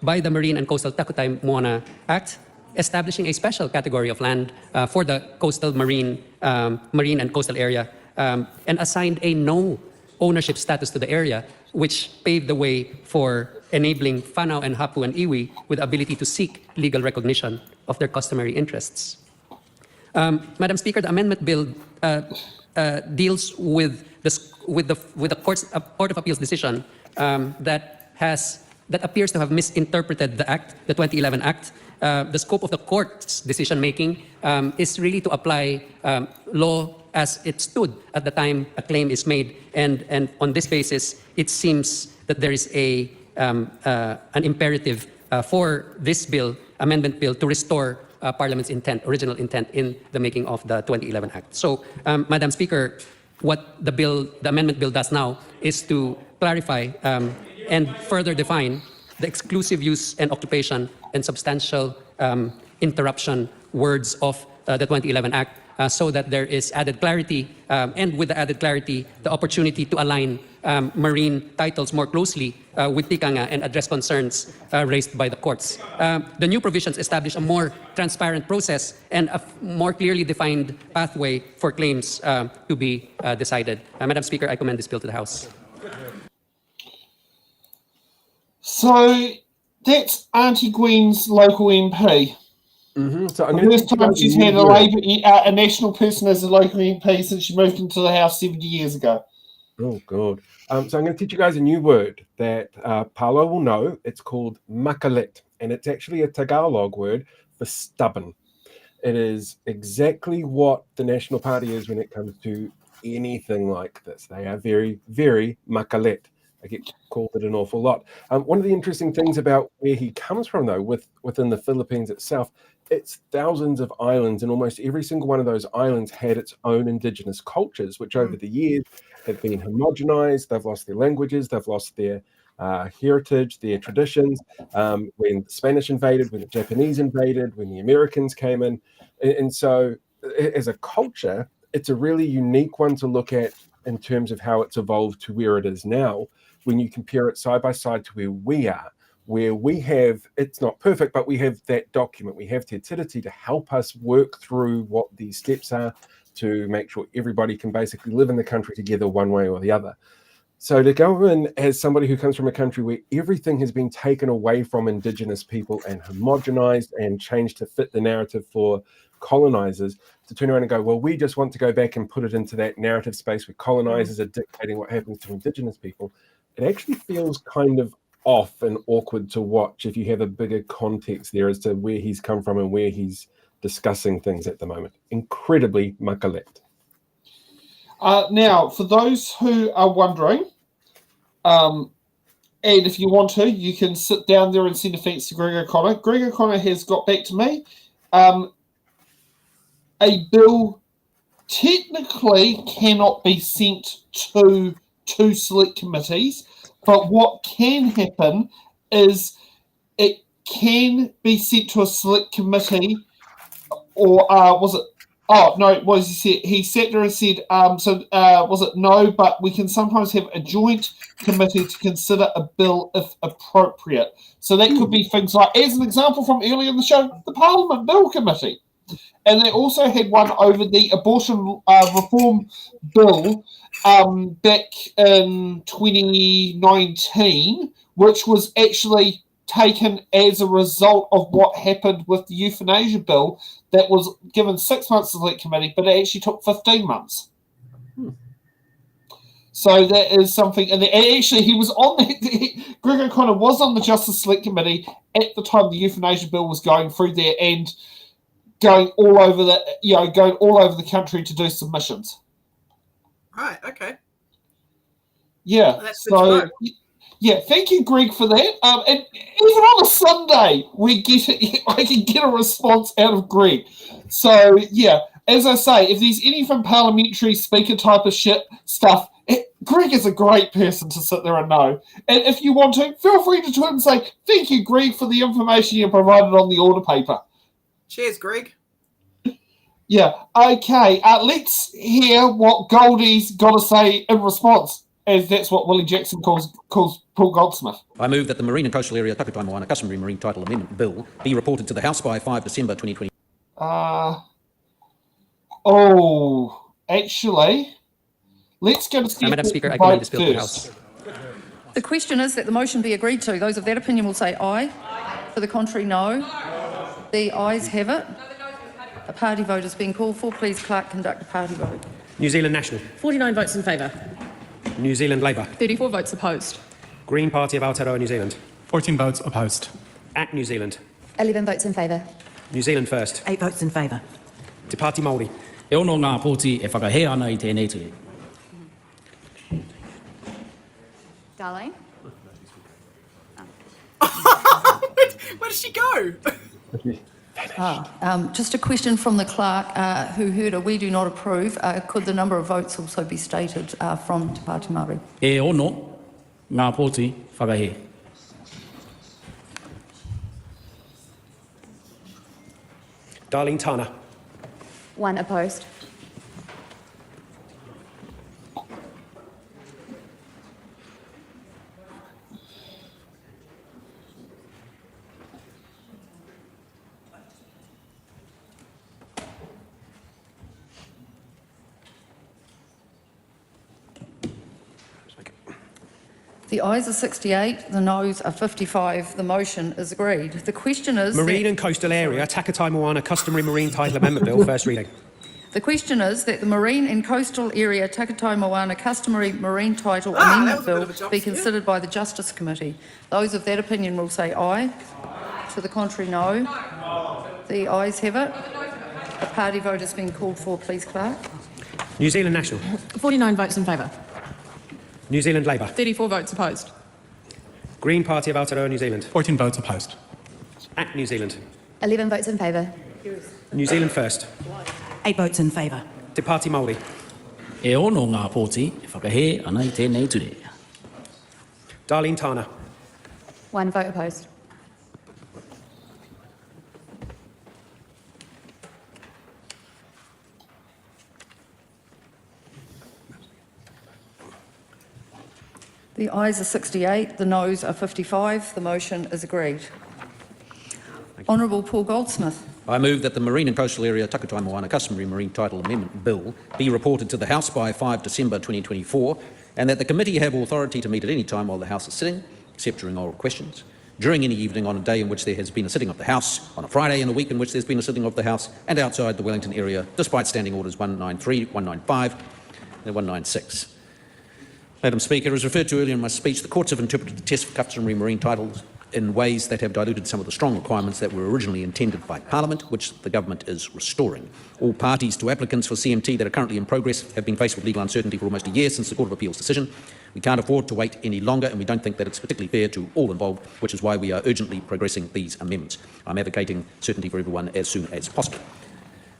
by the Marine and Coastal Takutai Moana Act, establishing a special category of land for the coastal marine and coastal area, and assigned a no ownership status to the area, which paved the way for enabling Whanau and Hapu and Iwi with the ability to seek legal recognition of their customary interests. Madam Speaker, the amendment bill deals with the Court of Appeals decision that appears to have misinterpreted the Act, the 2011 Act. The scope of the court's decision-making is really to apply law as it stood at the time a claim is made. And on this basis, it seems that there is an imperative for this bill, amendment bill, to restore Parliament's original intent in the making of the 2011 Act. So, Madam Speaker, what the amendment bill does now is to clarify and further define the exclusive use and occupation and substantial interruption words of the 2011 Act, so that there is added clarity, and with the added clarity, the opportunity to align marine titles more closely with tikanga and address concerns raised by the courts. The new provisions establish a more transparent process and a more clearly defined pathway for claims to be decided. Madam Speaker, I commend this bill to the House. So that's Auntie Gwen's local MP. Mm-hmm. So the first time she's had a national person as a local MP since she moved into the House 70 years ago. Oh, God. So I'm going to teach you guys a new word that Paolo will know. It's called makalet, and it's actually a Tagalog word for stubborn. It is exactly what the National Party is when it comes to anything like this. They are very, very makalet. I get called it an awful lot. One of the interesting things about where he comes from, though, within the Philippines itself, it's thousands of islands, and almost every single one of those islands had its own indigenous cultures, which over the years have been homogenized. They've lost their languages, they've lost their heritage, their traditions. When the Spanish invaded, when the Japanese invaded, when the Americans came in. And so as a culture, it's a really unique one to look at in terms of how it's evolved to where it is now, when you compare it side by side to where we are, where we have, it's not perfect, but we have that document, we have Te Tiriti to help us work through what these steps are to make sure everybody can basically live in the country together one way or the other. So to go in as somebody who comes from a country where everything has been taken away from Indigenous people and homogenized and changed to fit the narrative for colonizers, to turn around and go, well, we just want to go back and put it into that narrative space where colonizers are dictating what happens to Indigenous people, it actually feels kind of off and awkward to watch if you have a bigger context there as to where he's come from and where he's discussing things at the moment. Incredibly makalet. Now, for those who are wondering, and if you want to, you can sit down there and send a thanks to Greg O'Connor. Greg O'Connor has got back to me. A bill technically cannot be sent to two select committees, but what can happen is it can be sent to a select committee, or was it? Oh, no, what did he say? He sat there and said, was it no, but we can sometimes have a joint committee to consider a bill if appropriate. So that could be things like, as an example from earlier in the show, the Parliament Bill Committee. And they also had one over the abortion reform bill back in 2019, which was actually taken as a result of what happened with the euthanasia bill that was given 6 months to the select committee, but it actually took 15 months. So that is something, and actually he was on Greg O'Connor was on the Justice Select Committee at the time the euthanasia bill was going through there and going all over the country to do submissions. Right. Okay. Yeah. That's so. Yeah, thank you, Greg, for that. And even on a Sunday, I can get a response out of Greg. So, yeah, as I say, if there's anything parliamentary speaker type of stuff, Greg is a great person to sit there and know. And if you want to, feel free to tweet and say, thank you, Greg, for the information you provided on the order paper. Cheers, Greg. Yeah, okay. Let's hear what Goldie's got to say in response, as that's what Willie Jackson calls Paul Goldsmith. I move that the Marine and Coastal Area Takutai Moana Customary Marine Title Amendment Bill be reported to the House by 5 December 2020. Actually, let's go to Madam Speaker, I commend this bill to the House. The question is that the motion be agreed to. Those of that opinion will say aye. For the contrary, no. The ayes have it. A party vote is being called for. Please, Clerk, conduct a party vote. New Zealand National. 49 votes in favour. New Zealand Labour. 34 votes opposed. Green Party of Aotearoa New Zealand. 14 votes opposed. ACT New Zealand. 11 votes in favour. New Zealand First. 8 votes in favour. Te Pāti Māori. E ono ngā pōti e whakahea ana I tēnei tui. Darlene? Where did she go? Just a question from the clerk who heard a we do not approve. Could the number of votes also be stated from Te Pāti Māori? E ono ngā pōti whakahea. Darlene Tana. 1 opposed. The ayes are 68, the noes are 55. The motion is agreed. The question is... Marine and Coastal Area Takutai Moana Customary Marine Title Amendment Bill, first reading. The question is that the Marine and Coastal Area Takutai Moana Customary Marine Title Amendment Bill be considered by the Justice Committee. Those of that opinion will say aye. To the contrary, no. The ayes have it. A party vote has been called for. Please, Clerk. New Zealand National. 49 votes in favour. New Zealand Labour. 34 votes opposed. Green Party of Aotearoa New Zealand. 14 votes opposed. ACT New Zealand. 11 votes in favour. New Zealand First. 8 votes in favour. Te Pāti Māori. E ono ngā pōti, whakahe ana I tēnei ture. Darlene Tana. 1 vote opposed. The ayes are 68, the noes are 55. The motion is agreed. Honourable Paul Goldsmith. I move that the Marine and Coastal Area Takutai Moana Customary Marine Title Amendment Bill be reported to the House by 5 December 2024 and that the committee have authority to meet at any time while the House is sitting, except during oral questions, during any evening on a day in which there has been a sitting of the House, on a Friday in a week in which there's been a sitting of the House, and outside the Wellington area, despite Standing Orders 193, 195 and 196. Madam Speaker, as referred to earlier in my speech, the courts have interpreted the test for customary marine titles in ways that have diluted some of the strong requirements that were originally intended by Parliament, which the Government is restoring. All parties to applicants for CMT that are currently in progress have been faced with legal uncertainty for almost a year since the Court of Appeal's decision. We can't afford to wait any longer, and we don't think that it's particularly fair to all involved, which is why we are urgently progressing these amendments. I'm advocating certainty for everyone as soon as possible.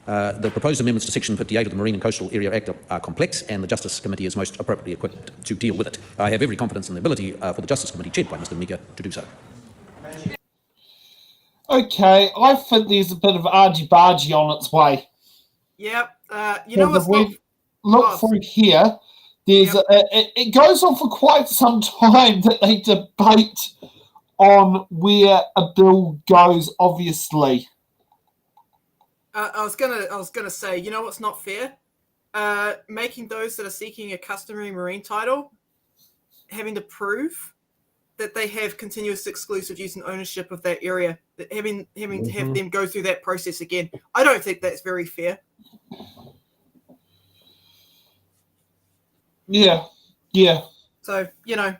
The proposed amendments to Section 58 of the Marine and Coastal Area Act are complex, and the Justice Committee is most appropriately equipped to deal with it. I have every confidence in the ability for the Justice Committee, chaired by Mr Mika, to do so. Okay, I think there's a bit of argy-bargy on its way. Yep. You know what's not... Look through here. There's it goes on for quite some time that they debate on where a bill goes, obviously. I was gonna say, you know what's not fair? Making those that are seeking a customary marine title having to prove that they have continuous exclusive use and ownership of that area, that having to have them go through that process again. I don't think that's very fair. Yeah. So, you know,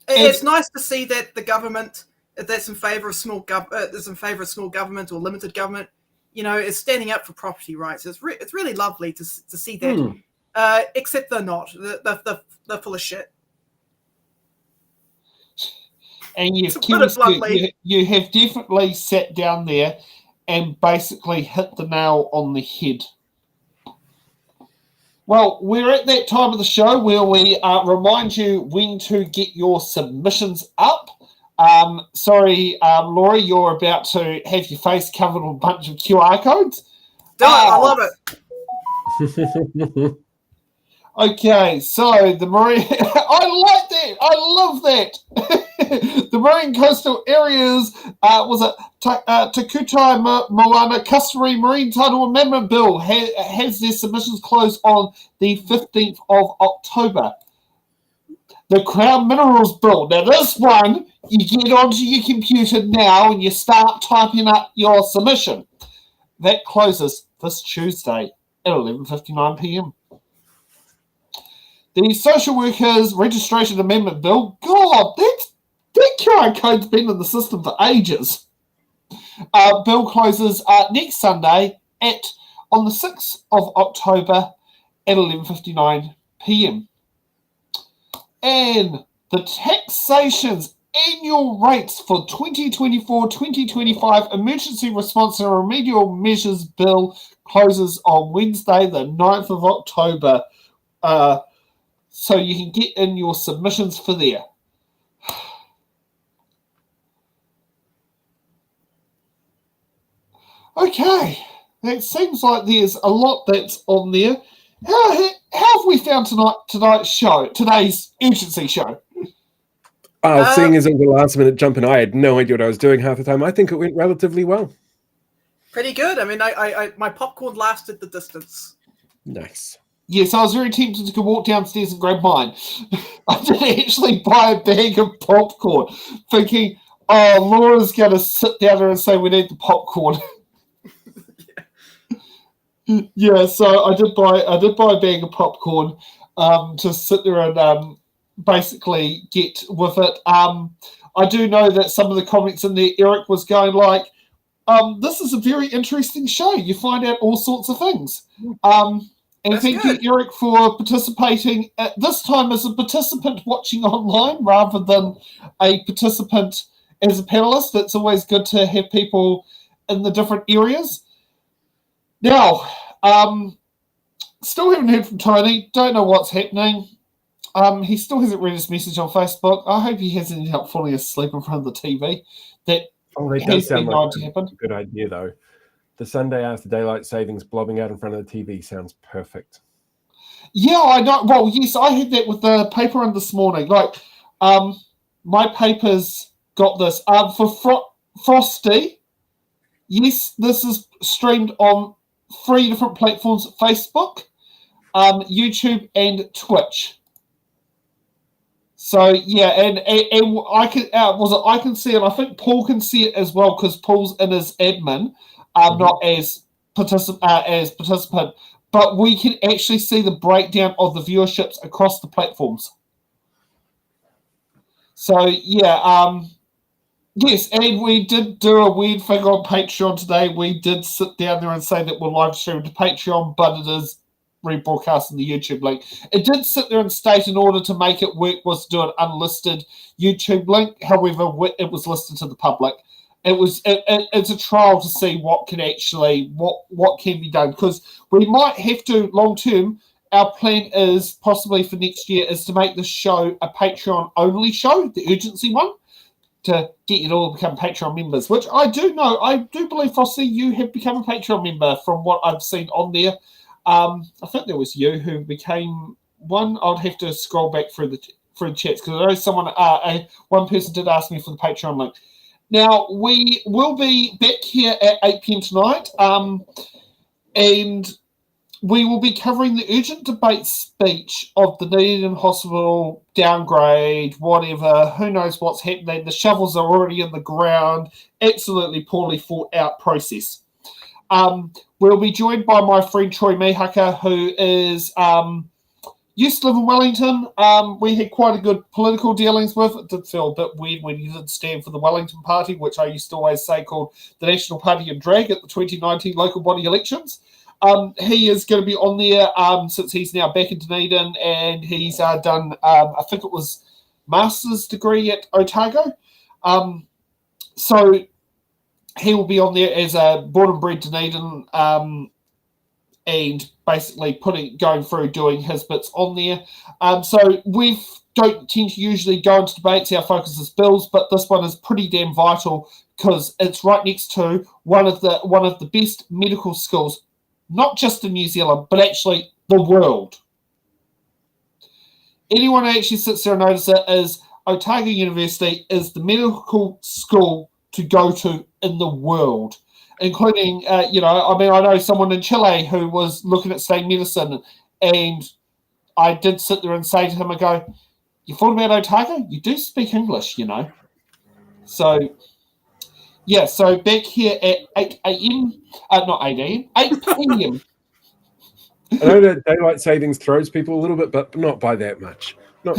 it's nice to see that the government that's in favour of small government or limited government, you know, is standing up for property rights. It's really lovely to see that. Except they're not. They're full of shit. And you have definitely sat down there and basically hit the nail on the head. Well, we're at that time of the show where we remind you when to get your submissions up. Sorry, Laurie, you're about to have your face covered with a bunch of QR codes. I love it. Okay, so the Marine... I like that. I love that. The Marine Coastal Areas Takutai Moana Customary Marine Title Amendment Bill has their submissions closed on the 15th of October. The Crown Minerals Bill. Now this one, you get onto your computer now and you start typing up your submission. That closes this Tuesday at 11:59 p.m. The Social Workers Registration Amendment Bill. God, that QR code's been in the system for ages. Bill closes next Sunday on the 6th of October at 11:59 p.m. And the Taxation's Annual Rates for 2024-2025 Emergency Response and Remedial Measures Bill closes on Wednesday, the 9th of October. So you can get in your submissions for there. Okay, it seems like there's a lot that's on there. How have we found today's urgency show? Seeing as it was a last minute jump and I had no idea what I was doing half the time, I think it went relatively well. Pretty good. I mean, I my popcorn lasted the distance. Nice. Yes, I was very tempted to go walk downstairs and grab mine. I did actually buy a bag of popcorn, thinking, oh, Laura's going to sit down there and say, we need the popcorn. Yeah, so I did buy a bag of popcorn to sit there and basically get with it. I do know that some of the comments in there, Eric was going like, this is a very interesting show. You find out all sorts of things. And That's thank good. you, Eric, for participating this time as a participant watching online rather than a participant as a panelist. It's always good to have people in the different areas. Now, still haven't heard from Tony. Don't know what's happening. He still hasn't read his message on Facebook. I hope he hasn't ended up falling asleep in front of the TV. That does sound like a good idea, though. The Sunday after daylight savings blobbing out in front of the TV sounds perfect. Yeah, I know. Well, yes, I had that with the paper run this morning. Like, my paper's got this. For Frosty, yes, this is streamed on 3 different platforms: Facebook, YouTube, and Twitch. So yeah, and I can I can see it. I think Paul can see it as well because Paul's in his admin, not as participant. But we can actually see the breakdown of the viewerships across the platforms. So yeah, yes, and we did do a weird thing on Patreon today. We did sit down there and say that we're live streaming to Patreon, but it is rebroadcast in the YouTube link. It did sit there and state in order to make it work was to do an unlisted YouTube link. However, it was listed to the public. It's a trial to see what can be done, because we might have to long term. Our plan is possibly for next year is to make the show a Patreon only show, the urgency one, to get you to all become Patreon members. Which I do know. I do believe, Frosty, you have become a Patreon member from what I've seen on there. I think there was you who became one. I'd have to scroll back through the chats because I know someone, one person did ask me for the Patreon link. Now, we will be back here at 8 p.m. tonight, and we will be covering the urgent debate speech of the Dunedin Hospital downgrade, whatever, who knows what's happening. The shovels are already in the ground, absolutely poorly thought out process. We'll be joined by my friend Troy Mihaka, who is used to live in Wellington. We had quite a good political dealings with. It did feel a bit weird when he did stand for the Wellington Party, which I used to always say called the National Party in drag at the 2019 local body elections. He is going to be on there since he's now back in Dunedin, and he's done, I think it was master's degree at Otago. So he will be on there as a born and bred Dunedin, and basically going through doing his bits on there. So we don't tend to usually go into debates. Our focus is bills, but this one is pretty damn vital because it's right next to one of the best medical schools, not just in New Zealand, but actually the world. Anyone who actually sits there and notices it is Otago University is the medical school to go to in the world, including, I know someone in Chile who was looking at studying medicine, and I did sit there and say to him, I go, you thought about Otago? You do speak English, So, yeah, so back here at 8 a.m., not 8 a.m., 8 p.m. I know that daylight savings throws people a little bit, but not by that much. No.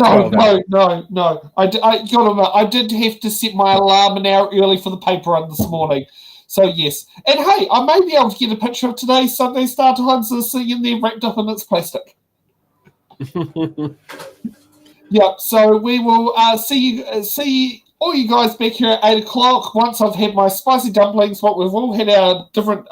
I did have to set my alarm an hour early for the paper run this morning. So, yes. And, hey, I may be able to get a picture of today's Sunday start times and see in there wrapped up in its plastic. Yeah, so we will see all you guys back here at 8 o'clock once I've had my spicy dumplings, but we've all had our different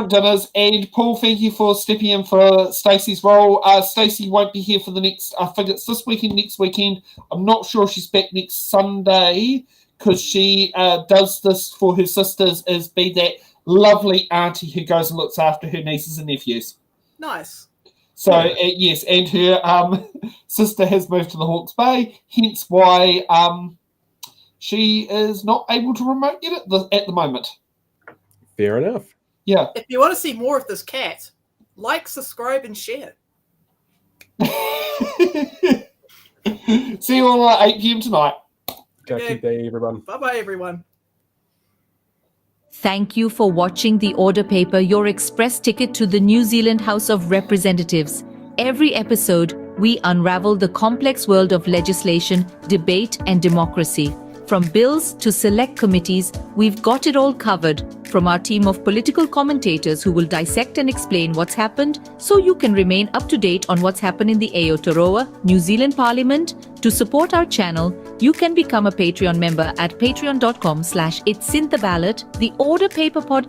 dinners. And Paul, thank you for stepping in for Stacey's role. Stacey won't be here for the next, I think it's this weekend, next weekend. I'm not sure if she's back next Sunday because she does this for her sisters, is be that lovely auntie who goes and looks after her nieces and nephews. Nice. So, yes, and her sister has moved to the Hawke's Bay, hence why she is not able to remote get it at the moment. Fair enough. Yeah. If you want to see more of this cat, like, subscribe, and share. See you all at 8 p.m. tonight. Good day, everyone. Bye-bye, everyone. Thank you for watching The Order Paper, your express ticket to the New Zealand House of Representatives. Every episode, we unravel the complex world of legislation, debate, and democracy. From bills to select committees, we've got it all covered from our team of political commentators who will dissect and explain what's happened so you can remain up to date on what's happened in the Aotearoa, New Zealand Parliament. To support our channel, you can become a Patreon member at patreon.com/itsinthaballot. The Order Paper Podcast